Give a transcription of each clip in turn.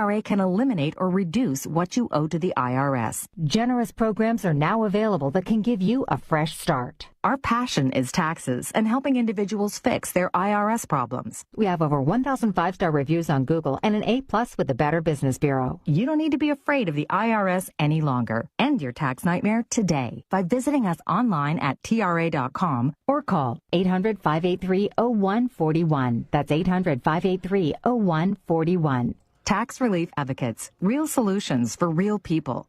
TRA can eliminate or reduce what you owe to the IRS. Generous programs are now available that can give you a fresh start. Our passion is taxes and helping individuals fix their IRS problems. We have over 1,000 five-star reviews on Google and an A+ with the Better Business Bureau. You don't need to be afraid of the IRS any longer. End your tax nightmare today by visiting us online at TRA.com or call 800-583-0141. That's 800-583-0141. Tax Relief Advocates. Real solutions for real people.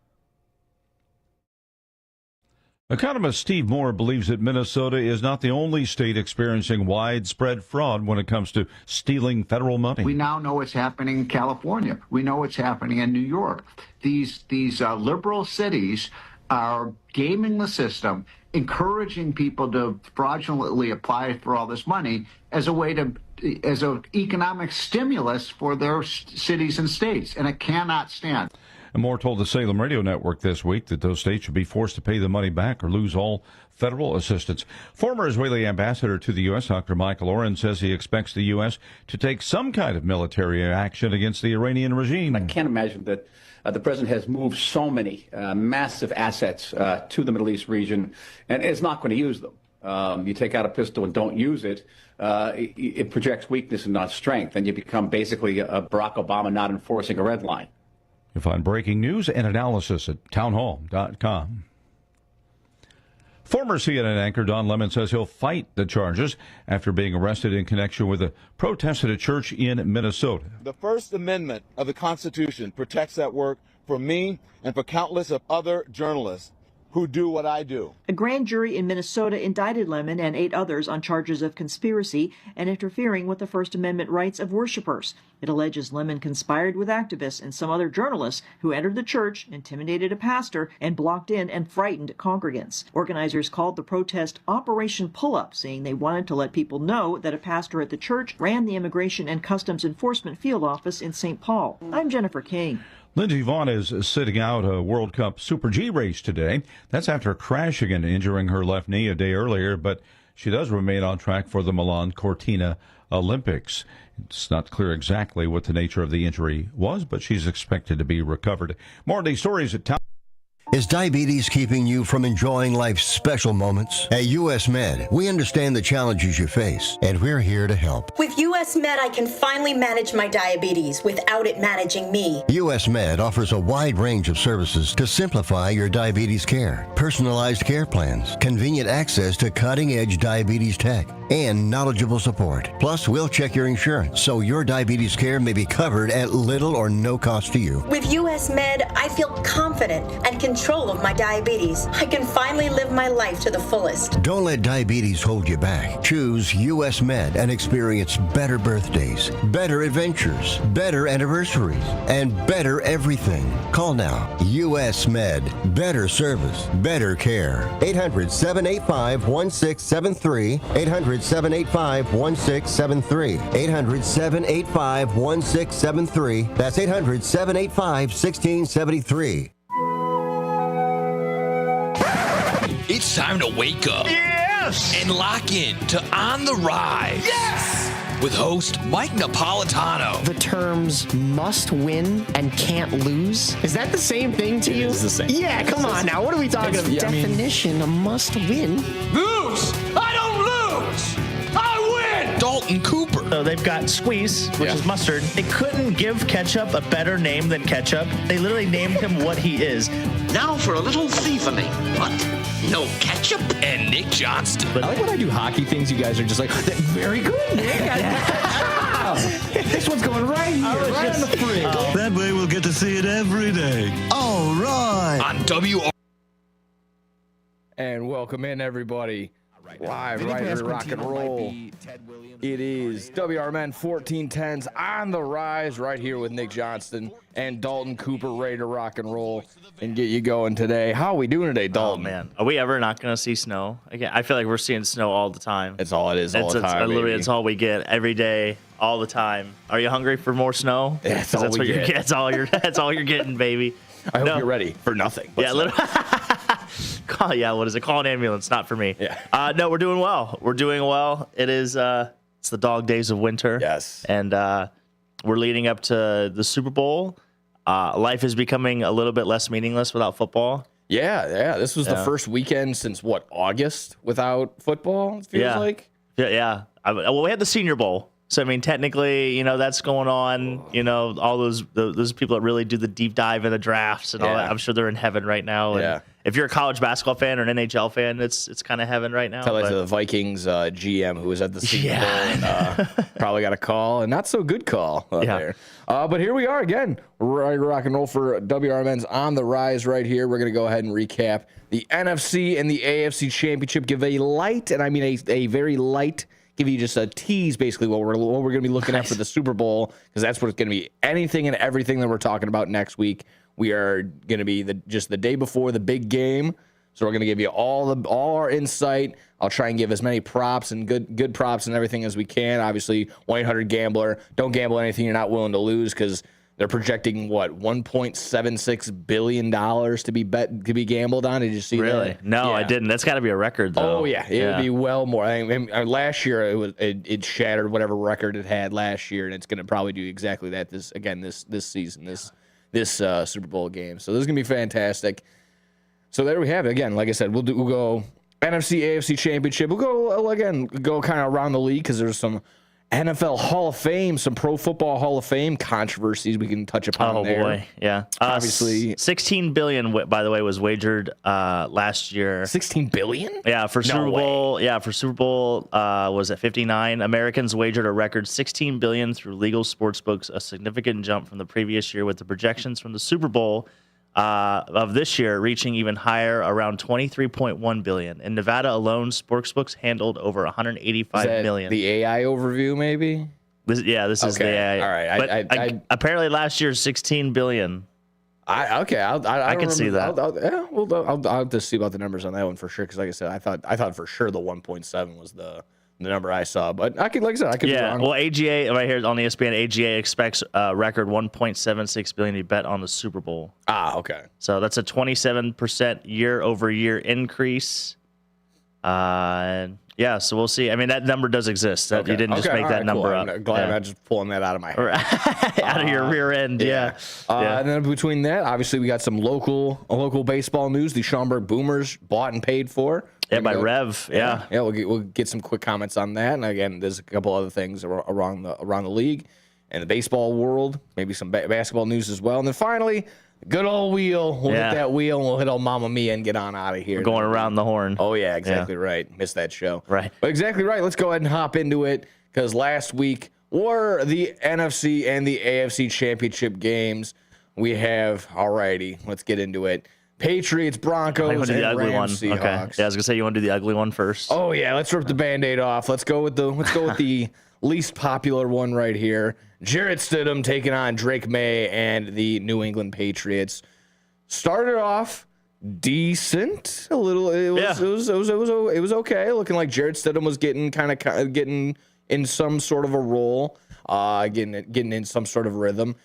Economist Steve Moore believes that Minnesota is not the only state experiencing widespread fraud when it comes to stealing federal money. We now know what's happening in California. We know what's happening in New York. These liberal cities are gaming the system, encouraging people to fraudulently apply for all this money as a way to, as an economic stimulus for their cities and states, and it cannot stand. And Moore told the Salem Radio Network this week that those states should be forced to pay the money back or lose all federal assistance. Former Israeli ambassador to the U.S., Dr. Michael Oren, says he expects the U.S. to take some kind of military action against the Iranian regime. I can't imagine that the president has moved so many massive assets to the Middle East region and is not going to use them. You take out a pistol and don't use it, it projects weakness and not strength, and you become basically a Barack Obama not enforcing a red line. You'll find breaking news and analysis at townhall.com. Former CNN anchor Don Lemon says he'll fight the charges after being arrested in connection with a protest at a church in Minnesota. The First Amendment of the Constitution protects that work for me and for countless of other journalists who do what I do. A grand jury in Minnesota indicted Lemon and 8 others on charges of conspiracy and interfering with the First Amendment rights of worshipers. It alleges Lemon conspired with activists and some other journalists who entered the church, intimidated a pastor, and blocked in and frightened congregants. Organizers called the protest Operation Pull-Up, saying they wanted to let people know that a pastor at the church ran the Immigration and Customs Enforcement Field Office in St. Paul. I'm Jennifer King. Lindsey Vonn is sitting out a World Cup Super G race today. That's after crashing and injuring her left knee a day earlier, but she does remain on track for the Milan Cortina Olympics. It's not clear exactly what the nature of the injury was, but she's expected to be recovered. More of these stories at Town. Is diabetes keeping you from enjoying life's special moments? At U.S. Med, we understand the challenges you face, and we're here to help. With U.S. Med, I can finally manage my diabetes without it managing me. U.S. Med offers a wide range of services to simplify your diabetes care. Personalized care plans, convenient access to cutting-edge diabetes tech, and knowledgeable support. Plus, we'll check your insurance so your diabetes care may be covered at little or no cost to you. With U.S. Med, I feel confident and control of my diabetes. I can finally live my life to the fullest. Don't let diabetes hold you back. Choose U.S. Med and experience better birthdays, better adventures, better anniversaries, and better everything. Call now. U.S. Med. Better service, better care. 800-785-1673. 800-785-1673. 800-785-1673. That's 800-785-1673. It's time to wake up. Yes! And lock in to On the Rise. Yes! With host Mike Napolitano. The terms must win and can't lose. Is that the same thing to you? It's the same. Yeah, come on now. What are we talking about? Definition, a must win. Lose! I don't lose! I win! Dalton Cooper. So they've got Squeeze, which is mustard. They couldn't give ketchup a better name than ketchup. They literally named him what he is. Now for a little thievening. What? No ketchup? And Nick Johnston. But I like when I do hockey things, you guys are just like, very good, Nick. This one's going right here, right on the fridge. That way we'll get to see it every day. All right. On WRMN. And welcome in, everybody. Live right here, rock and roll. It is WRMN 1410s On the Rise right here with Nick Johnston and Dalton Cooper, ready to rock and roll and get you going today. How are we doing today, Dalton? Oh, man. Are we ever not going to see snow? Again, I feel like we're seeing snow all the time. It's all it is all the time, literally, it's all we get every day, all the time. Are you hungry for more snow? Yeah, that's all we get. That's all you're getting, baby. I hope you're ready for nothing. Yeah, literally. What is it? Call an ambulance, not for me. Yeah. No, we're doing well. We're doing well. It is it's the dog days of winter. Yes. And we're leading up to the Super Bowl. Life is becoming a little bit less meaningless without football. Yeah. This was the first weekend since August without football. It feels like. Yeah. Well, we had the Senior Bowl. So, I mean, technically, that's going on. All those people that really do the deep dive in the drafts and all that. I'm sure they're in heaven right now. And if you're a college basketball fan or an NHL fan, it's kind of heaven right now. Tell that to the Vikings GM who was at the Senior Bowl and probably got a call, and not so good call there. But here we are again. Rock and roll for WRMN's On the Rise right here. We're going to go ahead and recap the NFC and the AFC Championship. Give a light, and I mean a very light, give you just a tease, basically, what we're going to be looking at for the Super Bowl, because that's what it's going to be. Anything and everything that we're talking about next week, we are going to be just the day before the big game. So we're going to give you all our insight. I'll try and give as many props and good props and everything as we can. Obviously, 1-800-GAMBLER. Don't gamble anything you're not willing to lose, because they're projecting $1.76 billion to be gambled on. Did you see that? Really? No, I didn't. That's got to be a record, though. Oh yeah, it would be well more. I mean, last year it shattered whatever record it had last year, and it's going to probably do exactly that this season, this Super Bowl game. So this is going to be fantastic. So there we have it. Again, like I said, we'll go NFC, AFC Championship. We'll go kind of around the league, because there's some NFL Hall of Fame, some Pro Football Hall of Fame controversies we can touch upon there. Oh, boy, yeah. Obviously, $16 billion, by the way, was wagered last year. $16 billion? Yeah, for Super Bowl. Yeah, for Super Bowl was at 59. Americans wagered a record $16 billion through legal sportsbooks, a significant jump from the previous year, with the projections from the Super Bowl of this year reaching even higher, around $23.1 billion. In Nevada alone, sportsbooks handled over $185 million. The AI overview, maybe? This is the AI. All right. But apparently last year, $16 billion. I can see that. I'll have to see about the numbers on that one for sure, because like I said, I thought for sure the 1.7 was the number I saw, but I could be wrong. Well, AGA right here on ESPN, AGA expects a record $1.76 billion to be bet on the Super Bowl. Okay. So that's a 27% year-over-year increase. So we'll see. I mean, that number does exist. You didn't just make that number up. I'm glad I'm not just pulling that out of my head. Out of your rear end, And then between that, obviously, we got some local baseball news. The Schaumburg Boomers bought and paid for. Yeah, by Rev. Yeah. We'll get some quick comments on that. And again, there's a couple other things around the league and the baseball world. Maybe some basketball news as well. And then finally, good old wheel. We'll hit that wheel, and we'll hit old Mamma Mia and get on out of here. We're going around the horn. Oh, yeah, exactly right. Missed that show. Right. But exactly right. Let's go ahead and hop into it, because last week were the NFC and the AFC championship games. We have, alrighty, let's get into it. Patriots, Broncos, and Rams, Seahawks. Okay. Yeah, I was gonna say, you want to do the ugly one first? Oh yeah, let's rip the Band-Aid off. Let's go with the least popular one right here. Jarrett Stidham taking on Drake May and the New England Patriots. Started off decent, a little. It was okay. Looking like Jarrett Stidham was getting in some sort of a role, getting in some sort of rhythm.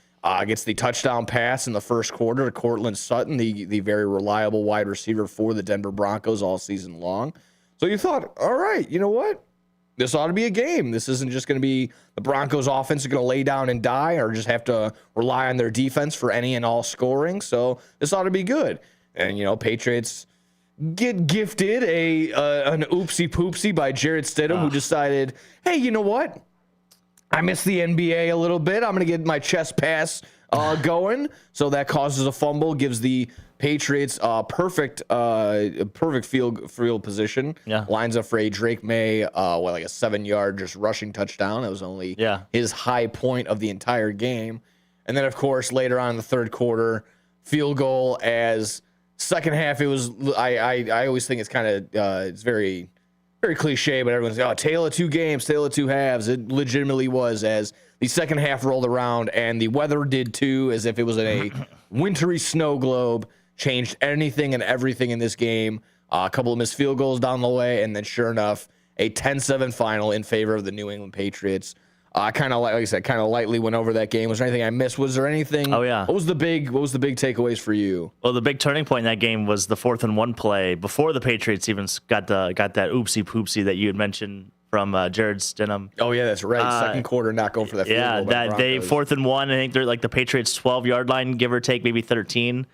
Gets the touchdown pass in the first quarter to Cortland Sutton, the very reliable wide receiver for the Denver Broncos all season long. So you thought, all right, you know what? This ought to be a game. This isn't just going to be the Broncos offense is going to lay down and die or just have to rely on their defense for any and all scoring. So this ought to be good. And, Patriots get gifted an oopsie poopsie by Jarrett Stidham, who decided, hey, you know what? I miss the NBA a little bit. I'm going to get my chest pass going. So that causes a fumble, gives the Patriots perfect field position. Yeah. Lines up for a Drake May, like a 7-yard just rushing touchdown. That was only his high point of the entire game. And then, of course, later on in the third quarter, field goal as second half. It was I always think it's kind of it's very cliche, but everyone's tale of two games, tale of two halves. It legitimately was, as the second half rolled around and the weather did too, as if it was a wintry snow globe. Changed anything and everything in this game. A couple of missed field goals down the way, and then sure enough, a 10-7 final in favor of the New England Patriots. Kind of like I said, kind of lightly went over that game. Was there anything I missed? Was there anything? Oh yeah. What was the big takeaways for you? Well, the big turning point in that game was the 4th and 1 play before the Patriots even got that oopsie poopsie that you had mentioned from Jared Stidham. Oh yeah, that's right. Second quarter, not going for that field goal. Yeah, that they 4th and 1. I think they're like the Patriots 12-yard line, give or take, maybe 13.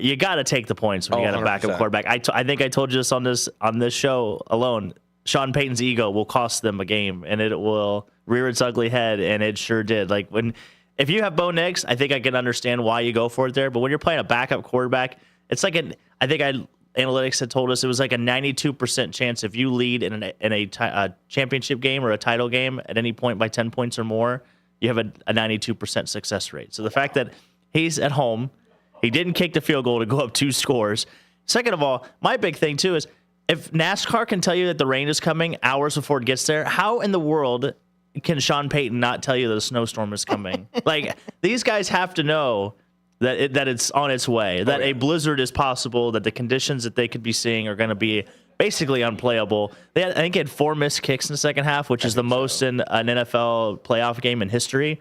You got to take the points when you got a backup quarterback. I think I told you this on this show alone. Sean Payton's ego will cost them a game, and it will rear its ugly head, and it sure did. Like if you have Bo Nix, I think I can understand why you go for it there. But when you're playing a backup quarterback, it's like analytics had told us it was like a 92% chance if you lead in a championship game or a title game at any point by 10 points or more, you have a 92% success rate. So the fact that he's at home, he didn't kick the field goal to go up 2 scores. Second of all, my big thing too is if NASCAR can tell you that the rain is coming hours before it gets there, how in the world can Sean Payton not tell you that a snowstorm is coming? Like, these guys have to know that it's on its way, that a blizzard is possible, that the conditions that they could be seeing are going to be basically unplayable. I think they had 4 missed kicks in the second half, which is the most in an NFL playoff game in history.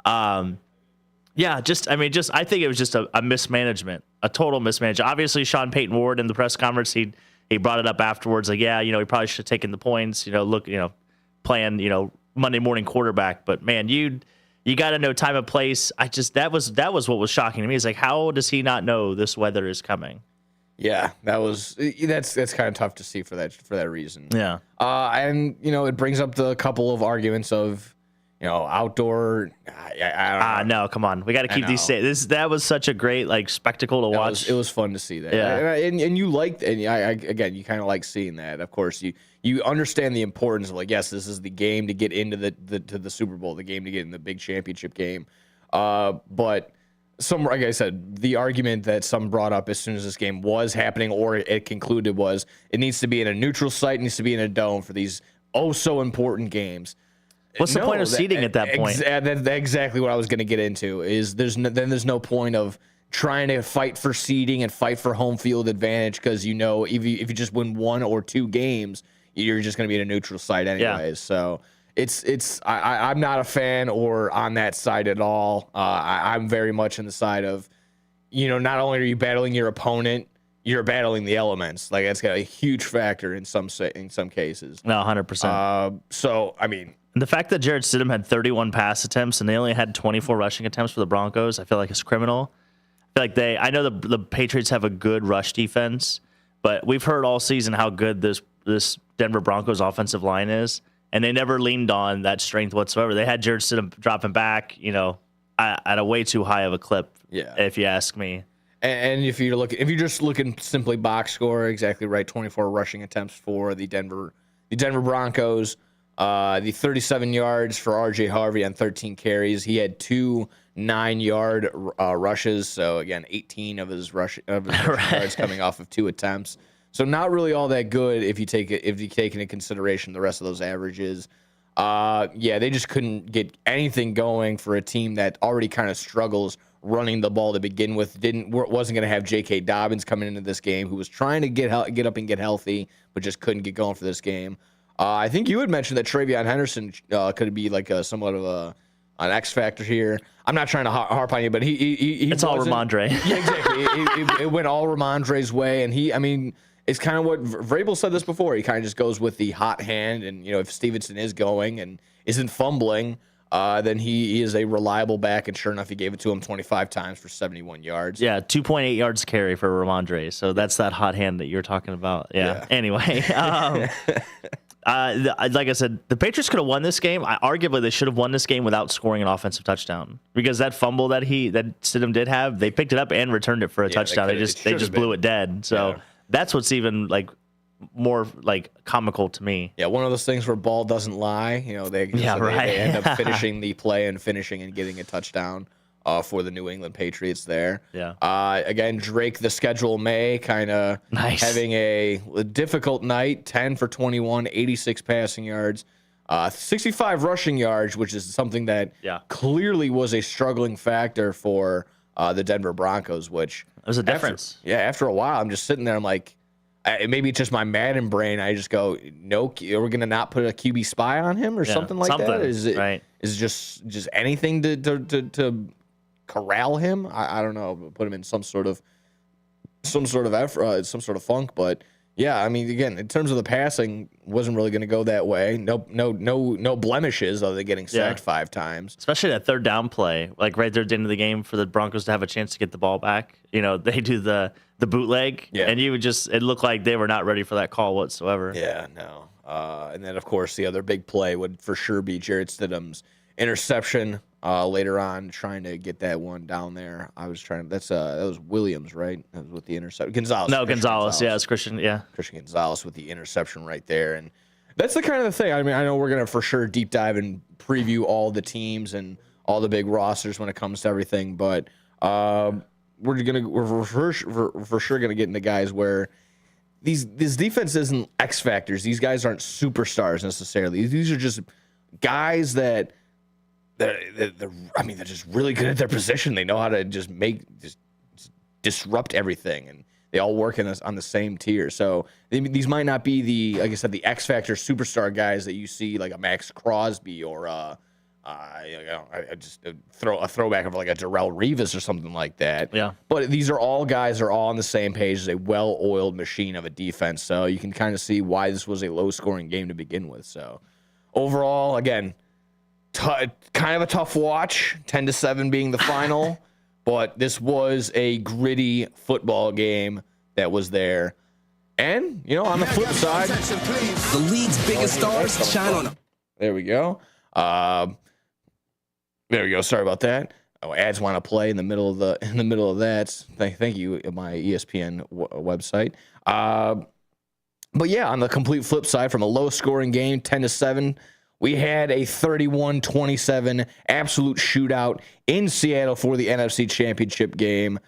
I think it was just a mismanagement, a total mismanagement. Obviously, Sean Payton Ward in the press conference, he brought it up afterwards, like, yeah, he probably should have taken the points, playing, Monday morning quarterback. But man, you got to know time and place. That was what was shocking to me. Is like, how does he not know this weather is coming? Yeah, that's kind of tough to see for that reason. Yeah. And it brings up the couple of arguments of, outdoor. I don't know. No, come on. We got to keep these safe. That was such a great spectacle to watch. It was fun to see that. Yeah. And you liked, and again, you kind of like seeing that. Of course, you understand the importance of yes, this is the game to get into the Super Bowl, the game to get in the big championship game. But like I said, the argument that some brought up as soon as this game was happening or it concluded was it needs to be in a neutral site, needs to be in a dome for these so important games. What's the point of seeding at that point? That's exactly what I was going to get into. Is there's no point of trying to fight for seeding and fight for home field advantage because if you just win 1 or 2 games, you're just going to be in a neutral site anyways. Yeah. So I'm not a fan or on that side at all. I'm very much on the side of not only are you battling your opponent, you're battling the elements. Like that's got a huge factor in some cases. No, 100%. So I mean. The fact that Jared Stidham had 31 pass attempts and they only had 24 rushing attempts for the Broncos, I feel like it's criminal. I feel like I know the Patriots have a good rush defense, but we've heard all season how good this Denver Broncos offensive line is, and they never leaned on that strength whatsoever. They had Jared Stidham dropping back, at a way too high of a clip, if you ask me. And if you're just looking simply box score, exactly right, 24 rushing attempts for the Denver Broncos. The 37 yards for R.J. Harvey on 13 carries. He had 2 9-yard rushes. So again, 18 of his yards coming off of 2 attempts. So not really all that good if you take into consideration the rest of those averages. They just couldn't get anything going for a team that already kind of struggles running the ball to begin with. Wasn't going to have J.K. Dobbins coming into this game, who was trying to get up and get healthy, but just couldn't get going for this game. I think you had mentioned that Travion Henderson could be like somewhat of an X factor here. I'm not trying to harp on you, but he it's all Ramondre. Yeah, exactly. It went all Ramondre's way, and it's kind of what Vrabel said this before. He kind of just goes with the hot hand, and if Stevenson is going and isn't fumbling, then he is a reliable back. And sure enough, he gave it to him 25 times for 71 yards. Yeah, 2.8 yards carry for Ramondre. So that's that hot hand that you're talking about. Yeah. Anyway. Like I said, the Patriots could have won this game. Arguably, they should have won this game without scoring an offensive touchdown because that fumble that Stidham did have, they picked it up and returned it for a touchdown. They just blew it dead. So that's what's even more comical to me. Yeah, one of those things where ball doesn't lie. They end up finishing the play and getting a touchdown. For the New England Patriots there. Yeah. Again, Drake, the schedule may kind of having a difficult night, 10 for 21, 86 passing yards, 65 rushing yards, which is something that clearly was a struggling factor for the Denver Broncos, which it was a difference. After a while, I'm just sitting there, I'm like, maybe it's just my Madden brain. I just go, no, we're going to not put a QB spy on him or something like that? Is it just anything to corral him? I don't know, put him in some sort of effort, some sort of funk. But Yeah, I mean, again, in terms of the passing, wasn't really going to go that way. No blemishes other than getting sacked 5 times. Especially that third down play, like right there at the end of the game for the Broncos to have a chance to get the ball back. You know, they do the bootleg, and it looked like they were not ready for that call whatsoever. Yeah, no. And then, of course, the other big play would for sure be Jarrett Stidham's interception later on, trying to get that one down there. I was trying. That was Williams, right? That was with the interception. Gonzalez. No, Gonzalez. Yeah, it's Christian. Yeah, Christian Gonzalez with the interception right there, and that's the kind of the thing. I mean, I know we're gonna for sure deep dive and preview all the teams and all the big rosters when it comes to everything, but we're for sure gonna get into guys where this defense isn't X factors. These guys aren't superstars necessarily. These are just guys that they're just really good at their position. They know how to just disrupt everything, and they all work on the same tier. So these might not be like I said, the X factor superstar guys that you see like a Max Crosby or I just throw a throwback of like a Darrelle Revis or something like that. Yeah. But these are all guys that are all on the same page as a well-oiled machine of a defense. So you can kind of see why this was a low-scoring game to begin with. So overall, again, kind of a tough watch, 10-7 being the final. But this was a gritty football game that was there. And, on the flip side, the league's biggest stars shine on them. There we go. There we go. Sorry about that. Oh, ads want to play in the middle of that. Thank you, my ESPN website. But yeah, on the complete flip side, from a low-scoring game, 10-7, we had a 31-27 absolute shootout in Seattle for the NFC Championship game.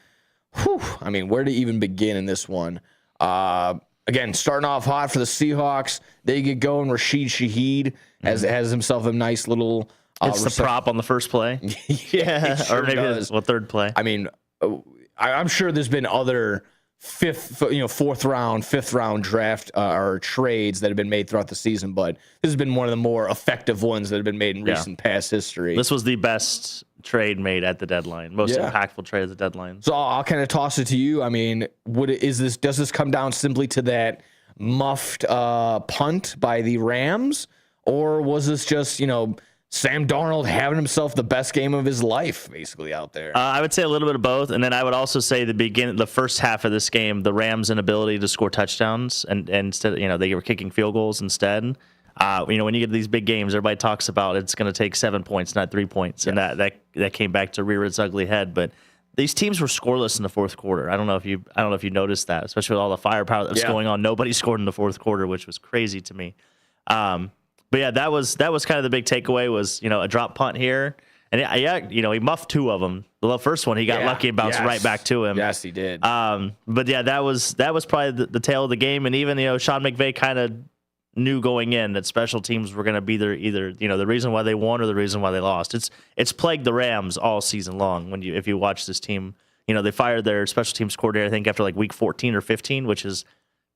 Whew, I mean, where to even begin in this one? Again, starting off hot for the Seahawks. They get going. Rashid Shaheed has himself a nice little... It's the prop on the first play. Yeah, sure or maybe does. Third play. I mean, I'm sure there's been other fourth round, fifth round draft or trades that have been made throughout the season, but this has been one of the more effective ones that have been made in recent past history. This was the best trade made at the deadline, most impactful trade at the deadline. So I'll kind of toss it to you. I mean, does this come down simply to that muffed punt by the Rams, or was this just Sam Darnold having himself the best game of his life, basically, out there? I would say a little bit of both, and then I would also say the first half of this game, the Rams' inability to score touchdowns, and instead, they were kicking field goals instead. When you get these big games, everybody talks about it's going to take 7 points, not 3 points, and that came back to rear its ugly head. But these teams were scoreless in the fourth quarter. I don't know if you noticed that, especially with all the firepower that was going on. Nobody scored in the fourth quarter, which was crazy to me. But yeah, that was kind of the big takeaway was, a drop punt here. And he muffed 2 of them. The first one, he got lucky and bounced right back to him. Yes, he did. But yeah, that was probably the tail of the game. And even, Sean McVay kind of knew going in that special teams were going to be either the reason why they won or the reason why they lost. It's plagued the Rams all season long. If you watch this team, they fired their special teams coordinator, I think after like week 14 or 15, which is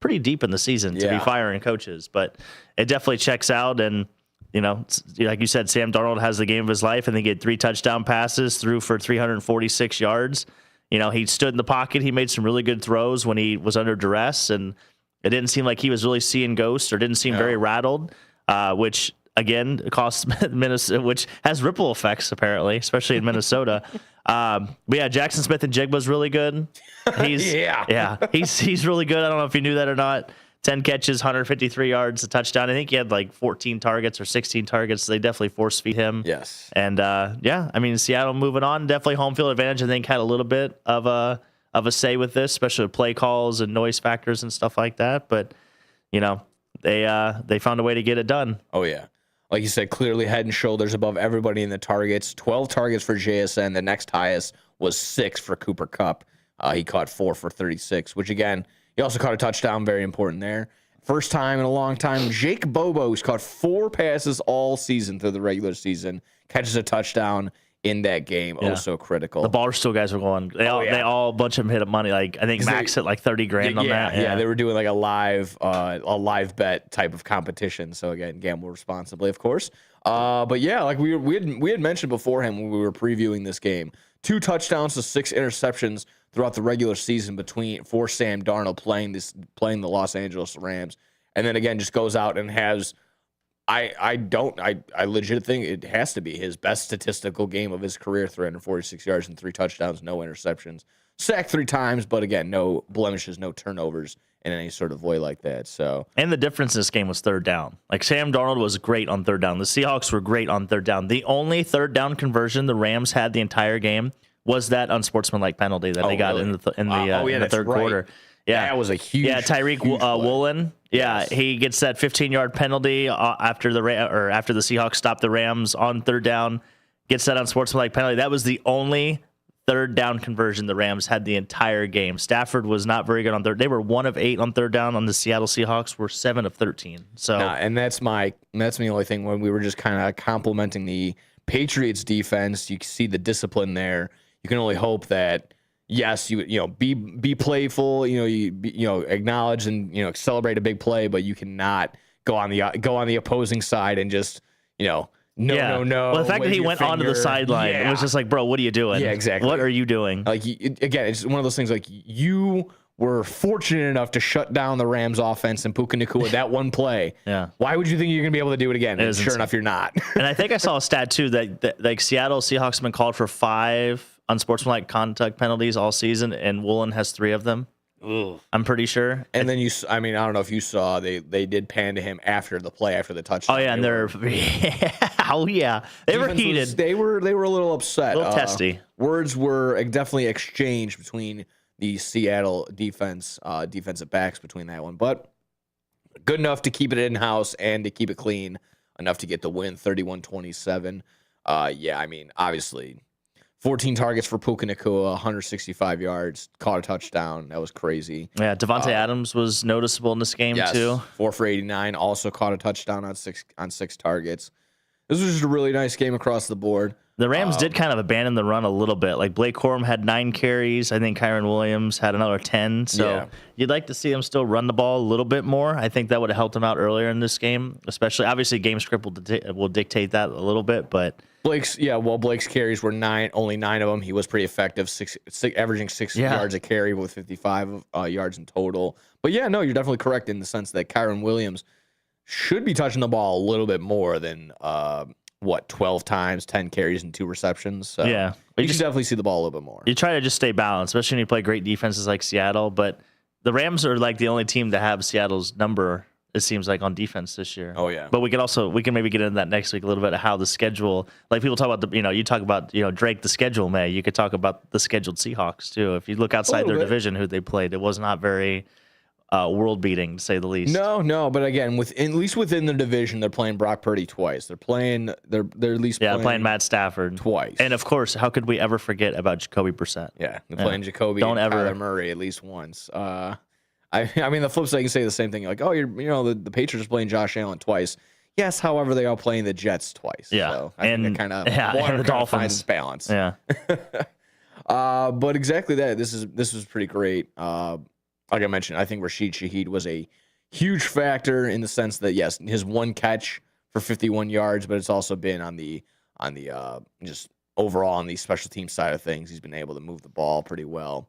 pretty deep in the season to be firing coaches, but it definitely checks out. And, like you said, Sam Darnold has the game of his life, and they get 3 touchdown passes, threw for 346 yards. He stood in the pocket. He made some really good throws when he was under duress, and it didn't seem like he was really seeing ghosts or didn't seem very rattled, which again costs Minnesota, which has ripple effects apparently, especially in Minnesota. But yeah, Jackson Smith and Jigba's really good. He's he's really good. I don't know if you knew that or not. 10 catches, 153 yards, a touchdown. I think he had like 14 targets or 16 targets. So they definitely force feed him. Yes. And Seattle moving on. Definitely home field advantage. I think had a little bit of a say with this, especially with play calls and noise factors and stuff like that. But they found a way to get it done. Oh yeah. Like you said, clearly head and shoulders above everybody in the targets. 12 targets for JSN. The next highest was 6 for Cooper Kupp. He caught 4 for 36, which again, he also caught a touchdown. Very important there. First time in a long time, Jake Bobo, who's caught 4 passes all season through the regular season, catches a touchdown in that game. Oh, so critical. The Barstool guys were going. They all a bunch of them hit up money. Like I think Max hit like $30,000 on that. Yeah, they were doing like a live bet type of competition. So again, gamble responsibly, of course. But yeah, like we had mentioned beforehand when we were previewing this game, 2 touchdowns to 6 interceptions throughout the regular season for Sam Darnold playing the Los Angeles Rams. And then again, just goes out and has, I legit think it has to be his best statistical game of his career, 346 yards and 3 touchdowns, no interceptions. Sacked 3 times, but again, no blemishes, no turnovers in any sort of way like that. So, and the difference in this game was third down. Like Sam Darnold was great on third down. The Seahawks were great on third down. The only third down conversion the Rams had the entire game was that unsportsmanlike penalty that they got really? in the third quarter. Yeah, that was a huge. Yeah, Tyreek Woolen. Yeah, yes. He gets that 15-yard penalty after the Seahawks stopped the Rams on third down. Gets that unsportsmanlike penalty. That was the only third down conversion the Rams had the entire game. Stafford was not very good on third. They were 1 of 8 on third down. On the Seattle Seahawks were 7 of 13. So, and that's my only thing when we were just kind of complimenting the Patriots defense. You see the discipline there. You can only hope that. Yes, be playful. You acknowledge and celebrate a big play, but you cannot go on the opposing side and just no. Well, the fact that he went onto the sideline, it was just like, bro, what are you doing? Yeah, exactly. What are you doing? Like again, it's one of those things. Like you were fortunate enough to shut down the Rams offense and Puka Nacua that one play. Yeah. Why would you think you're going to be able to do it again? And sure enough, you're not. And I think I saw a stat too that like Seattle Seahawks have been called for 5 unsportsmanlike contact penalties all season, and Woolen has 3 of them. Ugh. I'm pretty sure. And then I don't know if you saw they did pan to him after the play, after the touchdown. Oh yeah, and they were heated. They were a little upset, a little testy. Words were definitely exchanged between the Seattle defensive backs between that one, but good enough to keep it in house and to keep it clean enough to get the win, 31-27. Obviously. 14 targets for Puka Nacua, 165 yards, caught a touchdown. That was crazy. Yeah, Devontae Adams was noticeable in this game too. 4 for 89, also caught a touchdown on 6 targets. This was just a really nice game across the board. The Rams did kind of abandon the run a little bit. Like Blake Corum had 9 carries. I think Kyron Williams had another 10. So you'd like to see them still run the ball a little bit more. I think that would have helped them out earlier in this game, especially obviously game script will dictate that a little bit, but Blake's carries were only 9 of them. He was pretty effective, averaging 6 yards a carry with 55 yards in total. But you're definitely correct in the sense that Kyron Williams should be touching the ball a little bit more than 12 times, 10 carries and 2 receptions. So you can definitely see the ball a little bit more. You try to just stay balanced, especially when you play great defenses like Seattle. But the Rams are like the only team to have Seattle's number, it seems like, on defense this year. Oh yeah. But we can maybe get into that next week a little bit of how the schedule, like people talk about you talk about Drake the schedule, May. You could talk about the scheduled Seahawks too. If you look outside their division, who they played, it was not very world beating, to say the least. No, but again, at least within the division, they're playing Brock Purdy twice. They're at least playing Matt Stafford twice. And of course, how could we ever forget about Jacoby Brissett? Yeah, they're playing Jacoby and Kyler Murray at least once. The flip side, you can say the same thing. Like, the Patriots are playing Josh Allen twice. Yes, however, they are playing the Jets twice. Yeah, so I think it kind of the Dolphins balance. Yeah. But exactly that. This was pretty great. Like I mentioned, I think Rashid Shaheed was a huge factor in the sense that yes, his 1 catch for 51 yards, but it's also been on the just overall on the special team side of things. He's been able to move the ball pretty well.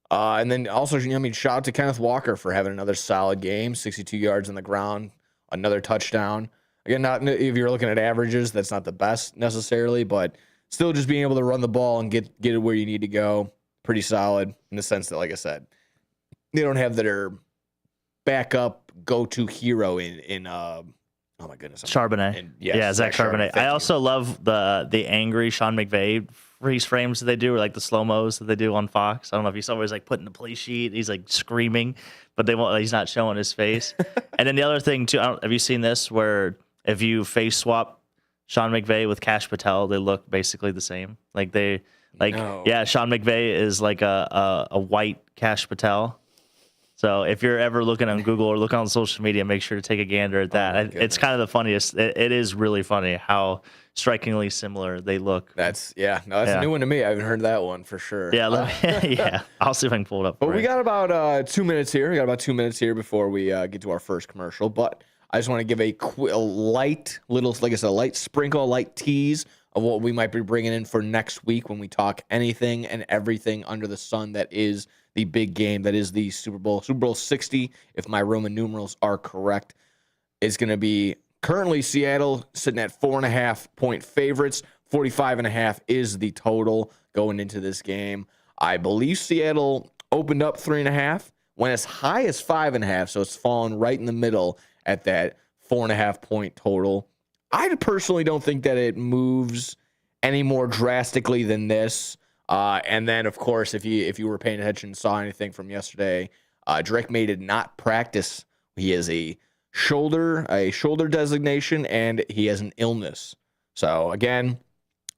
And then also, shout out to Kenneth Walker for having another solid game, 62 yards on the ground, another touchdown. Again, not if you're looking at averages, that's not the best necessarily, but still just being able to run the ball and get it where you need to go, pretty solid in the sense that, like I said, they don't have their backup go-to hero in oh my goodness, Charbonnet. Zach Charbonnet. I also love the angry Sean McVay freeze frames that they do, or like the slow-mos that they do on Fox. I don't know if you saw where he's like putting the play sheet, he's like screaming, but he's not showing his face. And then the other thing too, have you seen this where if you face swap Sean McVay with Kash Patel, they look basically the same? Sean McVay is like a white Kash Patel. So if you're ever looking on Google or looking on social media, make sure to take a gander at that. It's kind of the funniest. It is really funny how strikingly similar they look. That's a new one to me. I haven't heard that one for sure. Yeah, I'll see if I can pull it up. But we got about 2 minutes here. We got about 2 minutes here before we get to our first commercial. But I just want to give a light little, like I said, light sprinkle, light tease of what we might be bringing in for next week when we talk anything and everything under the sun that is the big game, that is the Super Bowl. Super Bowl 60, if my Roman numerals are correct, is going to be currently Seattle sitting at 4.5-point favorites. 45.5 is the total going into this game. I believe Seattle opened up 3.5, went as high as 5.5, so it's fallen right in the middle at that 4.5-point total. I personally don't think that it moves any more drastically than this. And then, of course, if you were paying attention and saw anything from yesterday, Drake May did not practice. He has a shoulder designation, and he has an illness. So, again,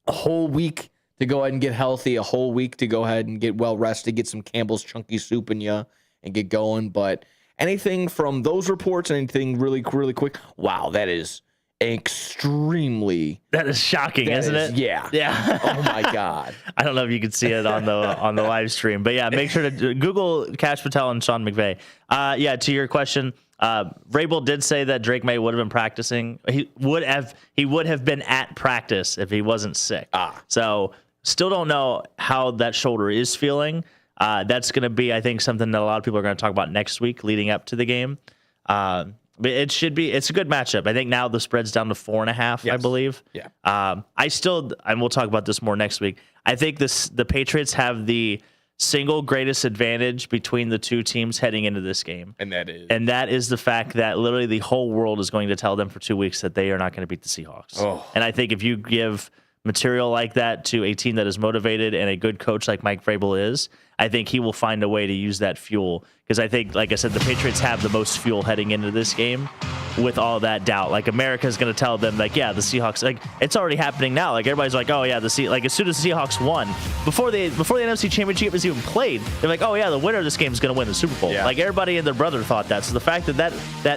a whole week to go ahead and get healthy, a whole week to go ahead and get well rested, get some Campbell's Chunky Soup in you and get going. But anything from those reports, anything really, really quick, wow, that is extremely... That is shocking, isn't it? Yeah. Yeah. Oh, my God. I don't know if you can see it on the live stream. But, yeah, make sure to Google Cash Patel and Sean McVay. Yeah, to your question... Vrabel did say that Drake May would have been practicing. He would have been at practice if he wasn't sick. So still don't know how that shoulder is feeling. That's going to be, I think, something that a lot of people are going to talk about next week leading up to the game. But it's a good matchup. I think now the spread's down to 4.5, yes. I believe. Yeah. And we'll talk about this more next week. I think the Patriots have the single greatest advantage between the two teams heading into this game. And that is the fact that literally the whole world is going to tell them for 2 weeks that they are not going to beat the Seahawks. Oh. And I think if you give material like that to a team that is motivated and a good coach like Mike Vrabel is, I think he will find a way to use that fuel. Because I think, like I said, the Patriots have the most fuel heading into this game with all that doubt. Like, America's going to tell them, like, yeah, the Seahawks, like, it's already happening now. Like, everybody's like, oh, yeah, like, as soon as the Seahawks won, before the NFC Championship was even played, they're like, oh, yeah, the winner of this game is going to win the Super Bowl. Yeah. Like, everybody and their brother thought that. So the fact that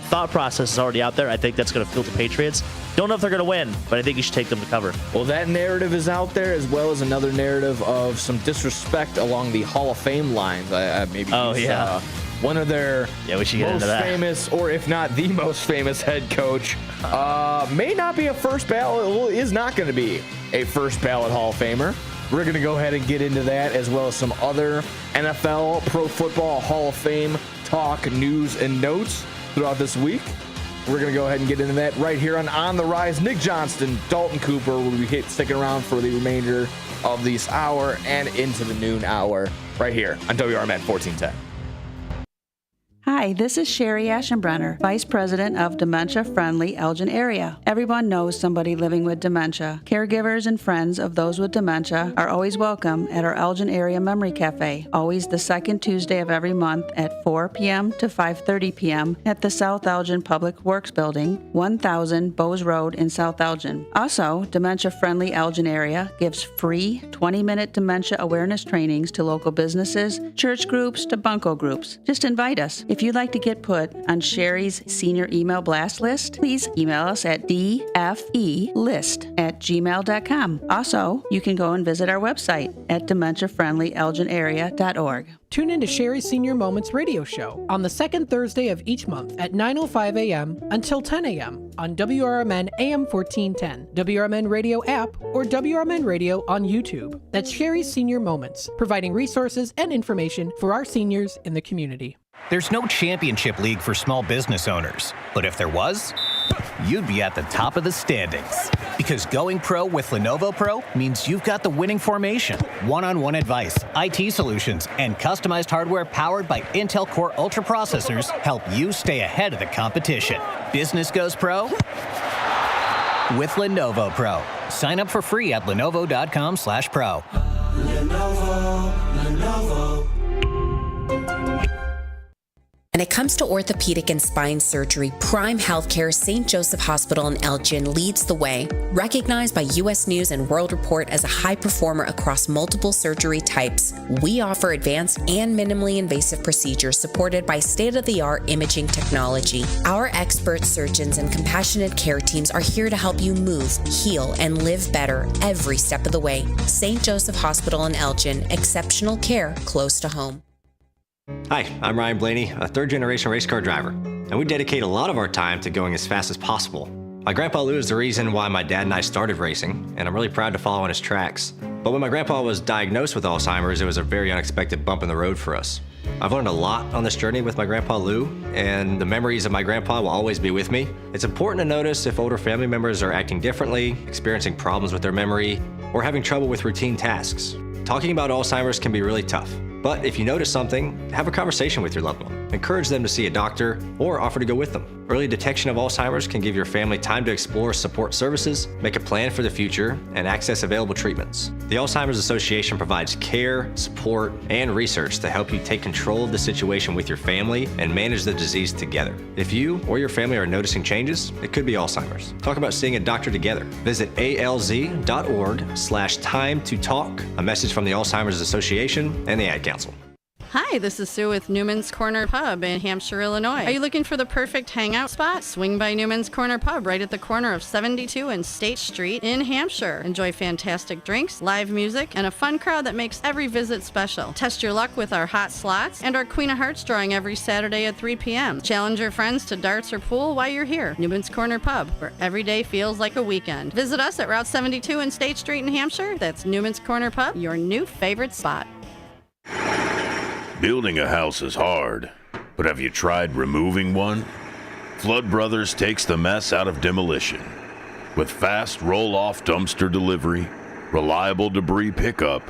thought process is already out there, I think that's going to fuel the Patriots. Don't know if they're going to win, but I think you should take them to cover. Well, that narrative is out there, as well as another narrative of some disrespect along the Hall of Fame lines. One of their most famous, or if not the most famous head coach, may not be a first ballot, is not going to be a first ballot Hall of Famer. We're going to go ahead and get into that, as well as some other NFL, Pro Football Hall of Fame talk, news, and notes throughout this week. We're going to go ahead and get into that right here on The Rise. Nick Johnston, Dalton Cooper will be sticking around for the remainder of this hour and into the noon hour right here on WRMN 1410. Hi, this is Sherry Aschenbrenner, Vice President of Dementia Friendly Elgin Area. Everyone knows somebody living with dementia. Caregivers and friends of those with dementia are always welcome at our Elgin Area Memory Cafe, always the second Tuesday of every month at 4 p.m. to 5:30 p.m. at the South Elgin Public Works Building, 1000 Bowes Road in South Elgin. Also, Dementia Friendly Elgin Area gives free 20-minute dementia awareness trainings to local businesses, church groups, to bunco groups. Just invite us. If you'd like to get put on Sherry's senior email blast list, please email us at dfelist@gmail.com. Also, you can go and visit our website at dementiafriendlyelginarea.org. Tune in to Sherry's Senior Moments radio show on the second Thursday of each month at 9:05 a.m. until 10 a.m. on WRMN AM 1410, WRMN Radio app, or WRMN Radio on YouTube. That's Sherry's Senior Moments, providing resources and information for our seniors in the community. There's no championship league for small business owners, but if there was, you'd be at the top of the standings. Because going pro with Lenovo Pro means you've got the winning formation, one-on-one advice, IT solutions, and customized hardware powered by Intel Core Ultra processors help you stay ahead of the competition. Business goes pro with Lenovo Pro. Sign up for free at lenovo.com/pro. Lenovo. When it comes to orthopedic and spine surgery, Prime Healthcare St. Joseph Hospital in Elgin leads the way. Recognized by U.S. News and World Report as a high performer across multiple surgery types, we offer advanced and minimally invasive procedures supported by state-of-the-art imaging technology. Our expert surgeons and compassionate care teams are here to help you move, heal, and live better every step of the way. St. Joseph Hospital in Elgin, exceptional care close to home. Hi, I'm Ryan Blaney, a third-generation race car driver, and we dedicate a lot of our time to going as fast as possible. My grandpa Lou is the reason why my dad and I started racing, and I'm really proud to follow in his tracks. But when my grandpa was diagnosed with Alzheimer's, it was a very unexpected bump in the road for us. I've learned a lot on this journey with my grandpa Lou, and the memories of my grandpa will always be with me. It's important to notice if older family members are acting differently, experiencing problems with their memory, or having trouble with routine tasks. Talking about Alzheimer's can be really tough, but if you notice something, have a conversation with your loved one. Encourage them to see a doctor or offer to go with them. Early detection of Alzheimer's can give your family time to explore support services, make a plan for the future, and access available treatments. The Alzheimer's Association provides care, support, and research to help you take control of the situation with your family and manage the disease together. If you or your family are noticing changes, it could be Alzheimer's. Talk about seeing a doctor together. Visit alz.org/time to talk. A message from the Alzheimer's Association and the Ad Council. Hi, this is Sue with Newman's Corner Pub in Hampshire, Illinois. Are you looking for the perfect hangout spot? Swing by Newman's Corner Pub right at the corner of 72 and State Street in Hampshire. Enjoy fantastic drinks, live music, and a fun crowd that makes every visit special. Test your luck with our hot slots and our Queen of Hearts drawing every Saturday at 3 p.m. Challenge your friends to darts or pool while you're here. Newman's Corner Pub, where every day feels like a weekend. Visit us at Route 72 and State Street in Hampshire. That's Newman's Corner Pub, your new favorite spot. Building a house is hard, but have you tried removing one? Flood Brothers takes the mess out of demolition. With fast roll-off dumpster delivery, reliable debris pickup,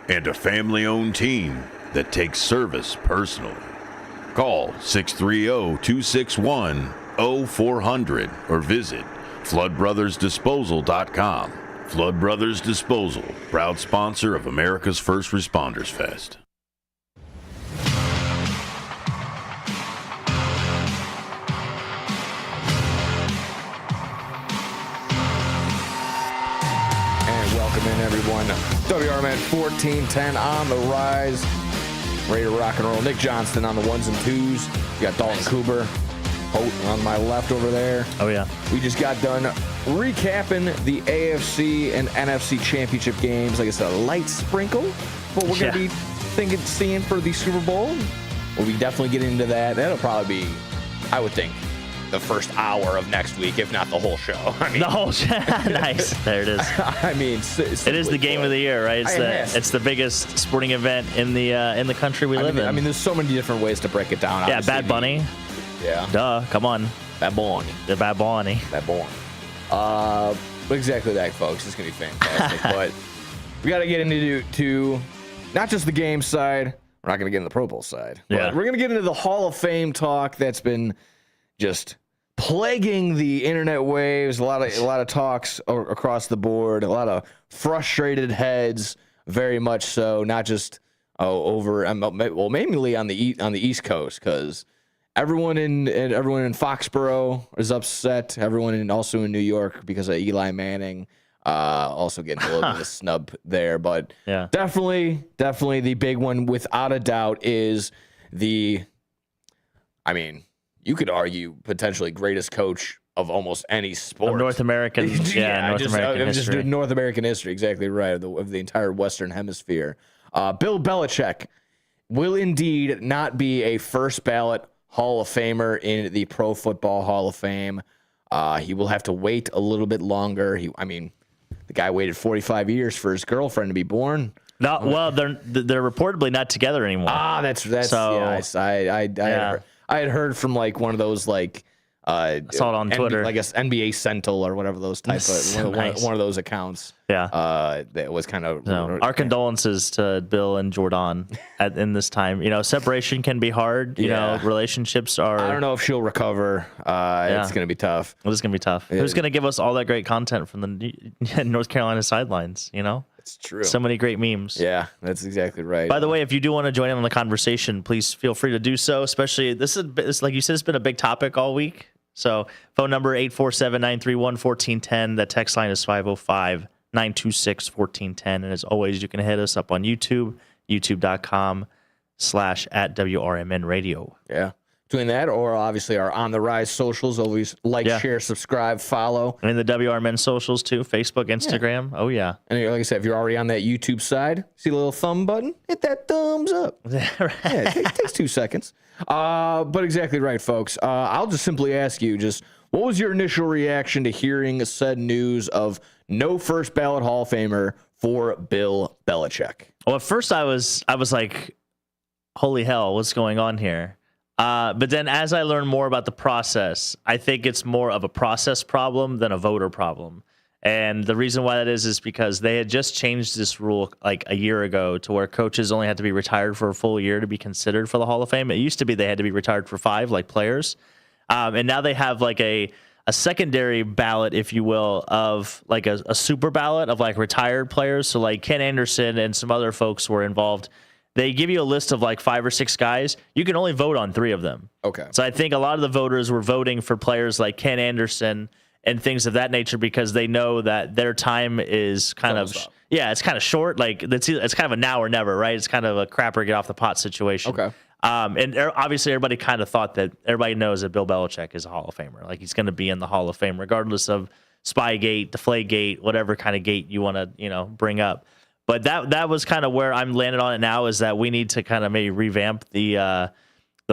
and a family-owned team that takes service personally. Call 630-261-0400 or visit floodbrothersdisposal.com. Flood Brothers Disposal, proud sponsor of America's First Responders Fest. Welcome in, everyone. WRMN 1410 on the rise. Ready to rock and roll. Nick Johnston on the ones and twos. You got Dalton Cooper on my left over there. Oh, yeah. We just got done recapping the AFC and NFC championship games. Like I said, a light sprinkle. But we're going to be seeing for the Super Bowl. We'll be definitely getting into that. That'll probably be, I would think, the first hour of next week, if not the whole show. I mean, the whole show. Nice. There it is. I mean, it is the game of the year, right? It's the biggest sporting event in the country we live in. I mean, there's so many different ways to break it down. Yeah, Bad Bunny. Yeah. Duh. Come on. Bad Bunny. The Bad Bunny. Bad Bunny. Exactly that, folks. It's gonna be fantastic. But we got to get into not just the game side. We're not gonna get into the Pro Bowl side. But we're gonna get into the Hall of Fame talk that's been just plaguing the internet waves. A lot of talks across the board. A lot of frustrated heads, very much so. Not just mainly on the East Coast, because everyone in Foxborough is upset. Everyone also in New York because of Eli Manning. Also getting a little bit of a snub there, but definitely the big one without a doubt is you could argue potentially greatest coach of almost any sport. Of North American, North American history, exactly right, of the entire Western Hemisphere. Bill Belichick will indeed not be a first ballot Hall of Famer in the Pro Football Hall of Fame. He will have to wait a little bit longer. The guy waited 45 years for his girlfriend to be born. No, well, they're reportedly not together anymore. That's so, yeah. I had heard from one of those I saw it on Twitter, I guess NBA Sentinel or whatever those type of one of those accounts. Yeah, that was kind of our condolences to Bill and Jordan in this time. Separation can be hard. Relationships are. I don't know if she'll recover. It's going to be tough. It is going to be tough. Who's going to give us all that great content from the North Carolina sidelines? It's true. So many great memes. Yeah, that's exactly right. By the way, if you do want to join in on the conversation, please feel free to do so. Especially this like you said, it's been a big topic all week. So phone number 847-931-1410. That text line is 505-926-1410. And as always, you can hit us up on YouTube, youtube.com/@WRMN Radio. Yeah. Between that or obviously our On the Rise socials, always share, subscribe, follow. And the WRMN socials too, Facebook, Instagram. Yeah. Oh, yeah. And like I said, if you're already on that YouTube side, see the little thumb button? Hit that thumbs up. Right. Yeah, it takes 2 seconds. But exactly right, folks. I'll just simply ask you, just What was your initial reaction to hearing said news of no first ballot Hall of Famer for Bill Belichick? Well, at first I was like, holy hell, what's going on here? But then as I learned more about the process, I think it's more of a process problem than a voter problem. And the reason why that is because they had just changed this rule like a year ago to where coaches only had to be retired for a full year to be considered for the Hall of Fame. It used to be they had to be retired for 5, like players. And now they have like a secondary ballot, if you will, of like a super ballot of like retired players. So like Ken Anderson and some other folks were involved. They give you a list of like 5 or 6 guys. You can only vote on 3 of them. Okay. So I think a lot of the voters were voting for players like Ken Anderson and things of that nature because they know that their time is kind of, it's kind of short. Like it's kind of a now or never, right? It's kind of a crap or get off the pot situation. Okay. And obviously everybody kind of thought that everybody knows that Bill Belichick is a Hall of Famer. Like he's going to be in the Hall of Fame, regardless of Spygate, Deflategate, whatever kind of gate you want to, bring up. But that was kind of where I'm landed on it now is that we need to kind of maybe revamp the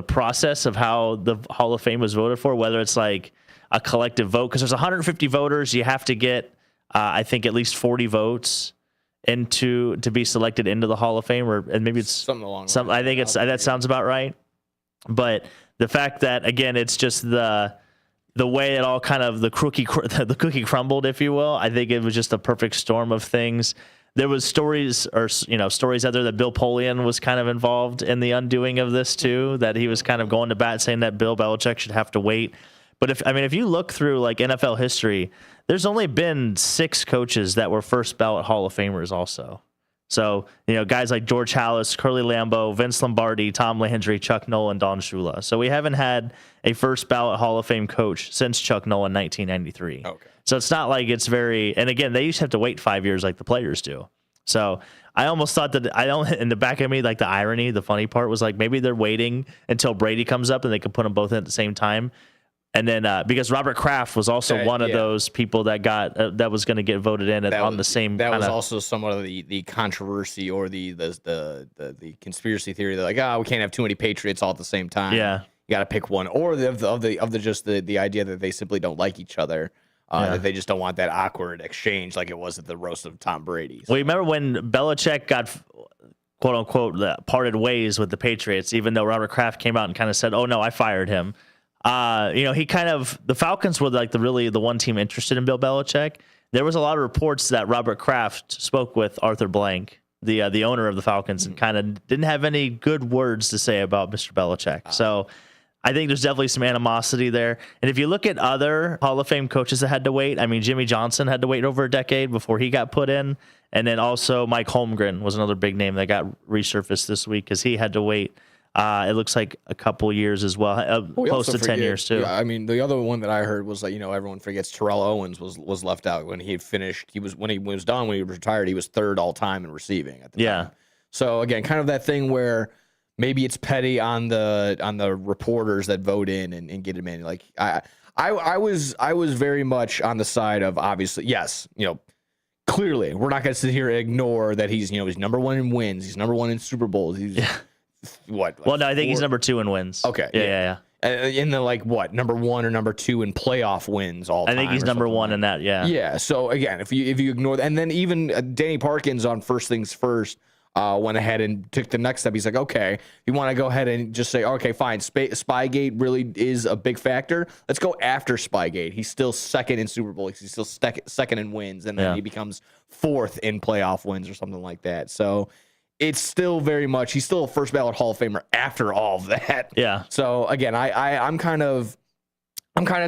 process of how the Hall of Fame was voted for, whether it's like a collective vote, because there's 150 voters. You have to get, I think, at least 40 votes to be selected into the Hall of Fame, and maybe it's something along. I think that sounds about right. But the fact that again, it's just the way it all kind of the cookie crumbled, if you will. I think it was just a perfect storm of things. There was stories out there that Bill Polian was kind of involved in the undoing of this too. That he was kind of going to bat saying that Bill Belichick should have to wait. But if you look through like NFL history, there's only been 6 coaches that were first ballot Hall of Famers also. So, guys like George Halas, Curly Lambeau, Vince Lombardi, Tom Landry, Chuck Nolan, Don Shula. So we haven't had a first ballot Hall of Fame coach since Chuck Nolan 1993. Okay. So it's not like it's and again, they used to have to wait 5 years like the players do. So I almost thought that in the back of me, like the irony, the funny part was like maybe they're waiting until Brady comes up and they can put them both in at the same time. And then because Robert Kraft was also one of those people that got that was going to get voted in on the same. That was also somewhat of the controversy or the conspiracy theory that like we can't have too many Patriots all at the same time. Yeah, you got to pick one, or the idea that they simply don't like each other. That they just don't want that awkward exchange like it was at the roast of Tom Brady. So. Well, you remember when Belichick got quote unquote parted ways with the Patriots, even though Robert Kraft came out and kind of said, "Oh no, I fired him." The Falcons were like the one team interested in Bill Belichick. There was a lot of reports that Robert Kraft spoke with Arthur Blank, the owner of the Falcons, and kind of didn't have any good words to say about Mr. Belichick. So I think there's definitely some animosity there. And if you look at other Hall of Fame coaches that had to wait, I mean, Jimmy Johnson had to wait over a decade before he got put in. And then also Mike Holmgren was another big name that got resurfaced this week because he had to wait. It looks like a couple years as well, close to 10 years too. Yeah, I mean, the other one that I heard was like, everyone forgets Terrell Owens was left out when he had finished. When he was retired, he was 3rd all time in receiving at the time. So again, kind of that thing where maybe it's petty on the reporters that vote in and get him in. Like I was very much on the side of obviously, yes, clearly we're not going to sit here and ignore that he's number 1 in wins, he's number 1 in Super Bowls, he's what? Well, no, I think he's number 2 in wins. Okay. Yeah. And then number 1 or number 2 in playoff wins all time. I think he's number 1 in that. Yeah. Yeah. So again, if you ignore that, and then even Danny Parkins on First Things First went ahead and took the next step. He's like, okay, you want to go ahead and just say, okay, fine. Spygate really is a big factor. Let's go after Spygate. He's still 2nd in Super Bowl. He's still 2nd in wins, and then he becomes 4th in playoff wins or something like that. So. It's still very much, he's still a first ballot Hall of Famer after all of that. Yeah. So again, I'm kind of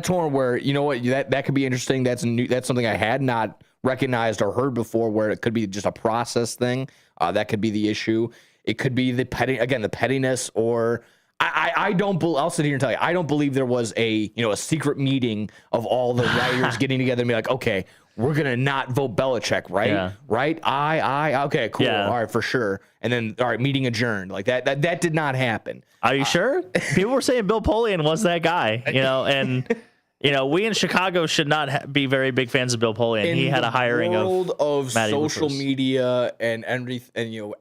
torn where, that could be interesting. That's something I had not recognized or heard before, where it could be just a process thing. That could be the issue. It could be the pettiness, or I'll sit here and tell you, I don't believe there was a secret meeting of all the writers getting together and be like, okay, we're going to not vote Belichick, right? Yeah. Right? Okay, cool. Yeah. All right, for sure. And then, all right, meeting adjourned. Like that did not happen. Are you sure? People were saying Bill Polian was that guy, and we in Chicago should not be very big fans of Bill Polian. He had a hiring of Matty social Lucas. media and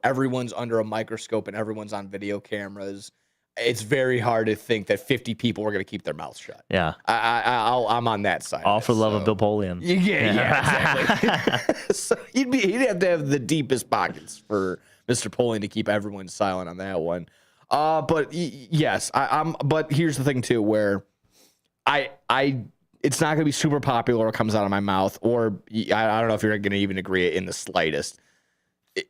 everyone's under a microscope and everyone's on video cameras. it's very hard to think that 50 people were going to keep their mouths shut. Yeah. I'm on that side. All for the love of Bill Polian. Yeah, exactly. So he'd have to have the deepest pockets for Mr. Polian to keep everyone silent on that one. But yes, but here's the thing too, where it's not going to be super popular what comes out of my mouth, or I don't know if you're going to even agree in the slightest.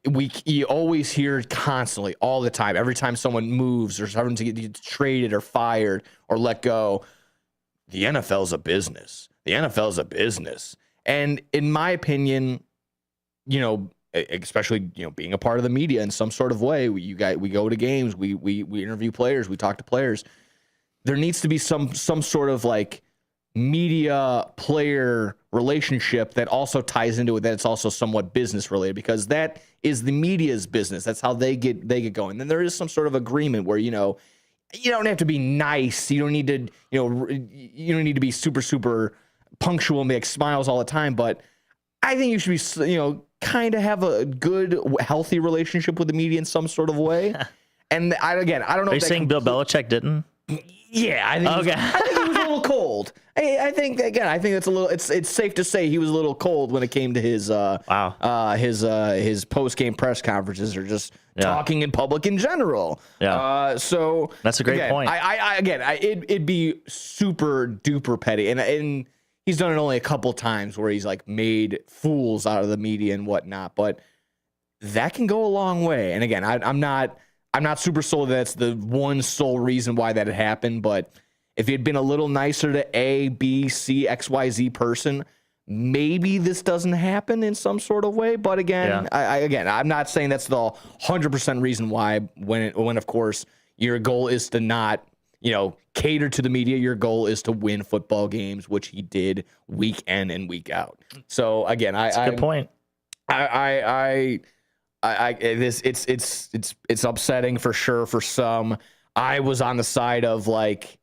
You always hear constantly, all the time, every time someone moves or someone to get traded or fired or let go, the NFL's a business. The NFL's a business. And in my opinion, especially, being a part of the media in some sort of way, we go to games, we interview players, we talk to players. There needs to be some sort of like media player relationship that also ties into it, that it's also somewhat business related, because that is the media's business. That's how they get going. Then there is some sort of agreement where, you don't have to be nice. You don't need to, you don't need to be super punctual and make smiles all the time. But I think you should be, kind of have a good, healthy relationship with the media in some sort of way. And I don't know. Are you saying Bill Belichick didn't? Yeah, I think he was a little cold. I think it's a little. It's safe to say he was a little cold when it came to his his post game press conferences, or just talking in public in general. Yeah. So that's a great point. It'd be super duper petty, and he's done it only a couple times where he's like made fools out of the media and whatnot. But that can go a long way. And again, I'm not super sold that's the one sole reason why that had happened, but if he had been a little nicer to A, B, C, XYZ person, maybe this doesn't happen in some sort of way. But again, I'm not saying that's the 100% reason why, when of course your goal is to not, cater to the media. Your goal is to win football games, which he did week in and week out. So again, that's a good point. It's upsetting for sure for some. I was on the side of like,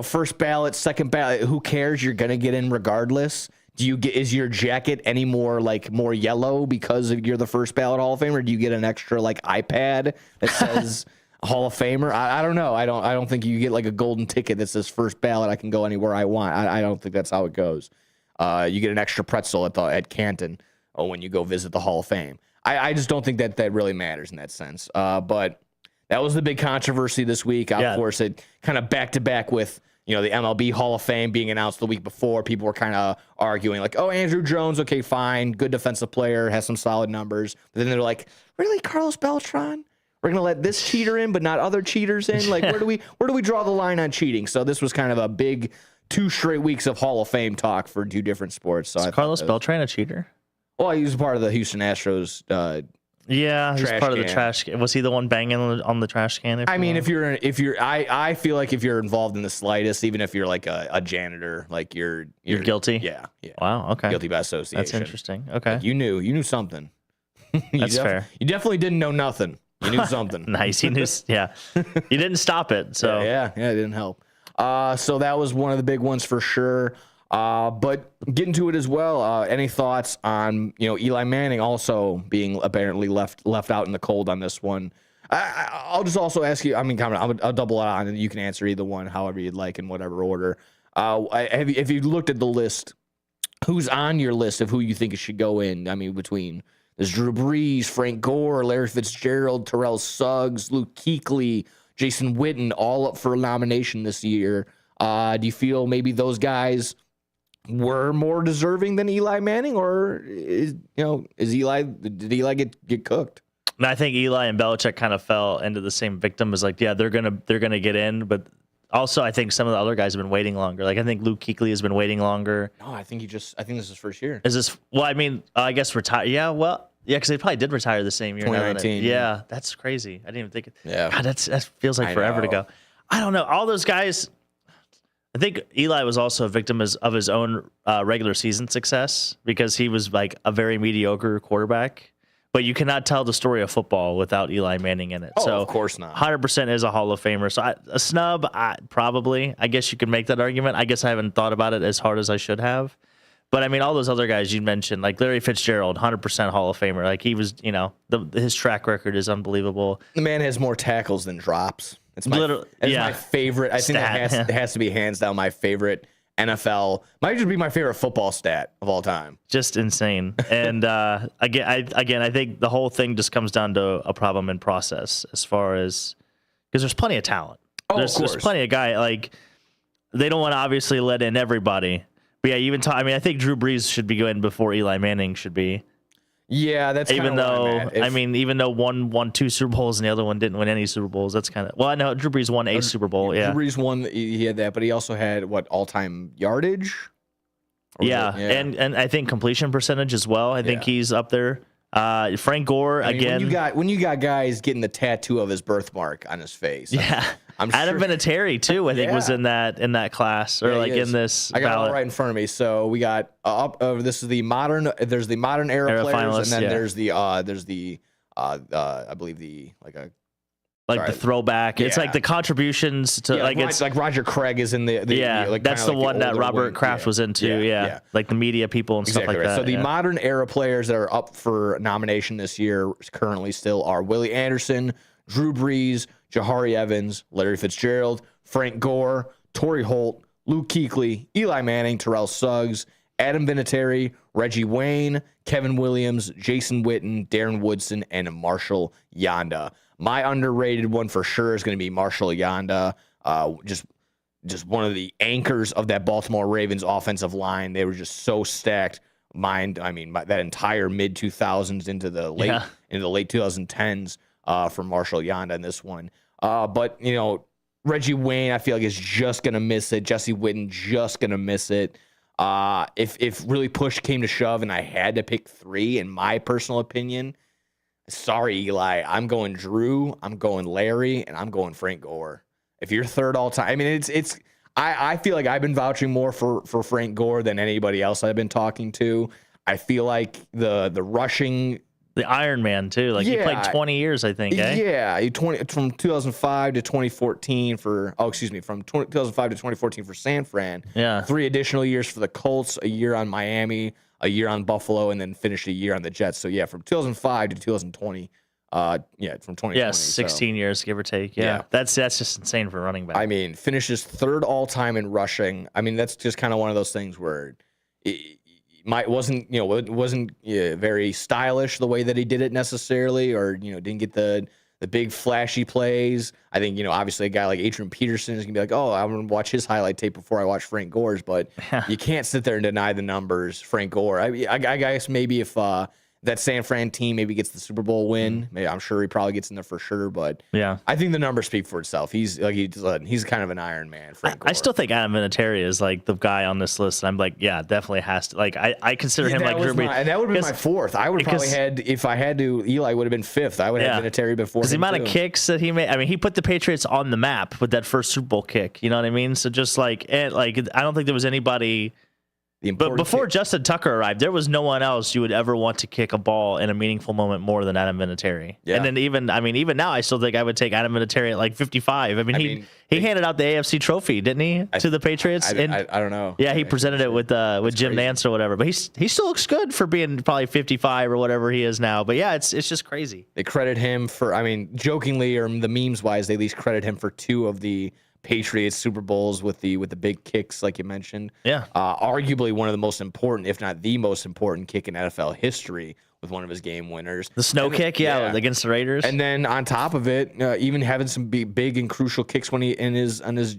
first ballot, second ballot, who cares? You're gonna get in regardless. Is your jacket any more yellow because you're the first ballot Hall of Famer? Do you get an extra like iPad that says Hall of Famer? I don't know. I don't think you get like a golden ticket that says first ballot. I can go anywhere I want. I don't think that's how it goes. You get an extra pretzel at Canton when you go visit the Hall of Fame. I just don't think that really matters in that sense. But that was the big controversy this week. Of course, it kind of back to back with, the MLB Hall of Fame being announced the week before. People were kind of arguing like, oh, Andrew Jones, okay, fine, good defensive player, has some solid numbers. But then they're like, really, Carlos Beltran? We're gonna let this cheater in, but not other cheaters in? Like, where do we draw the line on cheating? So this was kind of a big 2 straight weeks of Hall of Fame talk for 2 different sports. So is Carlos Beltran a cheater? Well, he was part of the Houston Astros. He's part of the trash can. Was he the one banging on the trash can? I feel like if you're involved in the slightest, even if you're like a janitor, like you're guilty. Yeah. Wow. Okay. Guilty by association. That's interesting. Okay. Like you knew something. That's fair. You definitely didn't know nothing. You knew something. Nice. You knew. Yeah. You didn't stop it. So yeah, it didn't help. So that was one of the big ones for sure. But getting to it as well, any thoughts on, Eli Manning also being apparently left out in the cold on this one? I'll just also ask you, I'll double it on and you can answer either one however you'd like in whatever order. Have you looked at the list? Who's on your list of who you think should go in? Between there's Drew Brees, Frank Gore, Larry Fitzgerald, Terrell Suggs, Luke Kuechly, Jason Witten, all up for a nomination this year. Do you feel maybe those guys were more deserving than Eli Manning, or did Eli get cooked? I think Eli and Belichick kind of fell into the same victim as they're gonna get in, but also I think some of the other guys have been waiting longer. Like I think Luke Kuechly has been waiting longer. No, I think this is his first year. Is this? Well, I guess retire. Yeah, well, yeah, because they probably did retire the same year. 2019. Yeah, that's crazy. I didn't even think. Yeah, God, that feels like forever to go. I don't know. All those guys. I think Eli was also a victim of his own regular season success because he was like a very mediocre quarterback. But you cannot tell the story of football without Eli Manning in it. Oh, so of course not. 100% is a Hall of Famer. So a snub, probably. I guess you could make that argument. I guess I haven't thought about it as hard as I should have. But I mean, all those other guys you mentioned, like Larry Fitzgerald, 100% Hall of Famer. Like he was, his track record is unbelievable. The man has more tackles than drops. It's my favorite. I think that has to be hands down my favorite NFL. Might just be my favorite football stat of all time. Just insane. And again, I think the whole thing just comes down to a problem in process as far as because there's plenty of talent. There's plenty of guys. Like they don't want to obviously let in everybody. But yeah, I think Drew Brees should be going before Eli Manning should be. Yeah, that's even though even though one won 2 Super Bowls and the other one didn't win any Super Bowls. That's kind of I know Drew Brees won a Super Bowl. Yeah, Drew Brees won. He had that, but he also had all-time yardage. And I think completion percentage as well. I think he's up there. Frank Gore again. When you got guys getting the tattoo of his birthmark on his face. Yeah. Adam Vinatieri too, I think was in that class or in this. I got ballot. it right in front of me. So we got this is the modern. There's the modern era players, and then there's the I believe the the throwback. It's like the contributions to it's like Roger Craig is in the that's the one that Robert Kraft was into. Yeah, like the media people and stuff like that. So the modern era players that are up for nomination this year currently still are Willie Anderson, Drew Brees, Jahari Evans, Larry Fitzgerald, Frank Gore, Torrey Holt, Luke Kuechly, Eli Manning, Terrell Suggs, Adam Vinatieri, Reggie Wayne, Kevin Williams, Jason Witten, Darren Woodson, and Marshall Yanda. My underrated one for sure is going to be Marshall Yanda. Just one of the anchors of that Baltimore Ravens offensive line. They were just so stacked. That entire mid 2000s into the late 2010s for Marshall Yanda in this one. But Reggie Wayne, I feel like is just gonna miss it. Jesse Witten just gonna miss it. If really push came to shove and I had to pick 3, in my personal opinion, sorry Eli, I'm going Drew, I'm going Larry, and I'm going Frank Gore. If you're third all time, I feel like I've been vouching more for Frank Gore than anybody else I've been talking to. I feel like the rushing. The Iron Man too, he played 20 years, I think. Yeah, from 2005 to 2014 from 2005 to 2014 for San Fran. Yeah, 3 additional years for the Colts, a year on Miami, a year on Buffalo, and then finished a year on the Jets. So yeah, from 2005 to 2020. From 2020. Yeah, 16 years, give or take. Yeah, that's just insane for a running back. Finishes 3rd all time in rushing. That's just kind of one of those things where. It wasn't very stylish the way that he did it necessarily, or didn't get the big flashy plays. I think obviously a guy like Adrian Peterson is gonna be like, oh, I'm gonna watch his highlight tape before I watch Frank Gore's, but you can't sit there and deny the numbers. Frank Gore, I guess maybe if that San Fran team maybe gets the Super Bowl win, I'm sure he probably gets in there for sure. But I think the numbers speak for itself. He's kind of an Iron Man. Frank Gore. I still think Adam Vinatieri is the guy on this list. I'm definitely has to. I consider him Drew Brees. And that would have been my 4th. I would probably if I had to. Eli would have been 5th. I would have Vinatieri before. Because the amount of kicks that he made. He put the Patriots on the map with that first Super Bowl kick. You know what I mean? So just I don't think there was anybody. But before Justin Tucker arrived, there was no one else you would ever want to kick a ball in a meaningful moment more than Adam Vinatieri. Yeah. And then even now I still think I would take Adam Vinatieri at 55. He handed out the AFC trophy, didn't he, to the Patriots? I don't know. Yeah, he presented it with Jim Nantz or whatever. But he still looks good for being probably 55 or whatever he is now. But yeah, it's just crazy. They credit him for, jokingly or the memes wise, they at least credit him for 2 of the Patriots Super Bowls with the big kicks, like you mentioned. Yeah. Arguably one of the most important, if not the most important kick in NFL history with one of his game winners. The snow kick, against the Raiders. And then on top of it, even having some big and crucial kicks when he on his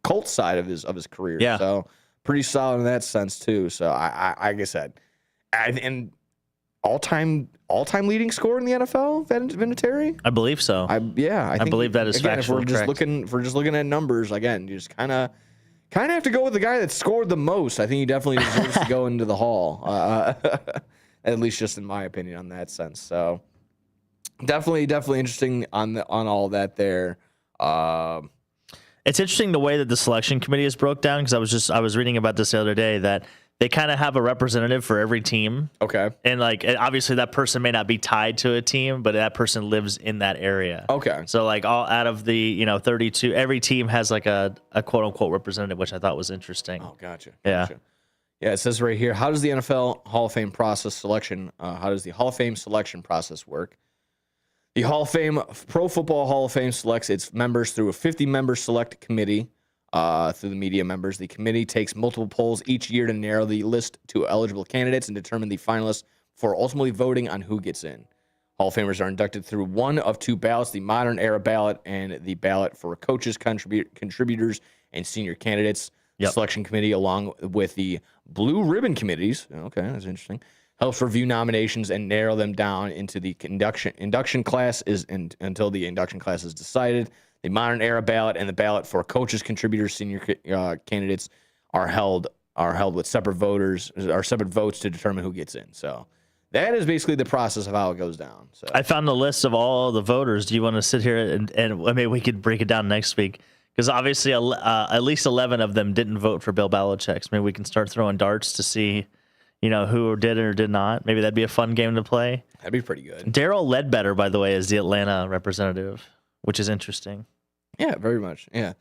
Colts side of his career. Yeah. So pretty solid in that sense too. So I like I said, and all-time leading scorer in the NFL, Vinatieri? I believe so. I believe that is factual. If we're just looking at numbers again, you just kind of have to go with the guy that scored the most. I think he definitely deserves to go into the Hall, at least just in my opinion on that sense. So definitely interesting on all that there. It's interesting the way that the selection committee is broke down, because I was reading about this the other day that they kind of have a representative for every team. Okay. And obviously that person may not be tied to a team, but that person lives in that area. Okay. So all out of the 32, every team has a quote unquote representative, which I thought was interesting. Oh, gotcha. Yeah. Yeah, it says right here, how does the NFL Hall of Fame process selection, how does the Hall of Fame selection process work? The Hall of Fame, Pro Football Hall of Fame selects its members through a 50-member select committee through the media members. The committee takes multiple polls each year to narrow the list to eligible candidates and determine the finalists for ultimately voting on who gets in. Hall of Famers are inducted through one of two ballots, the modern era ballot and the ballot for coaches, contributors, and senior candidates. The selection committee, along with the blue ribbon committees, okay, that's interesting, helps review nominations and narrow them down into the induction class until the induction class is decided. The modern era ballot and the ballot for coaches, contributors, senior candidates are held with separate votes to determine who gets in. So that is basically the process of how it goes down. So I found the list of all the voters. Do you want to sit here and maybe we could break it down next week? Because obviously at least 11 of them didn't vote for Bill Belichick. Maybe we can start throwing darts to see, who did or did not. Maybe that'd be a fun game to play. That'd be pretty good. Darrell Ledbetter, by the way, is the Atlanta representative, which is interesting. Yeah, very much. Yeah.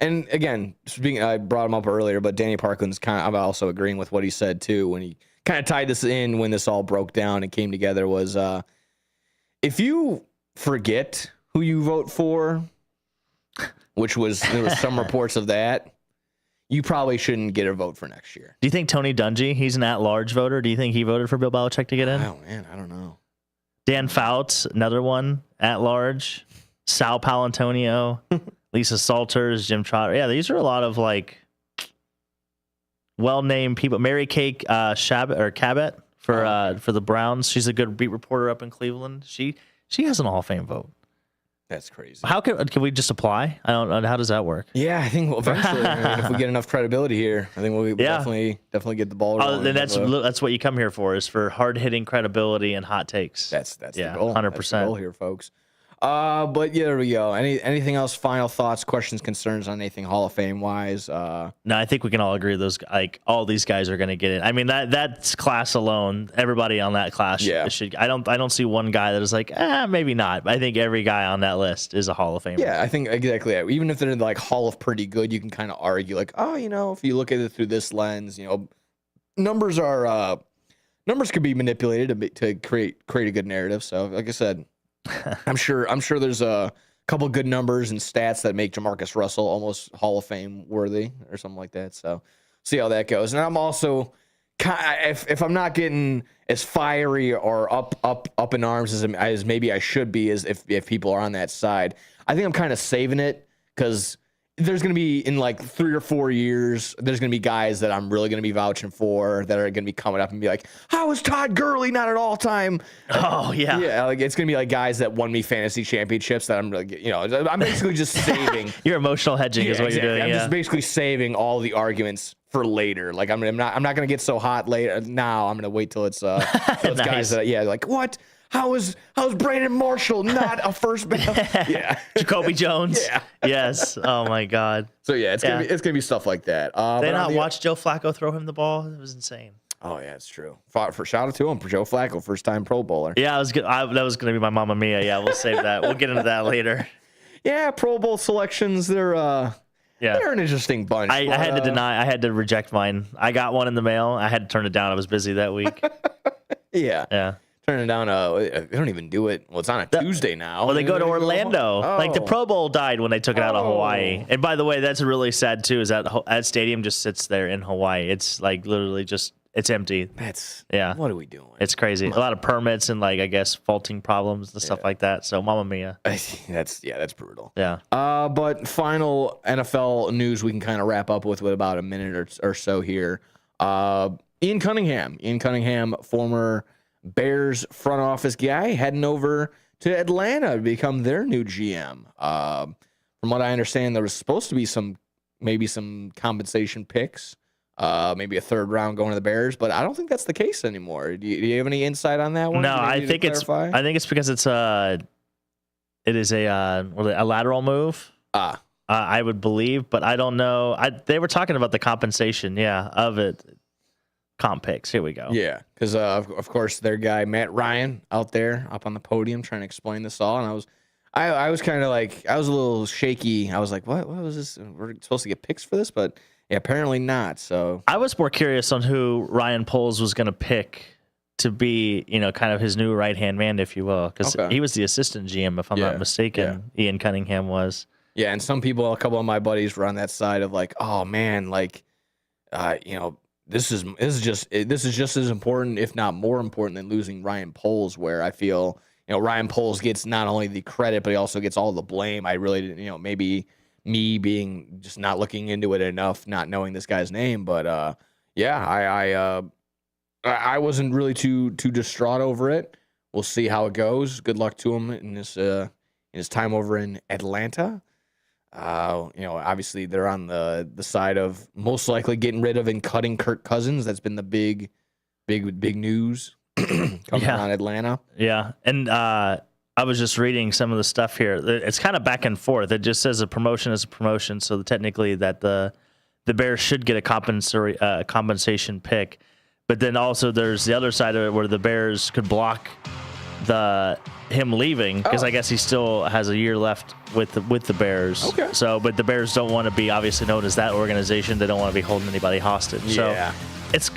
And again, I brought him up earlier, but Danny Parkland's I'm also agreeing with what he said too when he kind of tied this in when this all broke down and came together was if you forget who you vote for, which there was some reports of that, you probably shouldn't get a vote for next year. Do you think Tony Dungy, he's an at-large voter, do you think he voted for Bill Belichick to get in? Oh, man, I don't know. Dan Fouts, another one, at-large. Sal Palantonio, Lisa Salters, Jim Trotter. Yeah, these are a lot of, well-named people. Mary Kay Cabot for the Browns. She's a good beat reporter up in Cleveland. She has an Hall of Fame vote. That's crazy. How can we just apply? I don't know. How does that work? Yeah, I think eventually, if we get enough credibility here, I think we'll definitely get the ball rolling. Then that's what you come here for, is for hard hitting credibility and hot takes. That's the goal. 100%. That's the goal here, folks. But yeah, there we go. Anything else? Final thoughts, questions, concerns on anything Hall of Fame wise? No, I think we can all agree those all these guys are going to get it. I mean that's class alone. Everybody on that class should. I don't see one guy that is maybe not. I think every guy on that list is a Hall of Famer. Yeah, I think exactly. Even if they're Hall of pretty good, you can kind of argue if you look at it through this lens, numbers could be manipulated to create a good narrative. So like I said. I'm sure there's a couple good numbers and stats that make Jamarcus Russell almost Hall of Fame worthy or something like that. So see how that goes. And I'm also if I'm not getting as fiery or up in arms as maybe I should be as if people are on that side, I think I'm kind of saving it because there's going to be in 3 or 4 years, there's going to be guys that I'm really going to be vouching for that are going to be coming up and be like, how is Todd Gurley not at all time? Oh, yeah. Yeah, it's going to be guys that won me fantasy championships that I'm really, I'm basically just saving. Your emotional hedging is what you're doing. I'm just basically saving all the arguments for later. I'm not going to get so hot later. Now I'm going to wait till it's those nice. guys that, what? How's Brandon Marshall not a first ballot? Yeah. Jacoby Jones. Yeah. Yes. Oh my God. So yeah, it's gonna be stuff like that. They not watch Joe Flacco throw him the ball? It was insane. Oh yeah, it's true. For shout out to him for Joe Flacco, first time Pro Bowler. Yeah, that was gonna be my Mamma Mia. Yeah, we'll save that. We'll get into that later. Yeah, Pro Bowl selections. They're an interesting bunch. I had to deny. I had to reject mine. I got one in the mail. I had to turn it down. I was busy that week. Yeah. Yeah. Turning down they don't even do it. Well, it's on a Tuesday now. Well, they go to Orlando. The Pro Bowl died when they took it out of Hawaii. And by the way, that's really sad too. Is that stadium just sits there in Hawaii? It's literally just it's empty. What are we doing? It's crazy. A lot of permits and I guess faulting problems and stuff like that. So Mamma Mia. That's brutal. Yeah. But final NFL news we can kind of wrap up with about a minute or so here. Ian Cunningham, former Bears front office guy, heading over to Atlanta to become their new GM. From what I understand, there was supposed to be some compensation picks, maybe a third round going to the Bears, but I don't think that's the case anymore. Do you have any insight on that one? No, I think it's because it is a lateral move. I would believe, but I don't know. They were talking about the compensation, of it. Comp picks. Here we go. Yeah, because of course their guy Matt Ryan out there up on the podium trying to explain this all, and I was kind of I was a little shaky. I was like, what was this? We're supposed to get picks for this, but apparently not. So I was more curious on who Ryan Poles was going to pick to be, kind of his new right-hand man, if you will, because he was the assistant GM, if I'm not mistaken. Yeah. Ian Cunningham was. Yeah, and some people, a couple of my buddies were on that side of like, oh man, like, this is just as important, if not more important, than losing Ryan Poles. Where I feel, Ryan Poles gets not only the credit, but he also gets all the blame. I really didn't, maybe me being just not looking into it enough, not knowing this guy's name, but I wasn't really too distraught over it. We'll see how it goes. Good luck to him in his time over in Atlanta. Obviously they're on the side of most likely getting rid of and cutting Kirk Cousins. That's been the big news coming on Atlanta. Yeah, and I was just reading some of the stuff here. It's kind of back and forth. It just says a promotion is a promotion, so technically that the Bears should get a compensation pick. But then also there's the other side of it where the Bears could block him leaving because I guess he still has a year left with the Bears. Okay. So, but the Bears don't want to be obviously known as that organization. They don't want to be holding anybody hostage. Yeah. So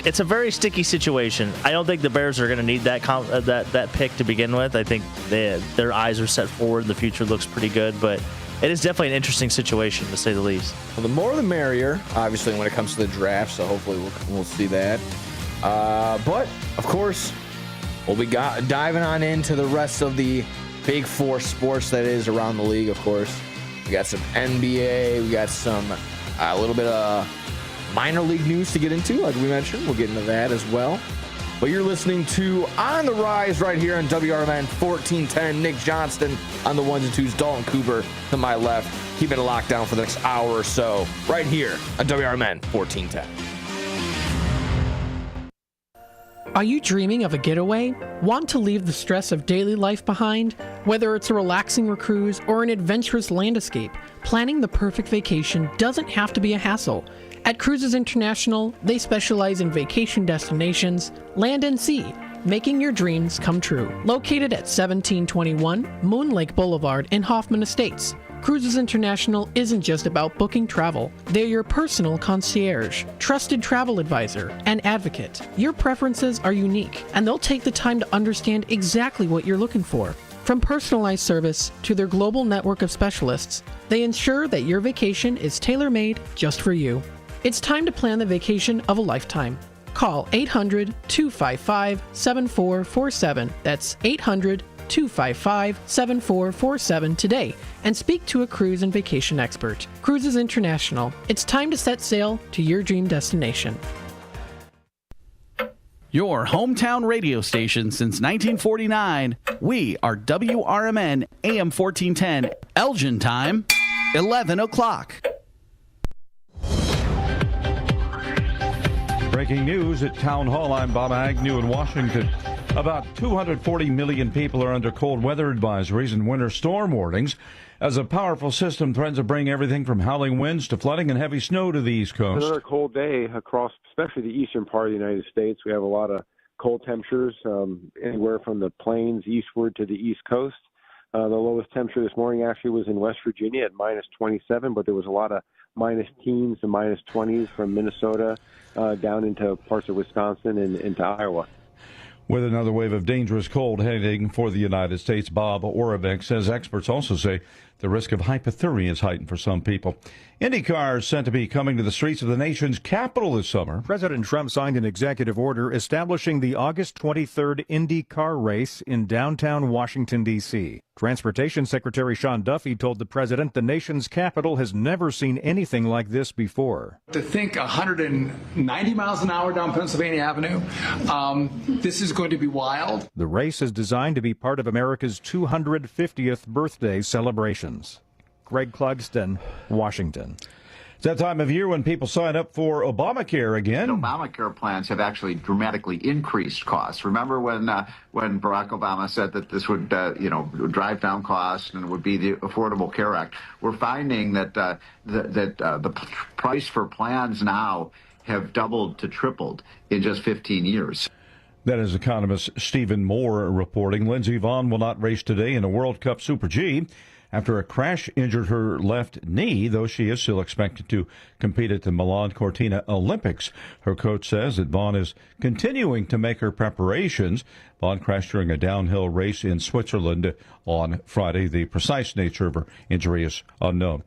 it's a very sticky situation. I don't think the Bears are going to need that pick to begin with. I think their eyes are set forward. The future looks pretty good, but it is definitely an interesting situation to say the least. Well, the more the merrier, obviously, when it comes to the draft. So hopefully we'll see that. But of course, we'll be diving on into the rest of the big four sports that is around the league. Of course, we got some NBA, we got some a little bit of minor league news to get into, like we mentioned. We'll get into that as well. But you're listening to On the Rise right here on WRMN 1410. Nick Johnston on the ones and twos. Dalton Cooper to my left. Keeping it locked down for the next hour or so right here on WRMN 1410. Are you dreaming of a getaway? Want to leave the stress of daily life behind? Whether it's a relaxing cruise or an adventurous land escape, planning the perfect vacation doesn't have to be a hassle. At Cruises International, they specialize in vacation destinations, land and sea, making your dreams come true. Located at 1721 Moon Lake Boulevard in Hoffman Estates, Cruises International isn't just about booking travel. They're your personal concierge, trusted travel advisor, and advocate. Your preferences are unique, and they'll take the time to understand exactly what you're looking for. From personalized service to their global network of specialists, they ensure that your vacation is tailor-made just for you. It's time to plan the vacation of a lifetime. Call 800-255-7447. That's 800-255-7447 today and speak to a cruise and vacation expert. Cruises International. It's time to set sail to your dream destination. Your hometown radio station since 1949. We are WRMN AM 1410. Elgin time, 11 o'clock. Breaking news at Town Hall. I'm Bob Agnew in Washington. About 240 million people are under cold weather advisories and winter storm warnings as a powerful system threatens to bring everything from howling winds to flooding and heavy snow to the East Coast. Another cold day across, especially the eastern part of the United States. We have a lot of cold temperatures, anywhere from the plains eastward to the East Coast. The lowest temperature this morning actually was in West Virginia at minus 27, but there was a lot of minus teens and minus 20s from Minnesota down into parts of Wisconsin and into Iowa. With another wave of dangerous cold heading for the United States, Bob Oravec says experts also say the risk of hypothermia is heightened for some people. IndyCar is sent to be coming to the streets of the nation's capital this summer. President Trump signed an executive order establishing the August 23rd IndyCar race in downtown Washington, D.C. Transportation Secretary Sean Duffy told the president the nation's capital has never seen anything like this before. To think 190 miles an hour down Pennsylvania Avenue, this is going to be wild. The race is designed to be part of America's 250th birthday celebrations. Greg Clugston, Washington. It's that time of year when people sign up for Obamacare again. Obamacare plans have actually dramatically increased costs. Remember when Barack Obama said that this would, drive down costs and it would be the Affordable Care Act? We're finding that the price for plans now have doubled to tripled in just 15 years. That is economist Stephen Moore reporting. Lindsey Vonn will not race today in a World Cup Super G after a crash injured her left knee, though she is still expected to compete at the Milan Cortina Olympics. Her coach says that Vaughn is continuing to make her preparations. Vaughn crashed during a downhill race in Switzerland on Friday. The precise nature of her injury is unknown.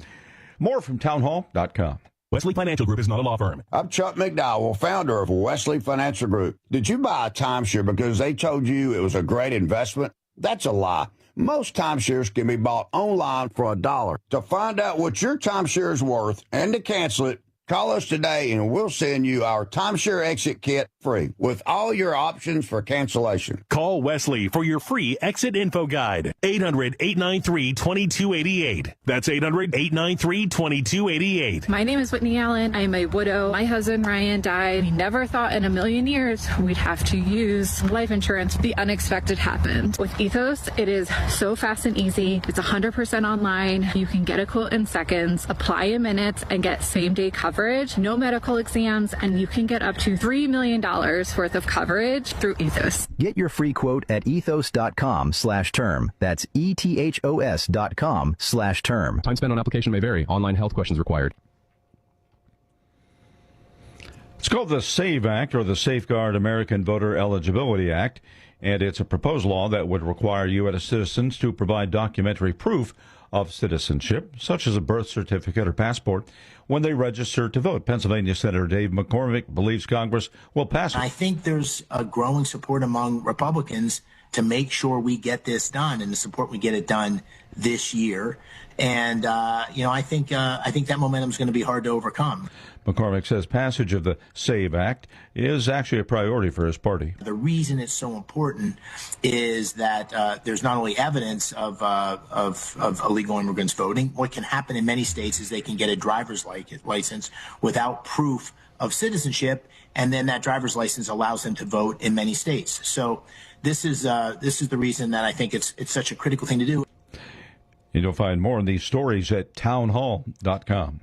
More from townhall.com. Wesley Financial Group is not a law firm. I'm Chuck McDowell, founder of Wesley Financial Group. Did you buy a timeshare because they told you it was a great investment? That's a lie. Most timeshares can be bought online for $1. To find out what your timeshare is worth and to cancel it, call us today and we'll send you our timeshare exit kit free with all your options for cancellation. Call Wesley for your free exit info guide. 800-893-2288. That's 800-893-2288. My name is Whitney Allen. I'm a widow. My husband Ryan died. We never thought in a million years we'd have to use life insurance. The unexpected happened. With Ethos, it is so fast and easy. It's 100% online. You can get a quote in seconds, apply in minutes, and get same-day coverage, no medical exams, and you can get up to $3 million worth of coverage through Ethos. Get your free quote at ethos.com/term. That's ethos.com/term. Time spent on application may vary. Online health questions required. It's called the SAVE Act, or the Safeguard American Voter Eligibility Act, and it's a proposed law that would require U.S. citizens to provide documentary proof of citizenship, such as a birth certificate or passport, when they register to vote. Pennsylvania Senator Dave McCormick believes Congress will pass it. I think there's a growing support among Republicans to make sure we get this done, and the support we get it done this year. And I think that momentum is going to be hard to overcome. McCormick says passage of the SAVE Act is actually a priority for his party. The reason it's so important is that there's not only evidence of illegal immigrants voting. What can happen in many states is they can get a driver's license without proof of citizenship, and then that driver's license allows them to vote in many states. So this is the reason that I think it's such a critical thing to do. And you'll find more on these stories at townhall.com.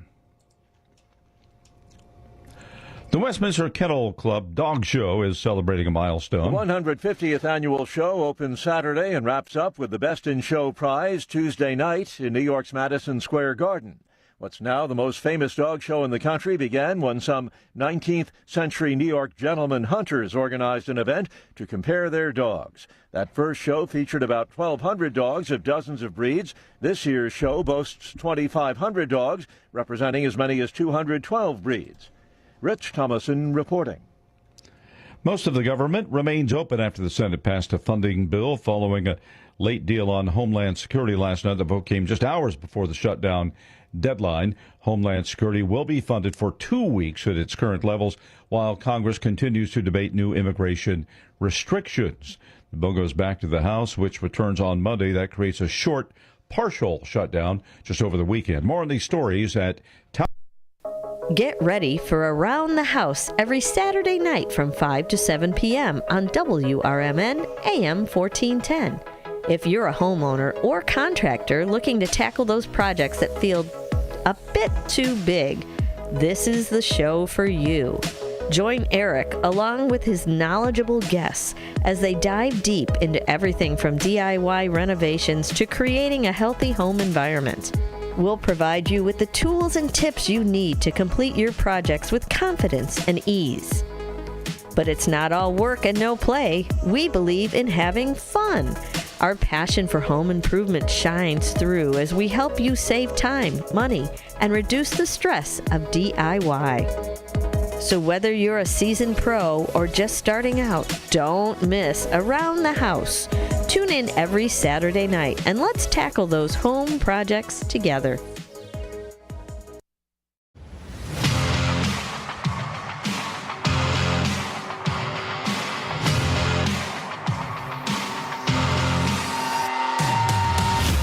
The Westminster Kennel Club Dog Show is celebrating a milestone. The 150th annual show opens Saturday and wraps up with the Best in Show prize Tuesday night in New York's Madison Square Garden. What's now the most famous dog show in the country began when some 19th century New York gentleman hunters organized an event to compare their dogs. That first show featured about 1,200 dogs of dozens of breeds. This year's show boasts 2,500 dogs, representing as many as 212 breeds. Rich Thomason reporting. Most of the government remains open after the Senate passed a funding bill following a late deal on Homeland Security last night. The vote came just hours before the shutdown deadline. Homeland Security will be funded for 2 weeks at its current levels while Congress continues to debate new immigration restrictions. The bill goes back to the House, which returns on Monday. That creates a short, partial shutdown just over the weekend. More on these stories at Get ready for Around the House every Saturday night from 5 to 7 p.m. on WRMN AM 1410. If you're a homeowner or contractor looking to tackle those projects that feel a bit too big, this is the show for you. Join Eric along with his knowledgeable guests as they dive deep into everything from DIY renovations to creating a healthy home environment. We'll provide you with the tools and tips you need to complete your projects with confidence and ease. But it's not all work and no play. We believe in having fun. Our passion for home improvement shines through as we help you save time, money, and reduce the stress of DIY. So whether you're a seasoned pro or just starting out, don't miss Around the House. Tune in every Saturday night and let's tackle those home projects together.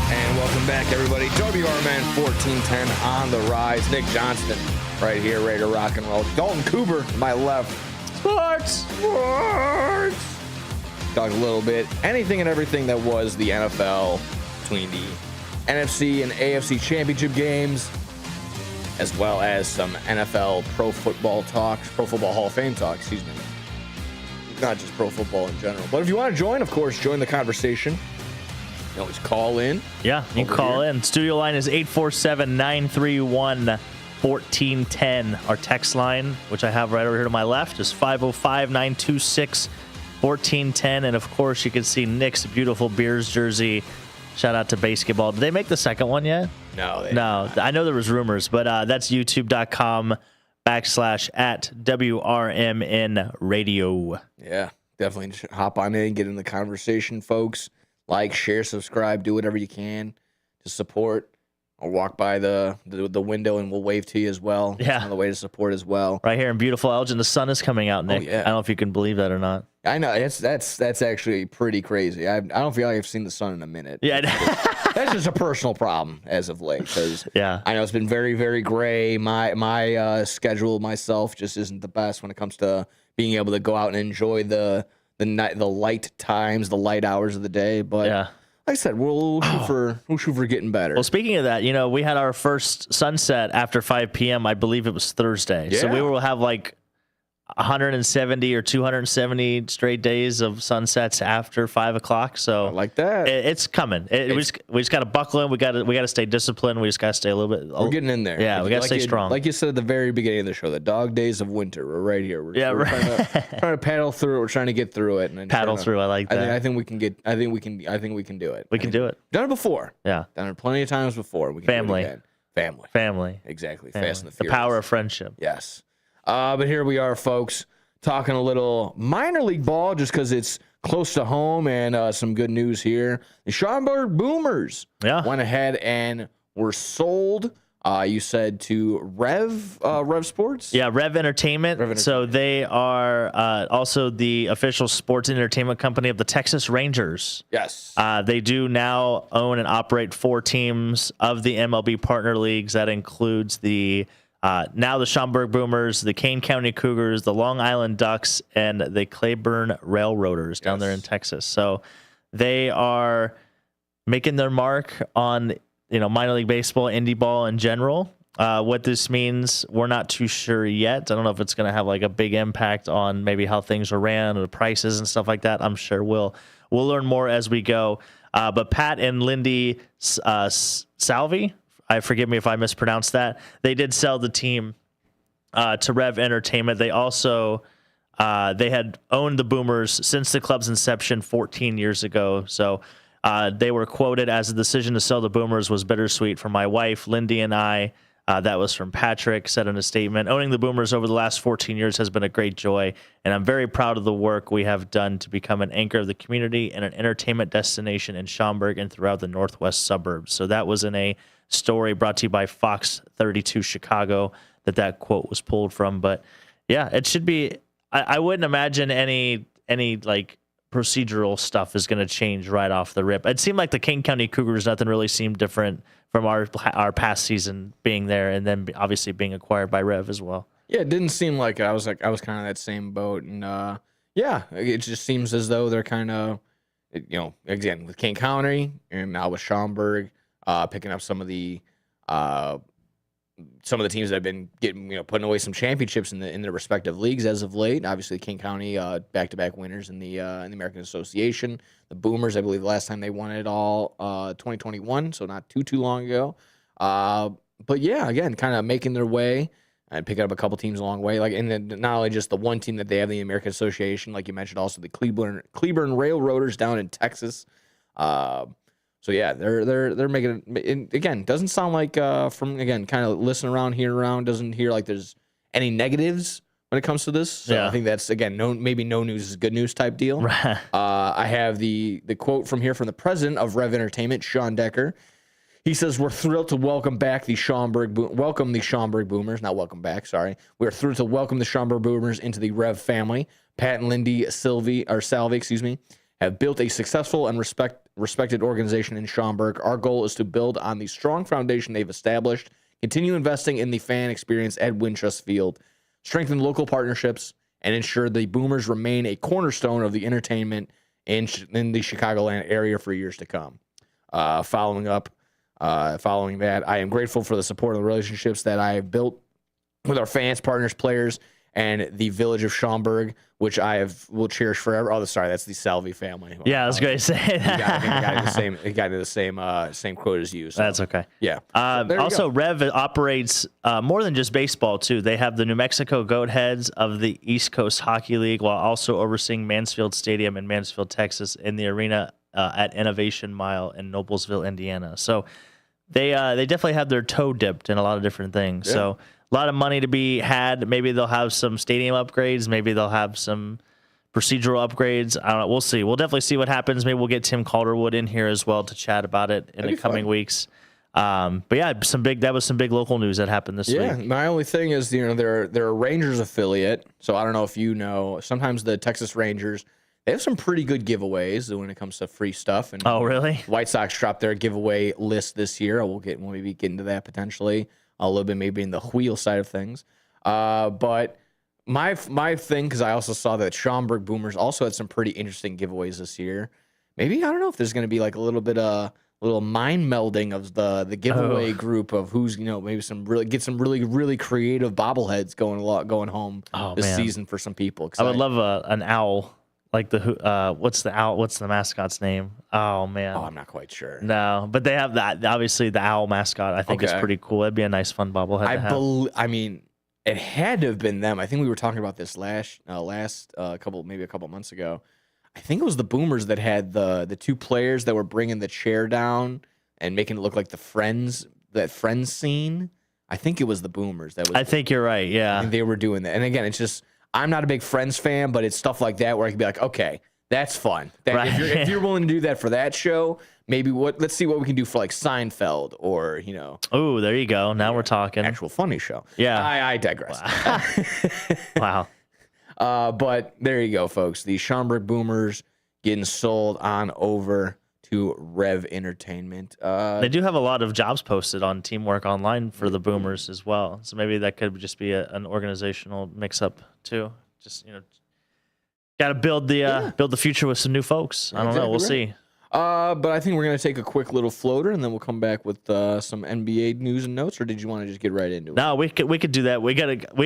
And welcome back, everybody. WRMN 1410 on the rise. Nick Johnston right here, ready to rock and roll. Dalton Cooper to my left. Sports. Talk a little bit, anything and everything that was the NFL between the NFC and AFC championship games, as well as some NFL pro football talk, Pro Football Hall of Fame talk, excuse me. Not just pro football in general. But if you want to join, of course, join the conversation. You always call in. Yeah, you can call in. Studio line is 847-931-1410. Our text line, which I have right over here to my left, is 505-926-1410. And, of course, you can see Nick's beautiful Bears jersey. Shout out to basketball. Did they make the second one yet? No. No. I know there was rumors, but that's youtube.com/@WRMN radio. Yeah, definitely hop on in, get in the conversation, folks. Like, share, subscribe, do whatever you can to support. Or walk by the window and we'll wave to you as well. Yeah. It's another way to support as well. Right here in beautiful Elgin, the sun is coming out, Nick. Oh, yeah. I don't know if you can believe that or not. I know that's actually pretty crazy. I don't feel like I've seen the sun in a minute. Yeah, that's just a personal problem as of late. Because yeah, I know it's been very, very gray. My schedule myself just isn't the best when it comes to being able to go out and enjoy the night, the light times, the light hours of the day. But yeah. Like I said, we'll shoot for getting better. Well, speaking of that, we had our first sunset after 5 p.m. I believe it was Thursday. Yeah. So we will have like 170 or 270 straight days of sunsets after 5 o'clock. So I like that. It's coming. We just got to buckle in. We got to stay disciplined. We just got to stay a little bit. We're getting in there. Yeah, we got to stay strong. Like you said at the very beginning of the show, the dog days of winter. We're right here. We're trying to paddle through it. We're trying to get through it. And paddle through. I like that. I think we can do it. We can do it. Done it before. Yeah. Done it plenty of times before. We can Family. do it again. Family. Exactly. Family. Fast and the The Furious. power of friendship. Yes. But here we are, folks, talking a little minor league ball just because it's close to home and some good news here. The Schaumburg Boomers went ahead and were sold. You said to Rev Sports? Yeah, Rev Entertainment. So they are also the official sports and entertainment company of the Texas Rangers. Yes. They do now own and operate 4 teams of the MLB partner leagues. That includes now the Schaumburg Boomers, the Kane County Cougars, the Long Island Ducks, and the Claiborne Railroaders down there in Texas. So they are making their mark on minor league baseball, indie ball in general. What this means, we're not too sure yet. I don't know if it's going to have like a big impact on maybe how things are ran or the prices and stuff like that. I'm sure we'll learn more as we go. But Pat and Lindy Salvi, forgive me if I mispronounced that, they did sell the team to Rev Entertainment. They also they had owned the Boomers since the club's inception 14 years ago. So they were quoted as the decision to sell the Boomers was bittersweet for my wife, Lindy, and I. That was from Patrick, said in a statement. Owning the Boomers over the last 14 years has been a great joy, and I'm very proud of the work we have done to become an anchor of the community and an entertainment destination in Schaumburg and throughout the northwest suburbs. So that was in a story brought to you by Fox 32 Chicago that quote was pulled from. But yeah, it should be. I wouldn't imagine any like procedural stuff is going to change right off the rip. It seemed like the King County Cougars, nothing really seemed different from our past season being there, and then obviously being acquired by Rev as well. Yeah, it didn't seem like I was kind of that same boat, and yeah, it just seems as though they're kind of, again with King County and now with Schaumburg, picking up some of the teams that have been getting putting away some championships in their respective leagues as of late. Obviously, King County back-to-back winners in the American Association. The Boomers, I believe, the last time they won it all 2021, so not too long ago. But yeah, again, kind of making their way and picking up a couple teams along the way. Like, and then not only just the one team that they have in the American Association, like you mentioned, also the Claiborne Railroaders down in Texas. So yeah, they're making it, again, doesn't sound like from kind of listening around, doesn't hear like there's any negatives when it comes to this. So yeah. I think that's, again, maybe no news is good news type deal. I have the quote from the president of Rev Entertainment, Sean Decker. He says, "We're thrilled to welcome the Schaumburg Boomers. Not welcome back, sorry. We're thrilled to welcome the Schaumburg Boomers into the Rev family. Pat and Lindy Salvi, have built a successful and respected organization in Schaumburg. Our goal is to build on the strong foundation they've established, continue investing in the fan experience at Wintrust Field, strengthen local partnerships, and ensure the Boomers remain a cornerstone of the entertainment in the Chicagoland area for years to come." Following that, I am grateful for the support and the relationships that I have built with our fans, partners, players, and the village of Schaumburg, which will cherish forever. Oh, sorry, that's the Salvi family. Yeah, I was going to say that. He got the same quote as you. So. That's okay. Yeah. Also, Rev operates more than just baseball, too. They have the New Mexico Goatheads of the East Coast Hockey League while also overseeing Mansfield Stadium in Mansfield, Texas, in the arena at Innovation Mile in Noblesville, Indiana. So they definitely have their toe dipped in a lot of different things. Yeah. So a lot of money to be had. Maybe they'll have some stadium upgrades. Maybe they'll have some procedural upgrades. I don't know. We'll see. We'll definitely see what happens. Maybe we'll get Tim Calderwood in here as well to chat about it in the coming weeks. But yeah, that was some big local news that happened this week. Yeah, my only thing is, they're a Rangers affiliate, so I don't know if you know. Sometimes the Texas Rangers, they have some pretty good giveaways when it comes to free stuff. And oh, really? White Sox dropped their giveaway list this year. We'll maybe get into that potentially a little bit, maybe in the wheel side of things. But my thing, because I also saw that Schaumburg Boomers also had some pretty interesting giveaways this year. Maybe, I don't know if there's going to be like a little bit of little mind melding of the giveaway group of who's, maybe some really creative bobbleheads going home this season for some people. I would love an owl. Like what's the owl? What's the mascot's name? Oh man, I'm not quite sure. No, but they have that. Obviously, the owl mascot I think is pretty cool. It'd be a nice, fun bobblehead. I mean, it had to have been them. I think we were talking about this last couple months ago. I think it was the Boomers that had the two players that were bringing the chair down and making it look like that Friends scene. I think it was the Boomers that was. I think you're right. Yeah, and they were doing that. And again, it's just. I'm not a big Friends fan, but it's stuff like that where I can be like, okay, that's fun. Right. If you're willing to do that for that show, maybe let's see what we can do for like Seinfeld or, Oh, there you go. Now we're talking. Actual funny show. Yeah. I digress. Wow. But there you go, folks. The Schaumburg Boomers getting sold on over to Rev Entertainment. They do have a lot of jobs posted on Teamwork Online for the Boomers as well. So maybe that could just be an organizational mix-up too. Just got to build the future with some new folks. I don't know. We'll see. But I think we're going to take a quick little floater, and then we'll come back with some NBA news and notes, or did you want to just get right into it? No, we could do that. We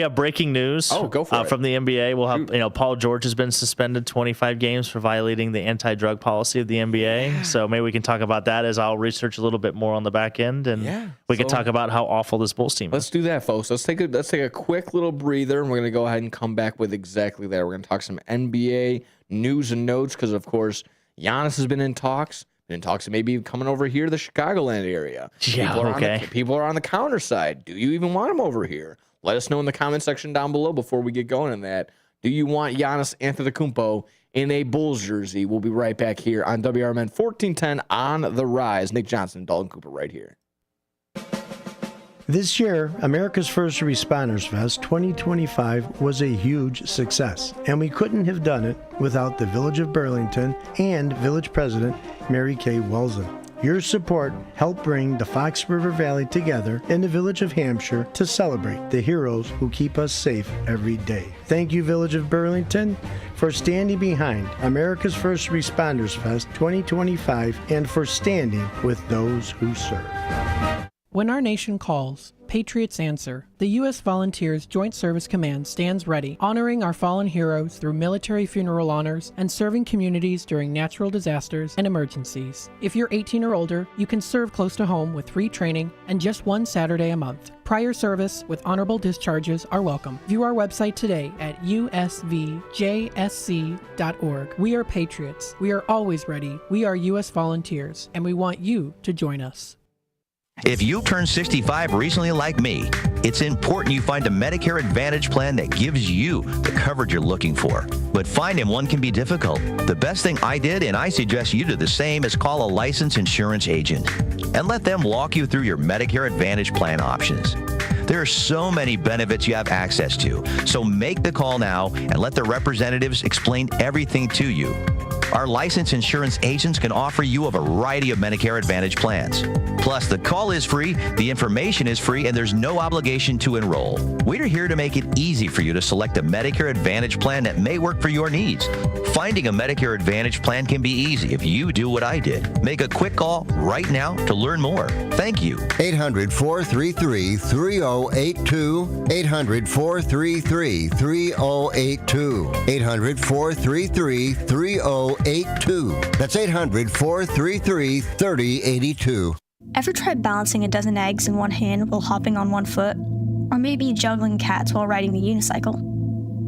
have breaking news. Oh, go for it. From the NBA. We'll have Paul George has been suspended 25 games for violating the anti-drug policy of the NBA. Yeah. So maybe we can talk about that as I'll research a little bit more on the back end, and we can talk about how awful this Bulls team is. Let's do that, folks. Let's take a quick little breather, and we're going to go ahead and come back with exactly that. We're going to talk some NBA news and notes because, of course, Giannis has been in talks. And maybe coming over here to the Chicagoland area. Yeah, People are on the counter side. Do you even want him over here? Let us know in the comment section down below before we get going on that. Do you want Giannis Antetokounmpo in a Bulls jersey? We'll be right back here on WRMN 1410 on the Rise. Nick Johnson, Dalton Cooper right here. This year, America's First Responders Fest 2025 was a huge success, and we couldn't have done it without the Village of Burlington and Village President Mary Kay Welsen. Your support helped bring the Fox River Valley together in the Village of Hampshire to celebrate the heroes who keep us safe every day. Thank you, Village of Burlington, for standing behind America's First Responders Fest 2025 and for standing with those who serve. When our nation calls, patriots answer. The U.S. Volunteers Joint Service Command stands ready, honoring our fallen heroes through military funeral honors and serving communities during natural disasters and emergencies. If you're 18 or older, you can serve close to home with free training and just one Saturday a month. Prior service with honorable discharges are welcome. View our website today at usvjsc.org. We are patriots. We are always ready. We are U.S. Volunteers, and we want you to join us. If you turned 65 recently like me, it's important you find a Medicare Advantage plan that gives you the coverage you're looking for. But finding one can be difficult. The best thing I did, and I suggest you do the same, is call a licensed insurance agent and let them walk you through your Medicare Advantage plan options. There are so many benefits you have access to, so make the call now and let the representatives explain everything to you. Our licensed insurance agents can offer you a variety of Medicare Advantage plans. Plus, the call is free, the information is free, and there's no obligation to enroll. We're here to make it easy for you to select a Medicare Advantage plan that may work for your needs. Finding a Medicare Advantage plan can be easy if you do what I did. Make a quick call right now to learn more. Thank you. 800-433-3082. 800-433-3082. 800-433-3082. That's 800-433-3082. Ever tried balancing a dozen eggs in one hand while hopping on one foot? Or maybe juggling cats while riding the unicycle?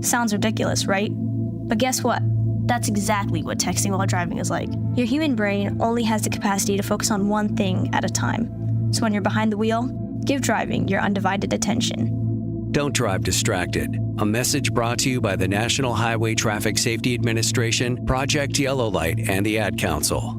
Sounds ridiculous, right? But guess what? That's exactly what texting while driving is like. Your human brain only has the capacity to focus on one thing at a time. So when you're behind the wheel, give driving your undivided attention. Don't drive distracted. A message brought to you by the National Highway Traffic Safety Administration, Project Yellow Light, and the Ad Council.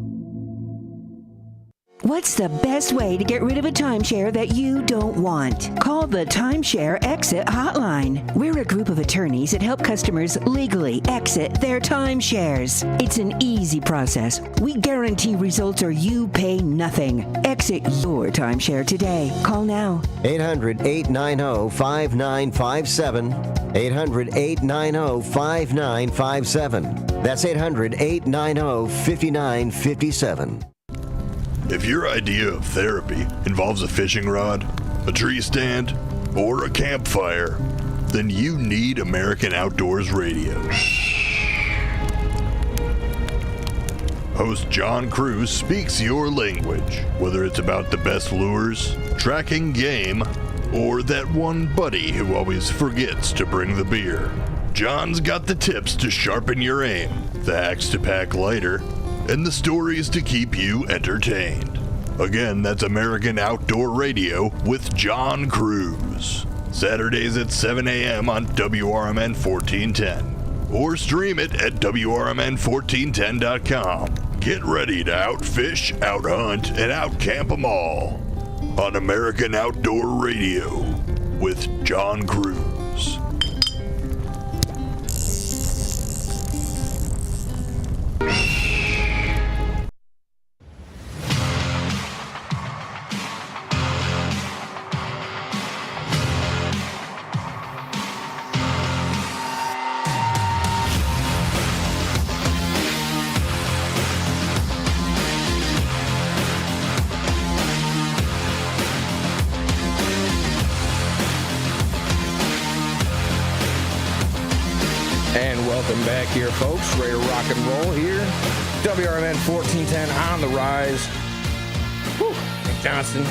What's the best way to get rid of a timeshare that you don't want? Call the Timeshare Exit Hotline. We're a group of attorneys that help customers legally exit their timeshares. It's an easy process. We guarantee results or you pay nothing. Exit your timeshare today. Call now. 800-890-5957. 800-890-5957. That's 800-890-5957. If your idea of therapy involves a fishing rod, a tree stand, or a campfire, then you need American Outdoors Radio. Host John Cruz speaks your language, whether it's about the best lures, tracking game, or that one buddy who always forgets to bring the beer. John's got the tips to sharpen your aim, the hacks to pack lighter, and the stories to keep you entertained. Again, that's American Outdoor Radio with John Cruz. Saturdays at 7 a.m. on WRMN 1410. Or stream it at WRMN1410.com. Get ready to outfish, outhunt, and outcamp 'em all on American Outdoor Radio with John Cruz. Welcome back here, folks. Ready to rock and roll here. WRMN 1410 on the rise. Whew. Nick Johnston.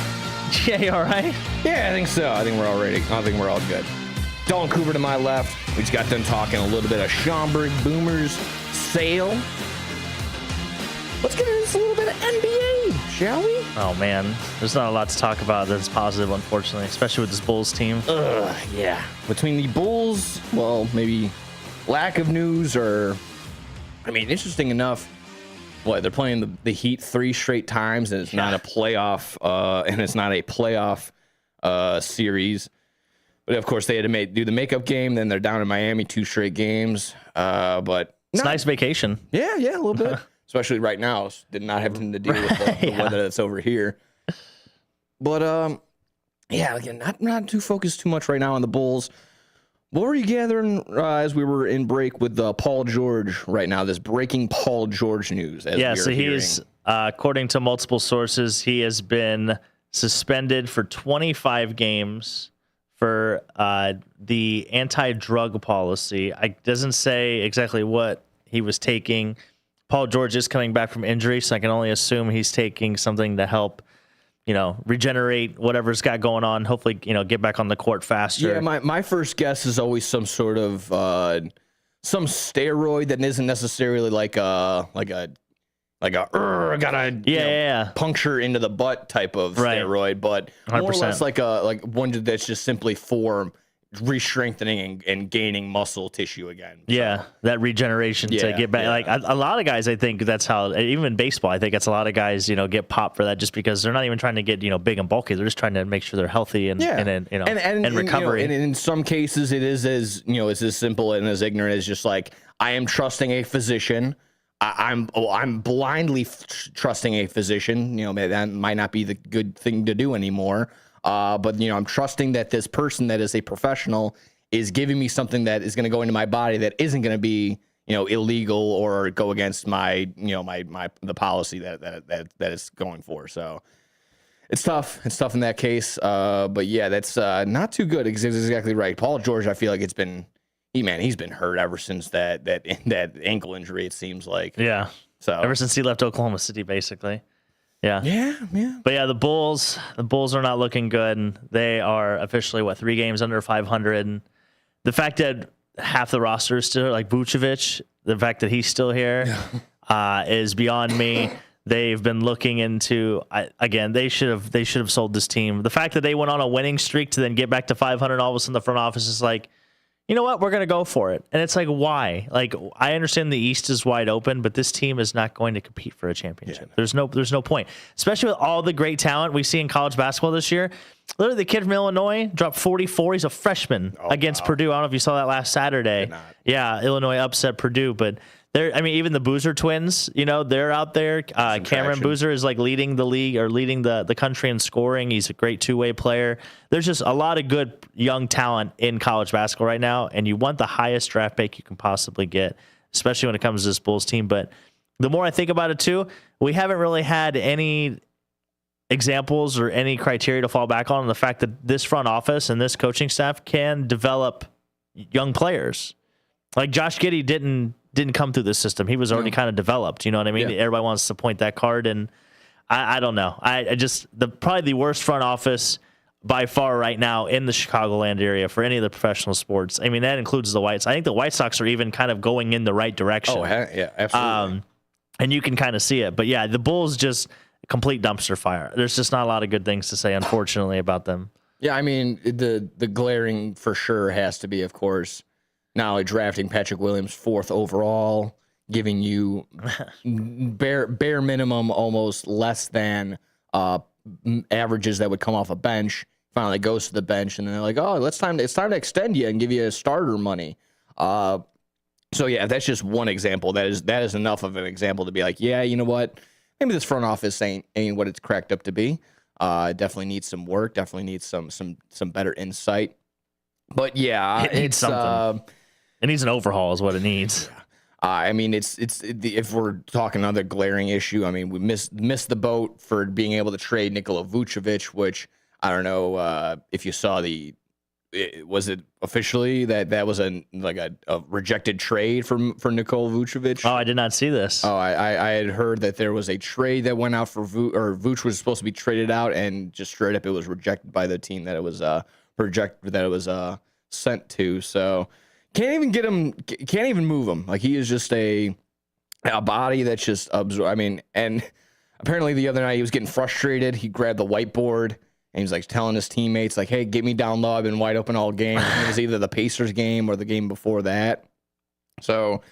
Yeah, all right? Yeah, I think so. I think we're all ready. I think we're all good. Dalton Cooper to my left. We just got done talking a little bit of Schaumburg Boomers sale. Let's get into this a little bit of NBA, shall we? Oh, man. There's not a lot to talk about that's positive, unfortunately, especially with this Bulls team. Yeah. Between the Bulls, well, maybe lack of news or, I mean, interesting enough, they're playing the Heat 3 straight times, and it's not a playoff, series. But of course, they had to do the makeup game. Then they're down in Miami 2 straight games. But it's a nice vacation. Yeah, a little bit. Especially right now, did not have to deal with the weather that's over here. But again, not too focused too much right now on the Bulls. What were you gathering as we were in break with Paul George right now? This breaking Paul George news. So he's, according to multiple sources, he has been suspended for 25 games for the anti-drug policy. It doesn't say exactly what he was taking. Paul George is coming back from injury, so I can only assume he's taking something to help, regenerate whatever's got going on. Hopefully, get back on the court faster. Yeah, my first guess is always some sort of some steroid that isn't necessarily like a puncture into the butt type of steroid, but 100%. More or less like one that's just simply for re-strengthening and gaining muscle tissue again. Yeah, that regeneration to get back. Like a lot of guys, I think that's how, even in baseball, I think that's a lot of guys, get popped for that just because they're not even trying to get, big and bulky. They're just trying to make sure they're healthy and recovery. And in some cases, it is as simple and as ignorant as just like, I am trusting a physician. I'm blindly trusting a physician. That might not be the good thing to do anymore. But I'm trusting that this person that is a professional is giving me something that is going to go into my body that isn't going to be, illegal or go against my the policy that is going for. So it's tough. It's tough in that case. But yeah, that's not too good. Exactly right. Paul George, I feel like he's been hurt ever since that ankle injury. It seems like. Yeah. So ever since he left Oklahoma City, basically. Yeah. Yeah. But yeah, the Bulls are not looking good. And they are officially 3 games under 500. And the fact that half the roster is still like Vucevic, the fact that he's still here is beyond me. They've been looking into again. They should have sold this team. The fact that they went on a winning streak to then get back to 500, all of a sudden the front office is like, you know what? We're going to go for it. And it's like, why? Like, I understand the East is wide open, but this team is not going to compete for a championship. There's no point, especially with all the great talent we see in college basketball this year. Literally, the kid from Illinois dropped 44. He's a freshman against Purdue. I don't know if you saw that last Saturday. Yeah, Illinois upset Purdue, but even the Boozer twins, they're out there. Cameron Boozer is leading the league or leading the country in scoring. He's a great two-way player. There's just a lot of good young talent in college basketball right now, and you want the highest draft pick you can possibly get, especially when it comes to this Bulls team. But the more I think about it too, we haven't really had any examples or any criteria to fall back on the fact that this front office and this coaching staff can develop young players. Like Josh Giddey didn't come through this system. He was already kind of developed. You know what I mean? Yeah. Everybody wants to point that card, and I don't know. I just probably the worst front office by far right now in the Chicagoland area for any of the professional sports. I mean, that includes the White Sox. I think the White Sox are even kind of going in the right direction. Oh, yeah, absolutely. And you can kind of see it. But yeah, the Bulls just complete dumpster fire. There's just not a lot of good things to say, unfortunately, about them. Yeah, I mean, the glaring for sure has to be, of course, not only drafting Patrick Williams 4th overall, giving you bare minimum, almost less than averages that would come off a bench. Finally goes to the bench, and then they're like, "Oh, it's time to extend you and give you a starter money." So yeah, that's just one example. That is enough of an example to be like, yeah, you know what? Maybe this front office ain't what it's cracked up to be. Definitely needs some work. Definitely needs some better insight. But yeah, it needs something. It needs an overhaul, is what it needs. I mean, if we're talking another glaring issue, I mean, we missed the boat for being able to trade Nikola Vucevic, which I don't know if you saw was it officially that was a rejected trade for Nikola Vucevic? Oh, I did not see this. Oh, I had heard that there was a trade that went out for Vuce was supposed to be traded out, and just straight up it was rejected by the team that it was sent to. So. Can't even get him. Can't even move him. Like, he is just a body that's just I mean, and apparently the other night he was getting frustrated. He grabbed the whiteboard and he was telling his teammates, "Hey, get me down low. I've been wide open all game." It was either the Pacers game or the game before that. So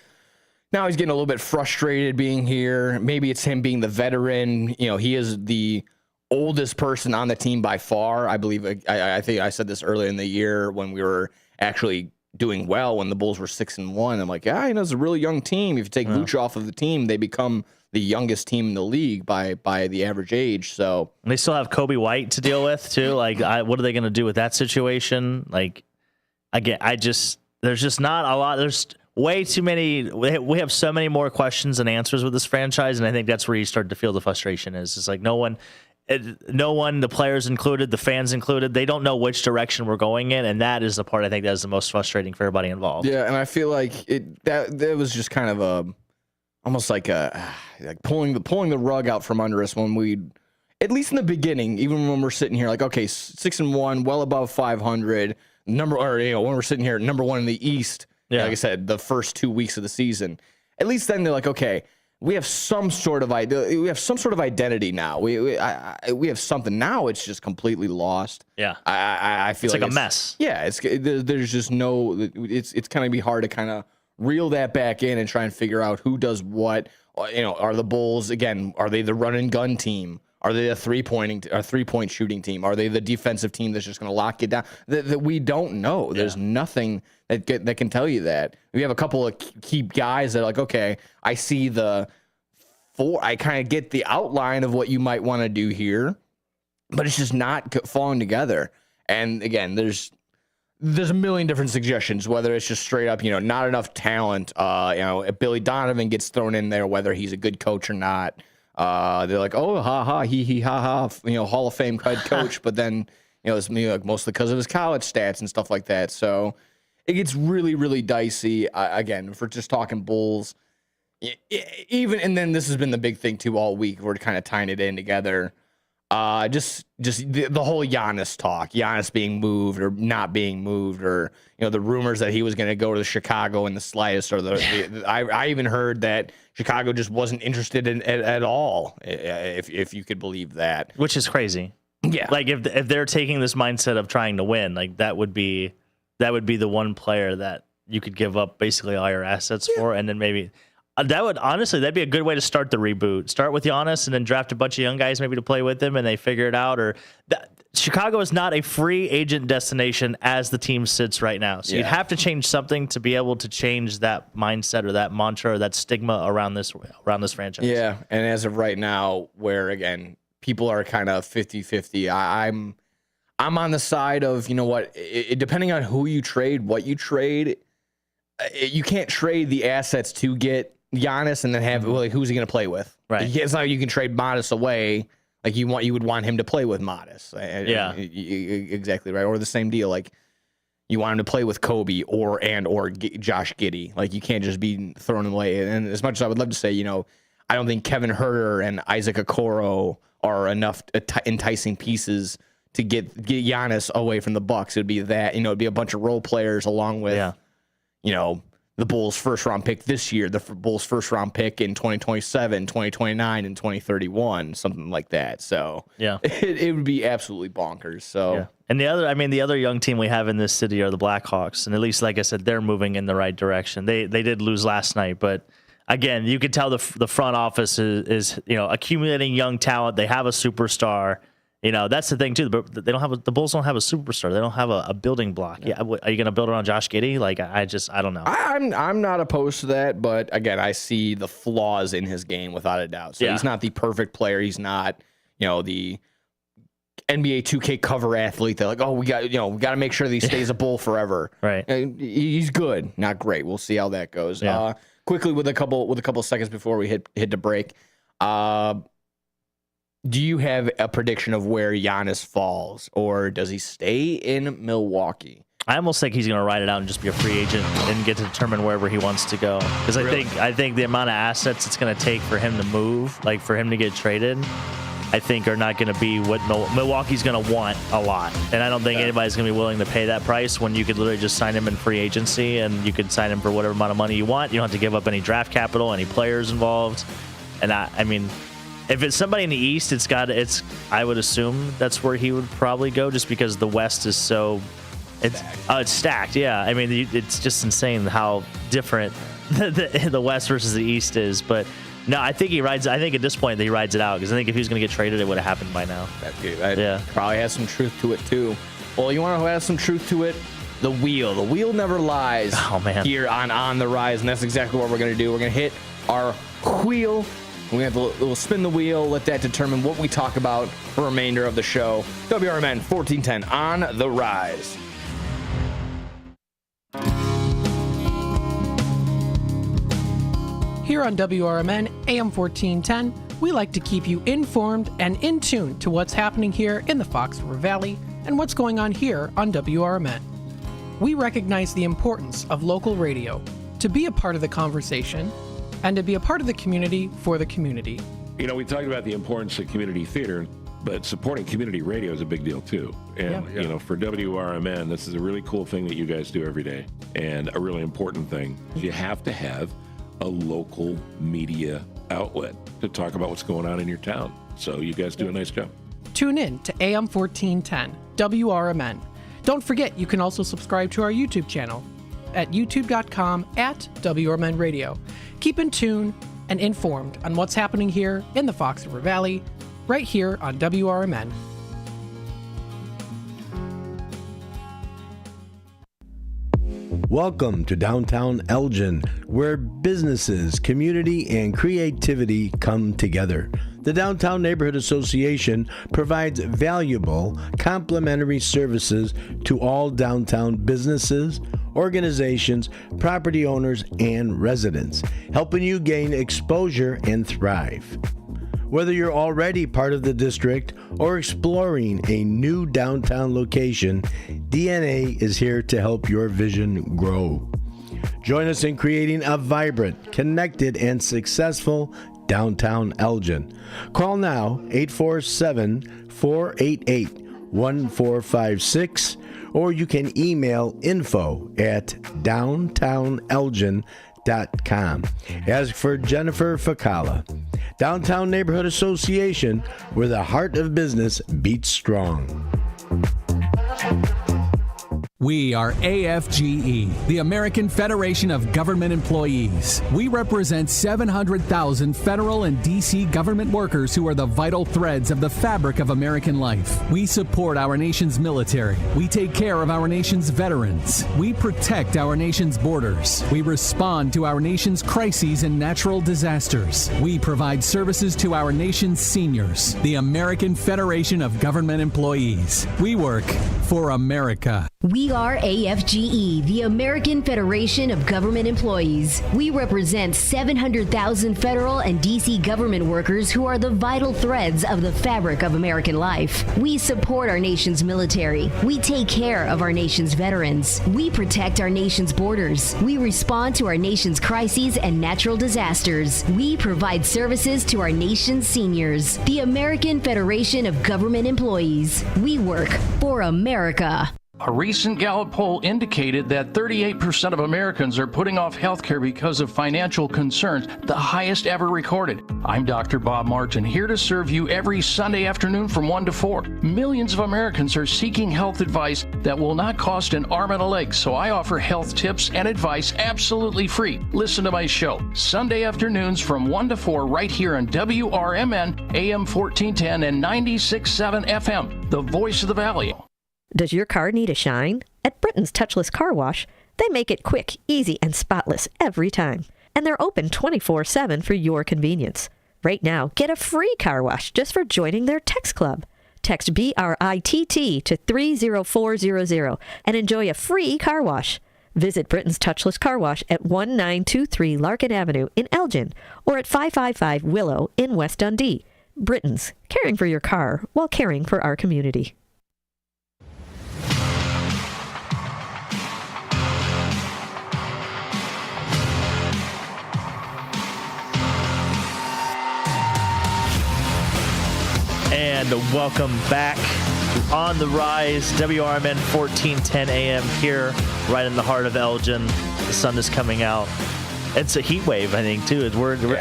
now he's getting a little bit frustrated being here. Maybe it's him being the veteran. He is the oldest person on the team by far. I believe. I think I said this earlier in the year when we were actually doing well when the Bulls were 6-1. I'm like, it's a really young team. If you take Vooch off of the team, they become the youngest team in the league by the average age. So and they still have Kobe White to deal with too. What are they going to do with that situation? Again, there's just not a lot. There's way too many. We have so many more questions than answers with this franchise, and I think that's where you start to feel the frustration is. It's like no one, the players included, the fans included, they don't know which direction we're going in, and that is the part I think that is the most frustrating for everybody involved. Yeah, and I feel like that was just kind of almost like pulling the rug out from under us when we, at least in the beginning, even when we're sitting here like, okay, 6-1, well above 500, when we're sitting here number 1 in the East. Yeah. Like I said, the first 2 weeks of the season, at least then they're like, okay, we have some sort of identity now. We have something now. It's just completely lost. Yeah, I feel it's like a mess. Yeah, there's just no. It's kind of be hard to kind of reel that back in and try and figure out who does what. Are the Bulls again? Are they the run and gun team? Are they a three-point shooting team? Are they the defensive team that's just going to lock it down? That we don't know. There's nothing that can tell you that. We have a couple of key guys that are like, okay, I see I kind of get the outline of what you might want to do here, but it's just not falling together. And again, there's a million different suggestions, whether it's just straight up, not enough talent. If Billy Donovan gets thrown in there, whether he's a good coach or not. They're like, oh, ha ha, he ha ha, Hall of Fame head coach, but then it's mostly because of his college stats and stuff like that. So it gets really, really dicey. Again, if we're just talking Bulls, and then this has been the big thing too all week. We're kind of tying it in together. Just the whole Giannis talk, Giannis being moved or not being moved, or the rumors that he was going to go to Chicago in the slightest, or I even heard that Chicago just wasn't interested in at all, if you could believe that, which is crazy. Yeah, like if they're taking this mindset of trying to win, like that would be the one player that you could give up basically all your assets for, and then maybe. That'd be a good way to start the reboot. Start with Giannis and then draft a bunch of young guys maybe to play with him, and they figure it out. Chicago is not a free agent destination as the team sits right now. So you'd have to change something to be able to change that mindset or that mantra or that stigma around this franchise. Yeah, and as of right now, where again people are kind of 50-50, I'm on the side of depending on who you trade, what you trade, you can't trade the assets to get Giannis and then have who's he going to play with? Right. It's not like you can trade Modest away. Like you would want him to play with Modest. Yeah, exactly right. Or the same deal. Like you want him to play with Kobe or Josh Giddey. Like you can't just be throwing him away. And as much as I would love to say, I don't think Kevin Huerter and Isaac Okoro are enough enticing pieces to get Giannis away from the Bucks. It'd be that it'd be a bunch of role players along with the Bulls' first-round pick this year, the Bulls' first-round pick in 2027, 2029, and 2031, something like that. So it would be absolutely bonkers. So and the other young team we have in this city are the Blackhawks, and at least, like I said, they're moving in the right direction. They did lose last night, but again, you could tell the front office is accumulating young talent. They have a superstar. That's the thing too. They don't have the Bulls don't have a superstar. They don't have a building block. Yeah, are you going to build it on Josh Giddey? Like I don't know. I'm not opposed to that, but again, I see the flaws in his game without a doubt. So he's not the perfect player. He's not the NBA 2K cover athlete. They're like, oh, we got to make sure that he stays a Bull forever. Right. He's good, not great. We'll see how that goes. Yeah. Quickly with a couple seconds before we hit the break. Do you have a prediction of where Giannis falls, or does he stay in Milwaukee? I almost think he's going to ride it out and just be a free agent and get to determine wherever he wants to go. Because I think the amount of assets it's going to take for him to move, like for him to get traded, I think are not going to be what Milwaukee's going to want a lot. And I don't think anybody's going to be willing to pay that price when you could literally just sign him in free agency and you could sign him for whatever amount of money you want. You don't have to give up any draft capital, any players involved. And I mean, if it's somebody in the East, I would assume that's where he would probably go, just because the West is so it's stacked. Yeah, I mean, it's just insane how different the West versus the East is. But no, I think at this point he rides it out, because I think if he was going to get traded, it would have happened by now. That probably has some truth to it too. Well, you want to know who has some truth to it? The wheel never lies. Oh man, here on the rise, and that's exactly what we're going to do. We're going to hit our wheel. We'll spin the wheel, let that determine what we talk about for the remainder of the show. WRMN 1410 on the rise. Here on WRMN AM 1410, we like to keep you informed and in tune to what's happening here in the Fox River Valley and what's going on here on WRMN. We recognize the importance of local radio to be a part of the conversation and to be a part of the community for the community. We talked about the importance of community theater, but supporting community radio is a big deal too. And, for WRMN, this is a really cool thing that you guys do every day, and a really important thing. You have to have a local media outlet to talk about what's going on in your town. So you guys do a nice job. Tune in to AM 1410, WRMN. Don't forget, you can also subscribe to our YouTube channel at youtube.com/WRMN Radio. Keep in tune and informed on what's happening here in the Fox River Valley right here on WRMN. Welcome to downtown Elgin, where businesses, community, and creativity come together. The Downtown Neighborhood Association provides valuable, complimentary services to all downtown businesses, organizations, property owners, and residents, helping you gain exposure and thrive. Whether you're already part of the district or exploring a new downtown location, DNA is here to help your vision grow. Join us in creating a vibrant, connected, and successful downtown Elgin. Call now 847-488-1456, or you can email info@downtownelgin.com. Ask for Jennifer Facala. Downtown Neighborhood Association, where the heart of business beats strong. We are AFGE, the American Federation of Government Employees. We represent 700,000 federal and D.C. government workers who are the vital threads of the fabric of American life. We support our nation's military. We take care of our nation's veterans. We protect our nation's borders. We respond to our nation's crises and natural disasters. We provide services to our nation's seniors. The American Federation of Government Employees. We work for America. We are AFGE, the American Federation of Government Employees. We represent 700,000 federal and D.C. government workers who are the vital threads of the fabric of American life. We support our nation's military. We take care of our nation's veterans. We protect our nation's borders. We respond to our nation's crises and natural disasters. We provide services to our nation's seniors. The American Federation of Government Employees. We work for America. A recent Gallup poll indicated that 38% of Americans are putting off health care because of financial concerns, the highest ever recorded. I'm Dr. Bob Martin, here to serve you every Sunday afternoon from 1 to 4. Millions of Americans are seeking health advice that will not cost an arm and a leg, so I offer health tips and advice absolutely free. Listen to my show, Sunday afternoons from 1 to 4 right here on WRMN, AM 1410 and 96.7 FM, the voice of the Valley. Does your car need a shine? At Britain's Touchless Car Wash, they make it quick, easy, and spotless every time. And they're open 24/7 for your convenience. Right now, get a free car wash just for joining their text club. Text BRITT to 30400 and enjoy a free car wash. Visit Britain's Touchless Car Wash at 1923 Larkin Avenue in Elgin or at 555 Willow in West Dundee. Britain's, caring for your car while caring for our community. And welcome back on the Rise, WRMN 1410 AM here, right in the heart of Elgin. The sun is coming out. It's a heat wave, I think, too. I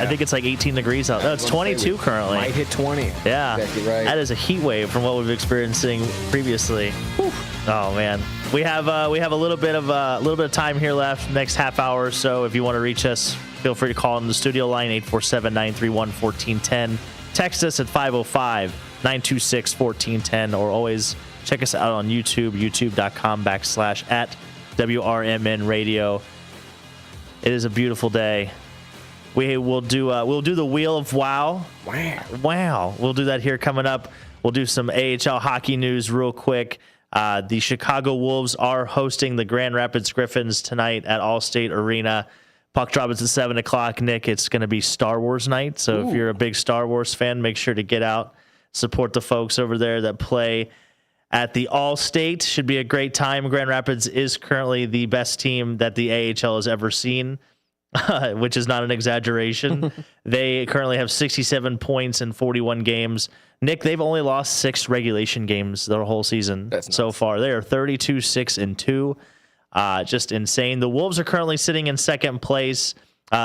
think it's like 18 degrees out. No, it's 22 currently. Might hit 20. Yeah, exactly right. That is a heat wave from what we've been experiencing previously. Whew. Oh man, we have a little bit of time here left. Next half hour or so. If you want to reach us, feel free to call in the studio line 847-931-1410. Text us at 505-926-1410, or always check us out on YouTube, youtube.com/@WRMN Radio. It is a beautiful day. We'll do the Wheel of Wow. Wow. We'll do that here coming up. We'll do some AHL hockey news real quick. The Chicago Wolves are hosting the Grand Rapids Griffins tonight at Allstate Arena. Puck drop is at 7 o'clock, Nick. It's going to be Star Wars night. So if you're a big Star Wars fan, make sure to get out, support the folks over there that play at the Allstate. Should be a great time. Grand Rapids is currently the best team that the AHL has ever seen, which is not an exaggeration. They currently have 67 points in 41 games. Nick, they've only lost 6 regulation games their whole season so far. They are 32-6-2. Just insane. The Wolves are currently sitting in second place,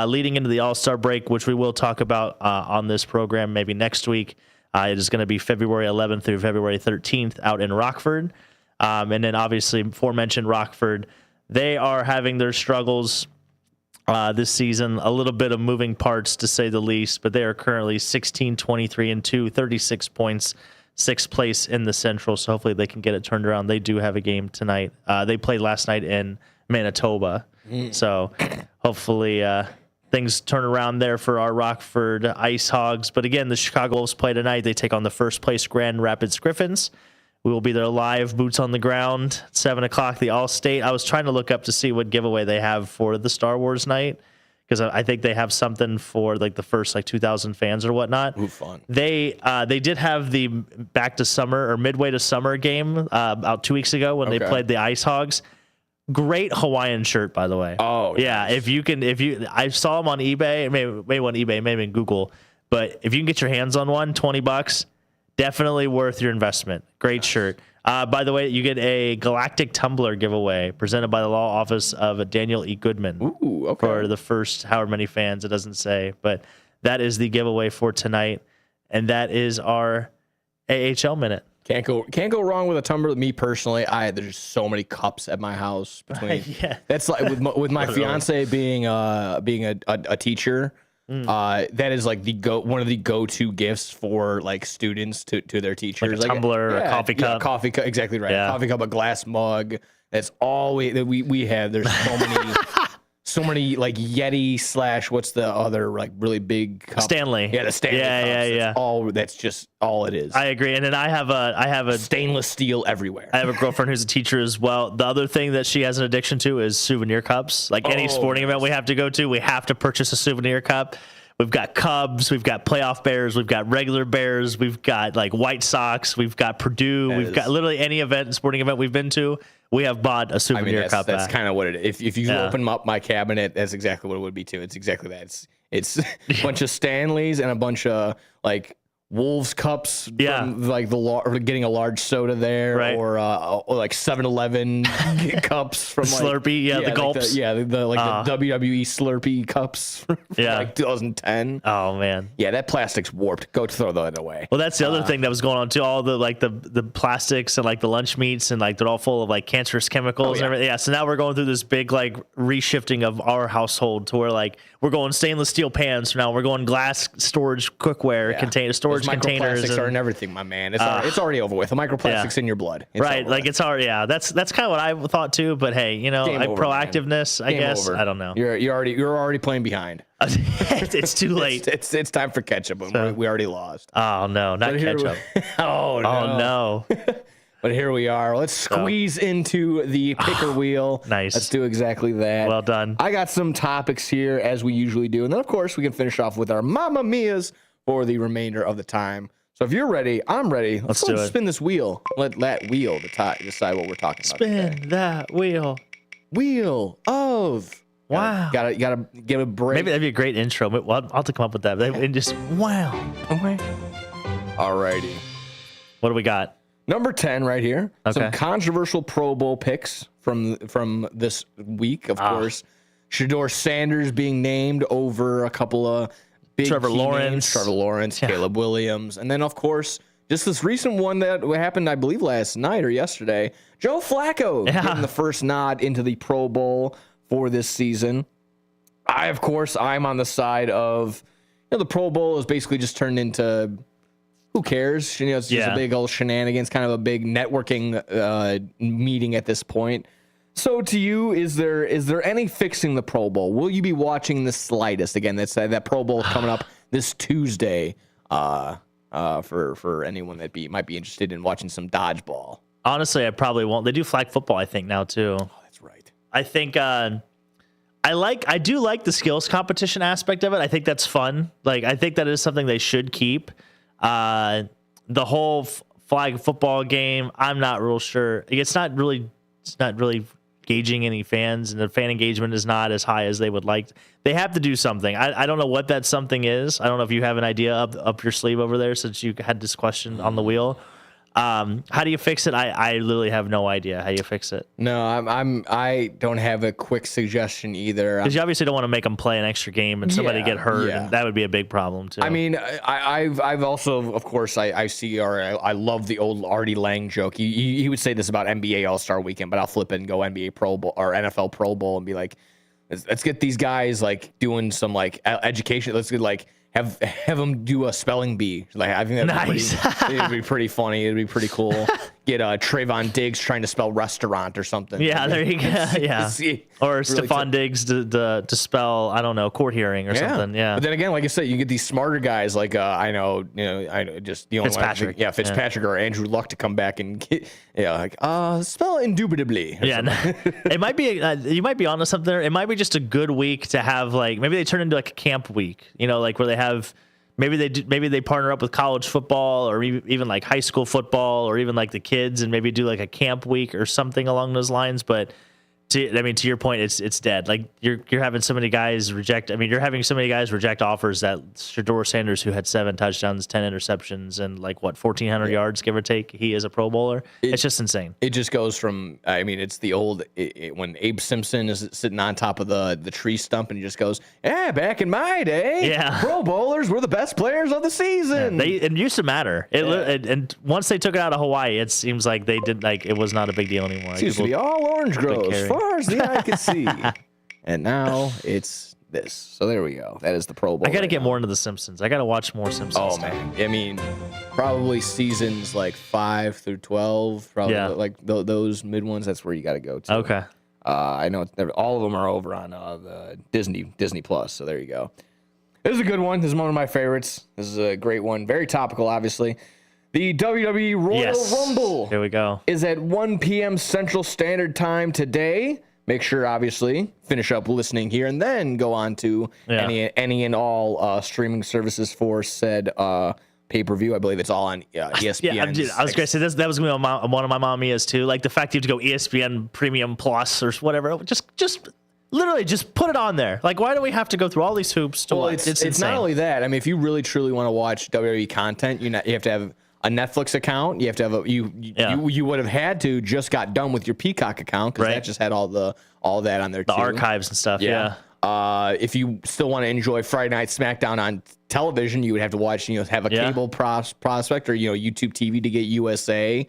leading into the All-Star break, which we will talk about on this program maybe next week. It is going to be February 11th through February 13th out in Rockford. And then obviously, aforementioned Rockford, they are having their struggles this season. A little bit of moving parts, to say the least, but they are currently 16, 23, and 2, 36 points, 6th place in the Central, so hopefully they can get it turned around. They do have a game tonight. They played last night in Manitoba, so hopefully things turn around there for our Rockford Ice Hogs. But again, the Chicago Wolves play tonight. They take on the first place Grand Rapids Griffins. We will be there live, boots on the ground, 7 o'clock, the All-State. I was trying to look up to see what giveaway they have for the Star Wars night, because I think they have something for like the first 2,000 fans or whatnot. Ooh, fun. They did have the back to summer or midway to summer game about 2 weeks ago when they played the Ice Hogs. Great Hawaiian shirt, by the way. Oh, yeah. Nice. I saw them on eBay, maybe on eBay, maybe in Google, but if you can get your hands on one, $20, definitely worth your investment. Great shirt. By the way, you get a Galactic Tumbler giveaway presented by the law office of Daniel E. Goodman. Ooh, okay. For the first however many fans, it doesn't say, but that is the giveaway for tonight, and that is our AHL Minute. Can't go wrong with a tumbler. Me personally, there's so many cups at my house. That's like with my fiance being a teacher. That is like one of the go-to gifts for like students to their teachers. Like a tumbler, a coffee cup. Coffee cup, exactly right. Yeah. A coffee cup, a glass mug. That's all we have. There's so many like Yeti / what's the other like really big cup? Stanley. Yeah, the Stanley cups. That's just all it is. I agree. And then I have a stainless steel everywhere. I have a girlfriend who's a teacher as well. The other thing that she has an addiction to is souvenir cups. Like any sporting event we have to go to, we have to purchase a souvenir cup. We've got Cubs, we've got playoff Bears, we've got regular Bears, we've got like White Sox, we've got Purdue, we've got literally any sporting event we've been to, we have bought a souvenir cup. That's kind of what it is. If you open up my cabinet, that's exactly what it would be too. It's exactly that. It's a bunch of Stanleys and a bunch of like Wolves cups, from like getting a large soda there, right. or like 7-Eleven cups from like Slurpee, the gulps, the WWE Slurpee cups from like 2010. Oh man, yeah, that plastic's warped. Go throw that away. Well, that's the other thing that was going on too. All the like the plastics and like the lunch meats and like they're all full of like cancerous chemicals and everything. Yeah, so now we're going through this big like reshifting of our household to where like we're going stainless steel pans now. We're going glass storage cookware storage containers. Microplastics are in everything, my man. It's already over with. The microplastics in your blood. It's right. Like it's already, that's kind of what I thought too. But hey, like over, proactiveness, I guess. Over. I don't know. You're already playing behind. It's too late. It's time for catch-up. We already lost. Oh no, not catch-up. Oh no. But here we are. Let's squeeze into the picker wheel. Nice. Let's do exactly that. Well done. I got some topics here as we usually do, and then of course we can finish off with our Mamma Mia's for the remainder of the time. So if you're ready, I'm ready. Let's do it. Spin this wheel. Let that wheel decide what we're talking about. Spin that wheel. Wheel of. Wow. Gotta give a break. Maybe that'd be a great intro. I'll have to come up with that. And just wow. Okay. Alrighty. What do we got? Number 10 right here. Okay. Some controversial Pro Bowl picks from this week. Of course, Shedeur Sanders being named over a couple of big Trevor Lawrence, Caleb Williams, and then of course just this recent one that happened, I believe, last night or yesterday. Joe Flacco getting the first nod into the Pro Bowl for this season. I'm on the side of the Pro Bowl is basically just turned into who cares? It's just a big old shenanigans, kind of a big networking meeting at this point. So to you, is there any fixing the Pro Bowl? Will you be watching the slightest? Again, that Pro Bowl is coming up this Tuesday for anyone that might be interested in watching some dodgeball. Honestly, I probably won't. They do flag football, I think, now too. Oh, that's right. I think I do like the skills competition aspect of it. I think that's fun. Like I think that is something they should keep. The whole flag football game, I'm not real sure. It's not really gauging any fans, and the fan engagement is not as high as they would like. They have to do something. I don't know what that something is. I don't know if you have an idea up your sleeve over there, since you had this question on the wheel. How do you fix it? I literally have no idea how you fix it. No, I don't have a quick suggestion either. Because you obviously don't want to make them play an extra game and somebody get hurt. Yeah. And that would be a big problem too. I mean, I've also, of course, I see, or I love the old Artie Lang joke. He would say this about NBA All-Star Weekend, but I'll flip it and go NBA Pro Bowl or NFL Pro Bowl and be like, let's get these guys like doing some like education. Let's get like have them do a spelling bee. Like I think it'd be pretty funny. It'd be pretty cool. Get Trayvon Diggs trying to spell restaurant or something. Yeah, there you go. Yeah, or really Stephon Diggs to spell, I don't know, court hearing or something. Yeah. But then again, like I said, you get these smarter guys like I know just the only Fitzpatrick. Fitzpatrick or Andrew Luck to come back and get spell indubitably. Yeah, it might be. You might be onto something there. It might be just a good week to have like maybe they turn into like a camp week. Like where they have. Maybe they partner up with college football or even like high school football or even like the kids and maybe do like a camp week or something along those lines. But to your point, it's dead. Like you're having so many guys reject. I mean, you're having so many guys reject offers that Shedeur Sanders, who had 7 touchdowns, 10 interceptions, and like 1,400 yards, give or take, he is a Pro Bowler. It's just insane. It just goes from. I mean, it's the old when Abe Simpson is sitting on top of the tree stump and he just goes, "Yeah, back in my day, Pro Bowlers were the best players of the season." It used to matter. And once they took it out of Hawaii, it seems like they did like it was not a big deal anymore. It used to be all orange groves. Far as the eye could see, and now it's this. So there we go. That is the Pro Bowl. I got to get more into the Simpsons. I got to watch more Simpsons. Oh man, I mean, probably seasons like 5 through 12. Probably like those mid ones. That's where you got to go to. Okay. I know all of them are over on the Disney Plus. So there you go. This is a good one. This is one of my favorites. This is a great one. Very topical, obviously. The WWE Royal Rumble. Here we go. Is at 1 p.m. Central Standard Time today. Make sure, obviously, finish up listening here and then go on to any and all streaming services for said pay-per-view. I believe it's all on ESPN. Yeah, I was going to say that was going to be one of my mommies too. Like the fact you have to go ESPN Premium Plus or whatever. Just literally just put it on there. Like, why do we have to go through all these hoops to watch? It's not only that. I mean, if you really truly want to watch WWE content, you have to have a Netflix account. You have to have you would have had to just got done with your Peacock account because that just had all that on there too. The archives and stuff. Yeah. If you still want to enjoy Friday Night SmackDown on television, you would have to watch. Have a cable prospect or YouTube TV to get USA.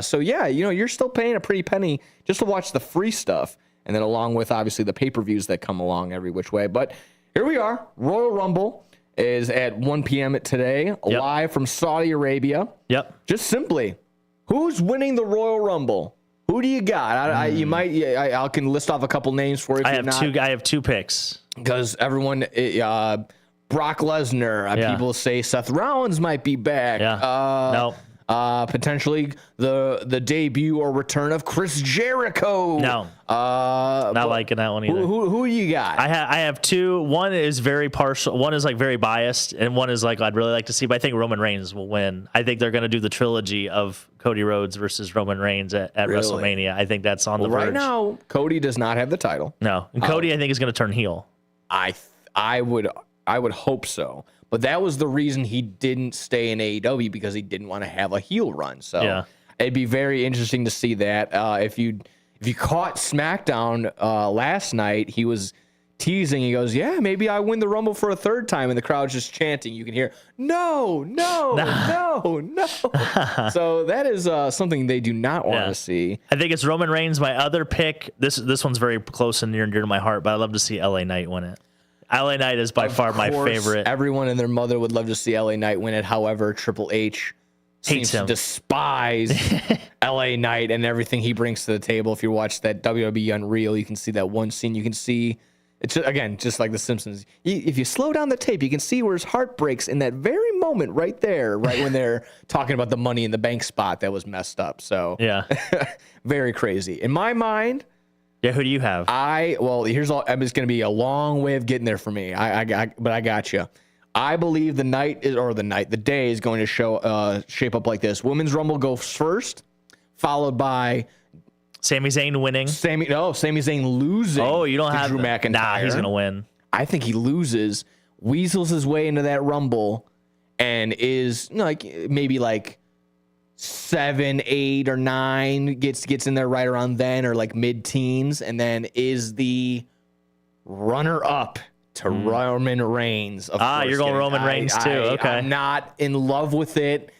So you're still paying a pretty penny just to watch the free stuff, and then along with obviously the pay-per-views that come along every which way. But here we are, Royal Rumble is at 1 p.m. today, live from Saudi Arabia. Yep. Just simply, who's winning the Royal Rumble? Who do you got? I can list off a couple names for you. I have two picks because everyone, Brock Lesnar. People say Seth Rollins might be back. No. Potentially the debut or return of Chris Jericho. No. Not liking that one either. Who you got? I have two. One is very partial. One is like very biased, and one is like I'd really like to see. But I think Roman Reigns will win. I think they're going to do the trilogy of Cody Rhodes versus Roman Reigns at WrestleMania. I think that's on the verge. Right now, Cody does not have the title. No, and Cody I think is going to turn heel. I would hope so. But that was the reason he didn't stay in AEW, because he didn't want to have a heel run. So it'd be very interesting to see that. If you caught SmackDown last night, he was teasing. He goes, "Yeah, maybe I win the Rumble for a third time," and the crowd's just chanting. You can hear, "No, no, no, no." So that is something they do not want to see. I think it's Roman Reigns. My other pick. This one's very close and near and dear to my heart, but I love to see LA Knight win it. LA Knight is by far my favorite. Everyone and their mother would love to see LA Knight win it. However, Triple H seems to despise LA Knight and everything he brings to the table. If you watch that WWE Unreal, you can see that one scene. You can see it's just like The Simpsons. If you slow down the tape, you can see where his heart breaks in that very moment right there, right when they're talking about the Money in the Bank spot that was messed up. So very crazy. In my mind. Yeah, who do you have? Here's all. It's going to be a long way of getting there for me. But I got you. I believe the day is going to shape up like this. Women's Rumble goes first, followed by Sami Zayn winning. Sami Zayn losing. Oh, you don't have Drew McIntyre. Nah, he's going to win. I think he loses, weasels his way into that Rumble, and is maybe 7, 8, or 9 gets in there right around then, or like mid-teens, and then is the runner-up to Roman Reigns. You're going Roman Reigns too. Okay, I'm not in love with it,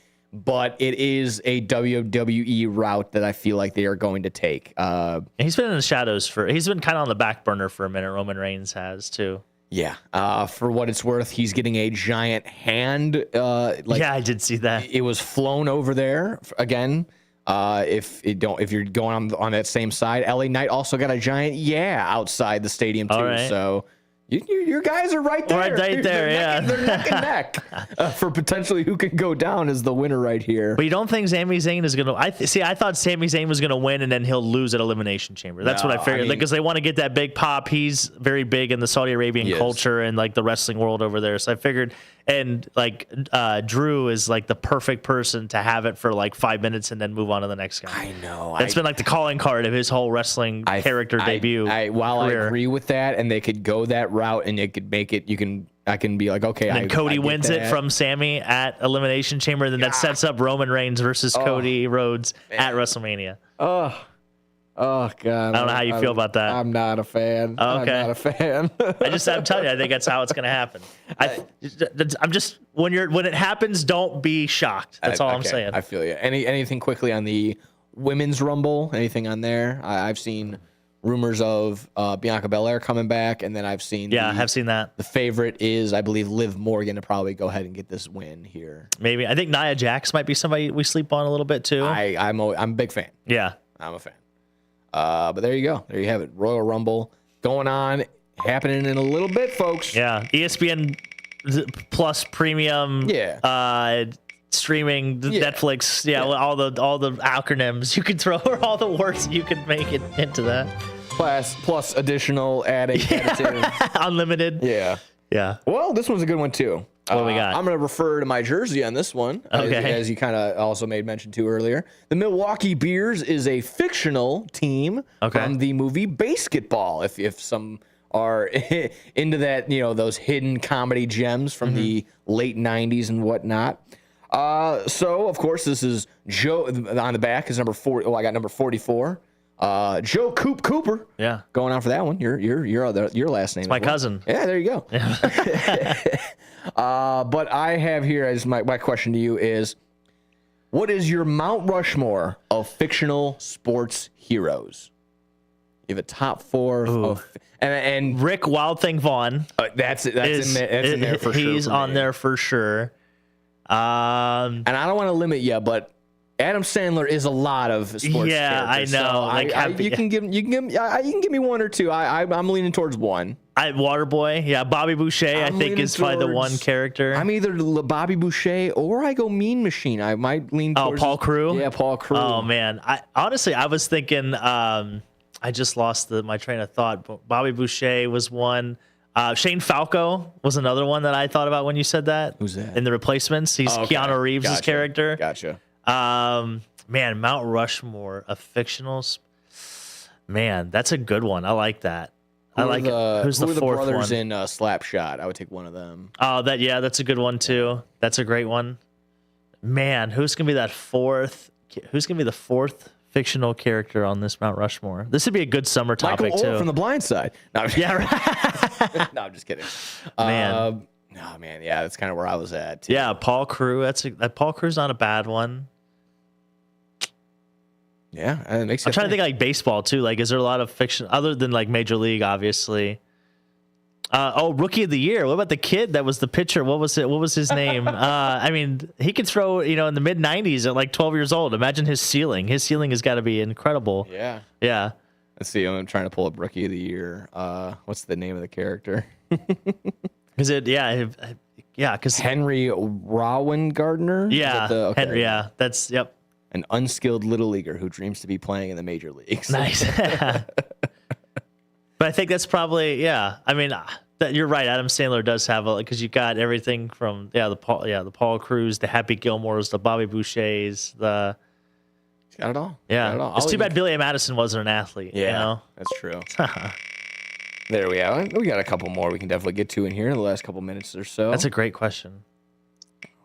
but it is a WWE route that I feel like they are going to take. He's been in the shadows he's been kind of on the back burner for a minute. Roman Reigns has too. Yeah. For what it's worth, he's getting a giant hand. Yeah, I did see that. It was flown over there again. If you're going on that same side, LA Knight also got a giant outside the stadium too. Right. So your guys are right there. Right there, yeah. They're neck and neck for potentially who can go down as the winner right here. But you don't think Sami Zayn is going to... I thought Sami Zayn was going to win and then he'll lose at Elimination Chamber. That's what I figured. Because they want to get that big pop. He's very big in the Saudi Arabian culture and like the wrestling world over there. So I figured... And like Drew is like the perfect person to have it for like 5 minutes and then move on to the next guy. I know. That's been like the calling card of his whole wrestling character debut. While I agree with that, and they could go that route, and it could make it. I can be like, okay. And then Cody wins it from Sammy at Elimination Chamber, and then that sets up Roman Reigns versus Cody Rhodes at WrestleMania. Oh God! I don't know how you feel about that. I'm not a fan. Okay. I'm not a fan. I'm telling you, I think that's how it's going to happen. I'm just when it happens, don't be shocked. That's all I'm saying. I feel you. Anything quickly on the women's Rumble? Anything on there? I've seen rumors of Bianca Belair coming back, and then I've seen I have seen that. The favorite is, I believe, Liv Morgan to probably go ahead and get this win here. Maybe I think Nia Jax might be somebody we sleep on a little bit too. I'm a big fan. Yeah, I'm a fan. But there you go. There you have it. Royal Rumble going on, happening in a little bit, folks. Yeah, ESPN Plus Premium. Yeah. Streaming Netflix. Yeah, all the acronyms you could throw, or all the words you could make it into that. Plus additional additive. Unlimited. Yeah. Well, this one's a good one too. What do we got? I'm going to refer to my jersey on this one, as you kind of also made mention to earlier. The Milwaukee Bears is a fictional team from the movie Basketball. If some are into that, those hidden comedy gems from the late 90s and whatnot. So, of course, this is Joe. On the back is number 4. Oh, I got number 44. Joe Cooper. Yeah. Going on for that one. Your last name. It's my cousin. Yeah, there you go. But I have here, as my question to you is, what is your Mount Rushmore of fictional sports heroes? You have a top 4 of, and Rick Wild Thing Vaughn. That's in there for sure. He's on there for sure. And I don't want to limit you, but Adam Sandler is a lot of sports. Yeah, characters, I know. So you can give me one or two. I'm leaning towards one. Waterboy, yeah, Bobby Boucher. I think is probably the one character. I'm either Bobby Boucher or I go Mean Machine. I might lean towards Paul Crew. Yeah, Paul Crew. Oh man, I was thinking. I just lost my train of thought. Bobby Boucher was one. Shane Falco was another one that I thought about when you said that. Who's that? In The Replacements, he's Keanu Reeves' character. Gotcha. Man, Mount Rushmore of fictionals. Man, that's a good one. I like that. Who's the fourth brothers one? In Slapshot? I would take one of them. Oh, that's a good one too. That's a great one. Man, who's gonna be that fourth? Who's gonna be the fourth fictional character on this Mount Rushmore? This would be a good summer topic Michael too. Oher from The Blind Side. No, Right. no, I'm just kidding. Man. No, man. Yeah, that's kind of where I was at. Too. Yeah, Paul Crew. Paul Crew's not a bad one. Yeah, it makes. I'm trying to think like baseball too. Like, is there a lot of fiction other than like Major League, obviously? Rookie of the Year. What about the kid that was the pitcher? What was it? What was his name? I mean, he could throw, in the mid 90s at like 12 years old. Imagine his ceiling. His ceiling has got to be incredible. Yeah. Yeah. Let's see. I'm trying to pull up Rookie of the Year. What's the name of the character? Is it? Yeah. Because Henry Rowan Gardner. Yeah. Henry. Yeah. That's yep. An unskilled little leaguer who dreams to be playing in the major leagues. Nice. But I think that's probably, yeah. I mean, you're right. Adam Sandler does have because you got everything from the Paul Crews, the Happy Gilmores, the Bobby Bouchers, He's got it all. Yeah. Got it all. It's too bad Billy A. Madison wasn't an athlete. Yeah, that's true. There we are. We got a couple more we can definitely get to in here in the last couple minutes or so. That's a great question.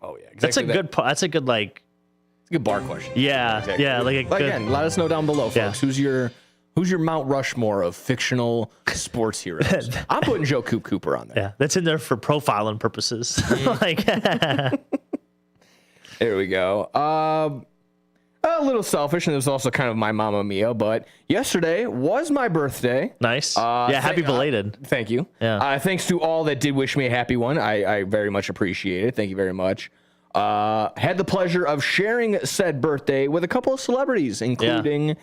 Oh yeah, exactly. That's a good like. It's a good bar question. Yeah, exactly. Yeah. Again, let us know down below, folks. Yeah. Who's your Mount Rushmore of fictional sports heroes? I'm putting Joe Cooper on there. Yeah, that's in there for profiling purposes. Like, There we go. A little selfish, and it was also kind of my Mamma Mia, but yesterday was my birthday. Nice. Happy belated. Thank you. Yeah. Thanks to all that did wish me a happy one. I very much appreciate it. Thank you very much. Had the pleasure of sharing said birthday with a couple of celebrities, including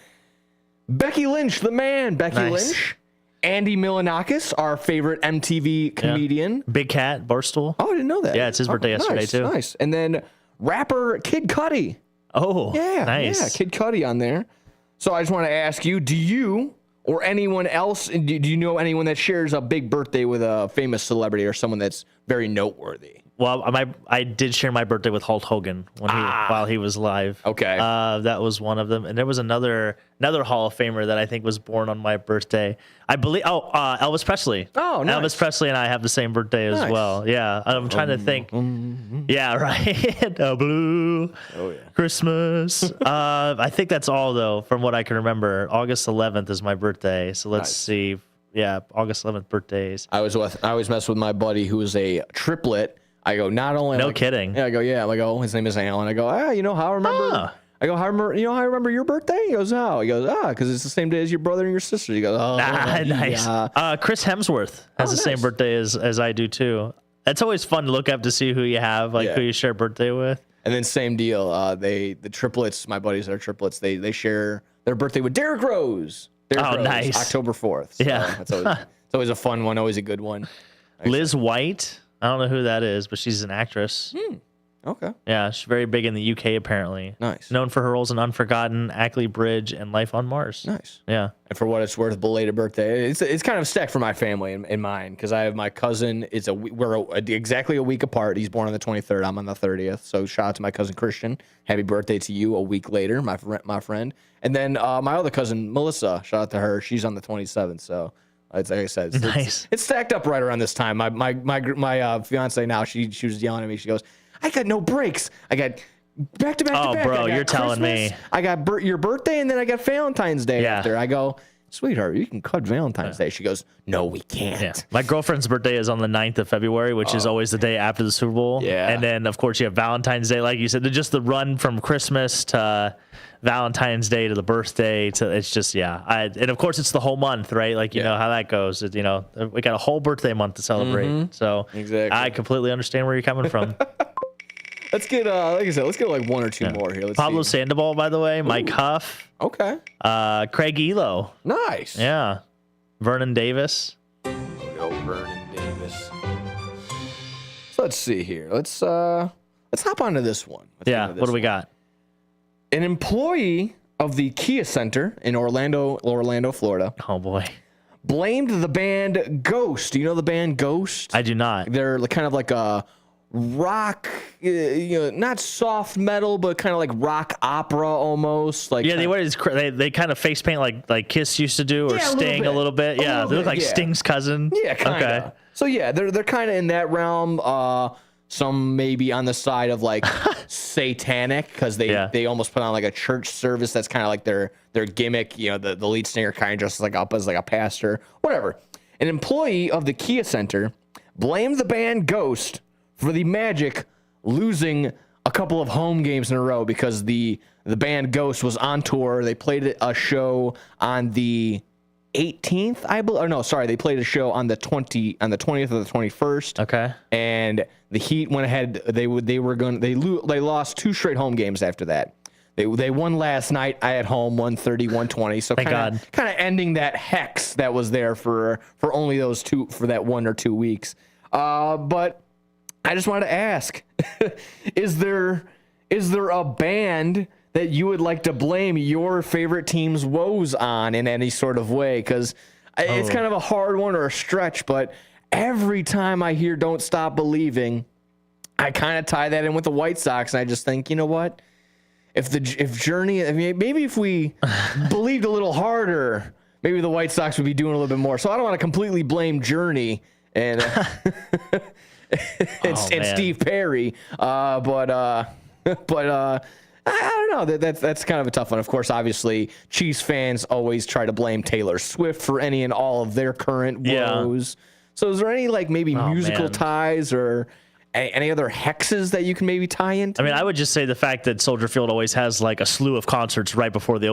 Becky Lynch, the man, Becky Lynch. Andy Milonakis, our favorite MTV comedian. Big Cat, Barstool. Oh, I didn't know that. Yeah, it's his birthday yesterday, too. Nice. And then rapper Kid Cudi. Oh, yeah, nice. Yeah, Kid Cudi on there. So I just want to ask you, do you or anyone else, do you know anyone that shares a big birthday with a famous celebrity or someone that's very noteworthy? Well, I did share my birthday with Hulk Hogan while he was live. Okay. That was one of them. And there was another Hall of Famer that I think was born on my birthday. I believe, Elvis Presley. Oh, nice. Elvis Presley and I have the same birthday as well. Yeah. I'm trying to think. Yeah, right. Blue. Oh, yeah. Christmas. I think that's all, though, from what I can remember. August 11th is my birthday. So let's see. Yeah, August 11th birthdays. I always mess with my buddy who is a triplet. I go, not only... No kidding. Yeah, I go, yeah. I go, his name is Alan. I go, you know how I remember... I go, you know how I remember your birthday? He goes, how? He goes, because it's the same day as your brother and your sister. He goes, nice. Chris Hemsworth has the same birthday as I do, too. It's always fun to look up to see who you have, who you share birthday with. And then same deal. The triplets, my buddies that are triplets, they share their birthday with Derrick Rose. Nice. October 4th. So yeah. It's always a fun one, always a good one. Liz White. I don't know who that is, but she's an actress. Okay. Yeah, she's very big in the UK, apparently. Nice. Known for her roles in Unforgotten, Ackley Bridge, and Life on Mars. Nice. Yeah. And for what it's worth, belated birthday. It's kind of stacked for my family and mine because I have my cousin. We're exactly a week apart. He's born on the 23rd. I'm on the 30th. So shout out to my cousin Christian. Happy birthday to you a week later, my friend. And then my other cousin Melissa. Shout out to her. She's on the 27th. So. It's like I said, it's stacked up right around this time. My fiance now, she was yelling at me. She goes, "I got no breaks. I got back to back to back. Oh, bro, you're telling me. I got your birthday and then I got Valentine's Day after." I go, "Sweetheart, you can cut Valentine's Day." She goes, "No, we can't." Yeah. My girlfriend's birthday is on the 9th of February, which is always the day after the Super Bowl. Yeah. And then, of course, you have Valentine's Day, like you said, just the run from Christmas to Valentine's Day to the birthday to it's just and of course it's the whole month, right? Like you know how that goes. We got a whole birthday month to celebrate. So exactly. I completely understand where you're coming from. Let's get like I said, let's get like one or two more here. Let's Pablo see. Sandoval, by the way, Mike Huff. Okay. Craig Elo. Nice. Yeah. Vernon Davis. Vernon Davis. So let's see here. Let's hop onto this one. What do we got? An employee of the Kia Center in Orlando, Florida. Oh boy. Blamed the band Ghost. Do you know the band Ghost? I do not. They're kind of like a rock, not soft metal, but kind of like rock opera almost. Like they kind of face paint like Kiss used to do, or Sting a little bit. Yeah, they look like Sting's cousin. Yeah, kind of. Okay. So yeah, they're kind of in that realm. Some maybe on the side of like satanic because they almost put on like a church service that's kind of like their gimmick. The lead singer kind of dresses up as like a pastor, whatever. An employee of the Kia Center blamed the band Ghost for the Magic losing a couple of home games in a row because the band Ghost was on tour. They played a show on the 18th, I believe. Oh no, sorry, they played a show on the 20th or the 21st. Okay. And the Heat went ahead. They lost 2 straight home games after that. They won last night at home, 130-120. So kind of ending that hex that was there for only those two for that 1 or 2 weeks. But I just wanted to ask, is there a band that you would like to blame your favorite team's woes on in any sort of way? Because it's kind of a hard one or a stretch, but every time I hear Don't Stop Believing, I kind of tie that in with the White Sox, and I just think, you know what? If Journey, maybe if we believed a little harder, maybe the White Sox would be doing a little bit more. So I don't want to completely blame Journey and Steve Perry, but I don't know. That's kind of a tough one. Of course, obviously, Chiefs fans always try to blame Taylor Swift for any and all of their current woes. So is there any maybe musical ties or Any other hexes that you can maybe tie into? I mean, I would just say the fact that Soldier Field always has like a slew of concerts right before the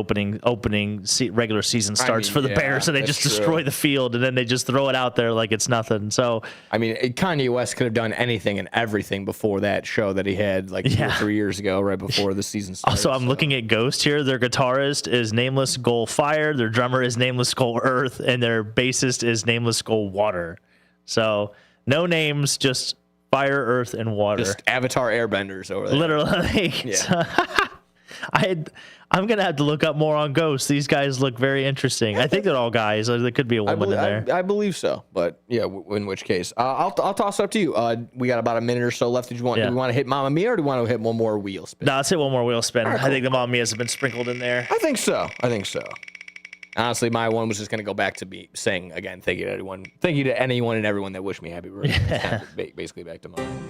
regular season starts for the Bears, and they just destroy the field, and then they just throw it out there like it's nothing. So, I mean, Kanye West could have done anything and everything before that show that he had like 2 or 3 years ago, right before the season started. Also, I'm looking at Ghost here. Their guitarist is Nameless Skull Fire, their drummer is Nameless Skull Earth, and their bassist is Nameless Skull Water. So, no names, just fire, earth, and water. Just Avatar Airbenders over there. Literally. Yeah. I'm going to have to look up more on Ghosts. These guys look very interesting. I think they're all guys. There could be a woman in there. I believe so. But, yeah, in which case. I'll toss it up to you. We got about a minute or so left. Do we want to hit Mamma Mia, or do we want to hit one more wheel spin? No, let's hit one more wheel spin. Right, I think the Mamma Mia's have been sprinkled in there. I think so. Honestly, my one was just going to go back to me saying, again, thank you to everyone. Thank you to anyone and everyone that wished me happy birthday. Yeah. Basically back to mine.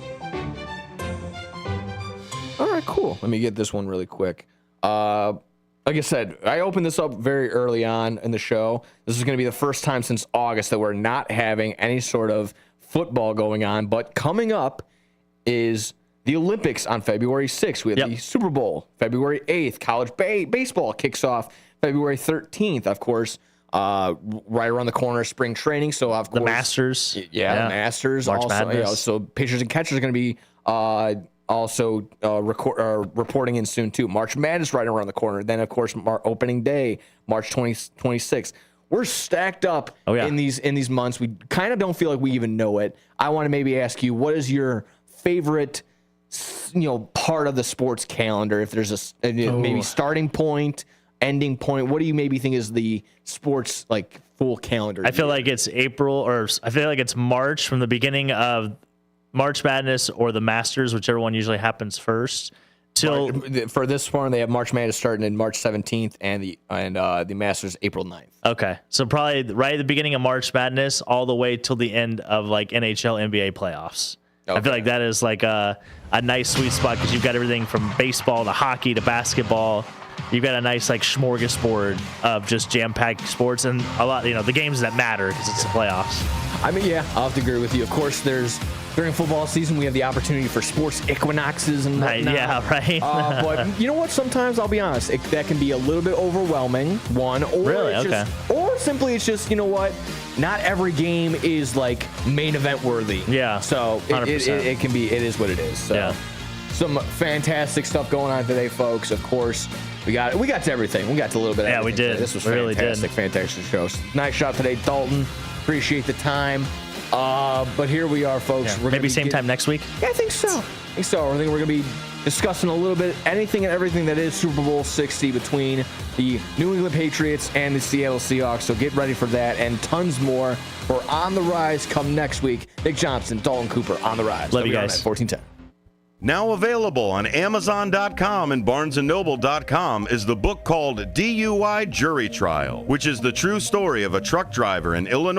All right, cool. Let me get this one really quick. Like I said, I opened this up very early on in the show. This is going to be the first time since August that we're not having any sort of football going on. But coming up is the Olympics on February 6th. We have the Super Bowl, February 8th. College baseball kicks off February 13th, of course, right around the corner of spring training. So, of course, the Masters. The Masters. March also, Madness. So pitchers and catchers are going to be reporting in soon, too. March Madness right around the corner. Then, of course, opening day, March 26th. We're stacked up in these months. We kind of don't feel like we even know it. I want to maybe ask you, what is your favorite part of the sports calendar? If there's a maybe starting point, ending point, what do you maybe think is the sports like full calendar? I feel like it's April, or I feel like it's March from the beginning of March Madness or the Masters, whichever one usually happens first. For this one, they have March Madness starting in March 17th and the Masters April 9th. Okay, so probably right at the beginning of March Madness all the way till the end of like NHL, NBA playoffs. Okay. I feel like that is like a nice sweet spot because you've got everything from baseball to hockey to basketball. You've got a nice like smorgasbord of just jam-packed sports and a lot, the games that matter because it's the playoffs. I mean, yeah, I'll have to agree with you. Of course, during football season, we have the opportunity for sports equinoxes and whatnot. Yeah, right. But you know what? Sometimes, I'll be honest, that can be a little bit overwhelming, or simply it's just, you know what? Not every game is like main event worthy. Yeah. So it is what it is. So some fantastic stuff going on today, folks. Of course, we got to everything. We got to a little bit of everything. We did. Today. This was really fantastic show. Nice shot today, Dalton. Appreciate the time. But here we are, folks. We're maybe same time next week? Yeah, I think so. I think we're going to be discussing a little bit anything and everything that is Super Bowl 60 between the New England Patriots and the Seattle Seahawks. So get ready for that and tons more for On the Rise come next week. Nick Johnson, Dalton Cooper, On the Rise. Love you guys. 1410. Now available on Amazon.com and BarnesandNoble.com is the book called DUI Jury Trial, which is the true story of a truck driver in Illinois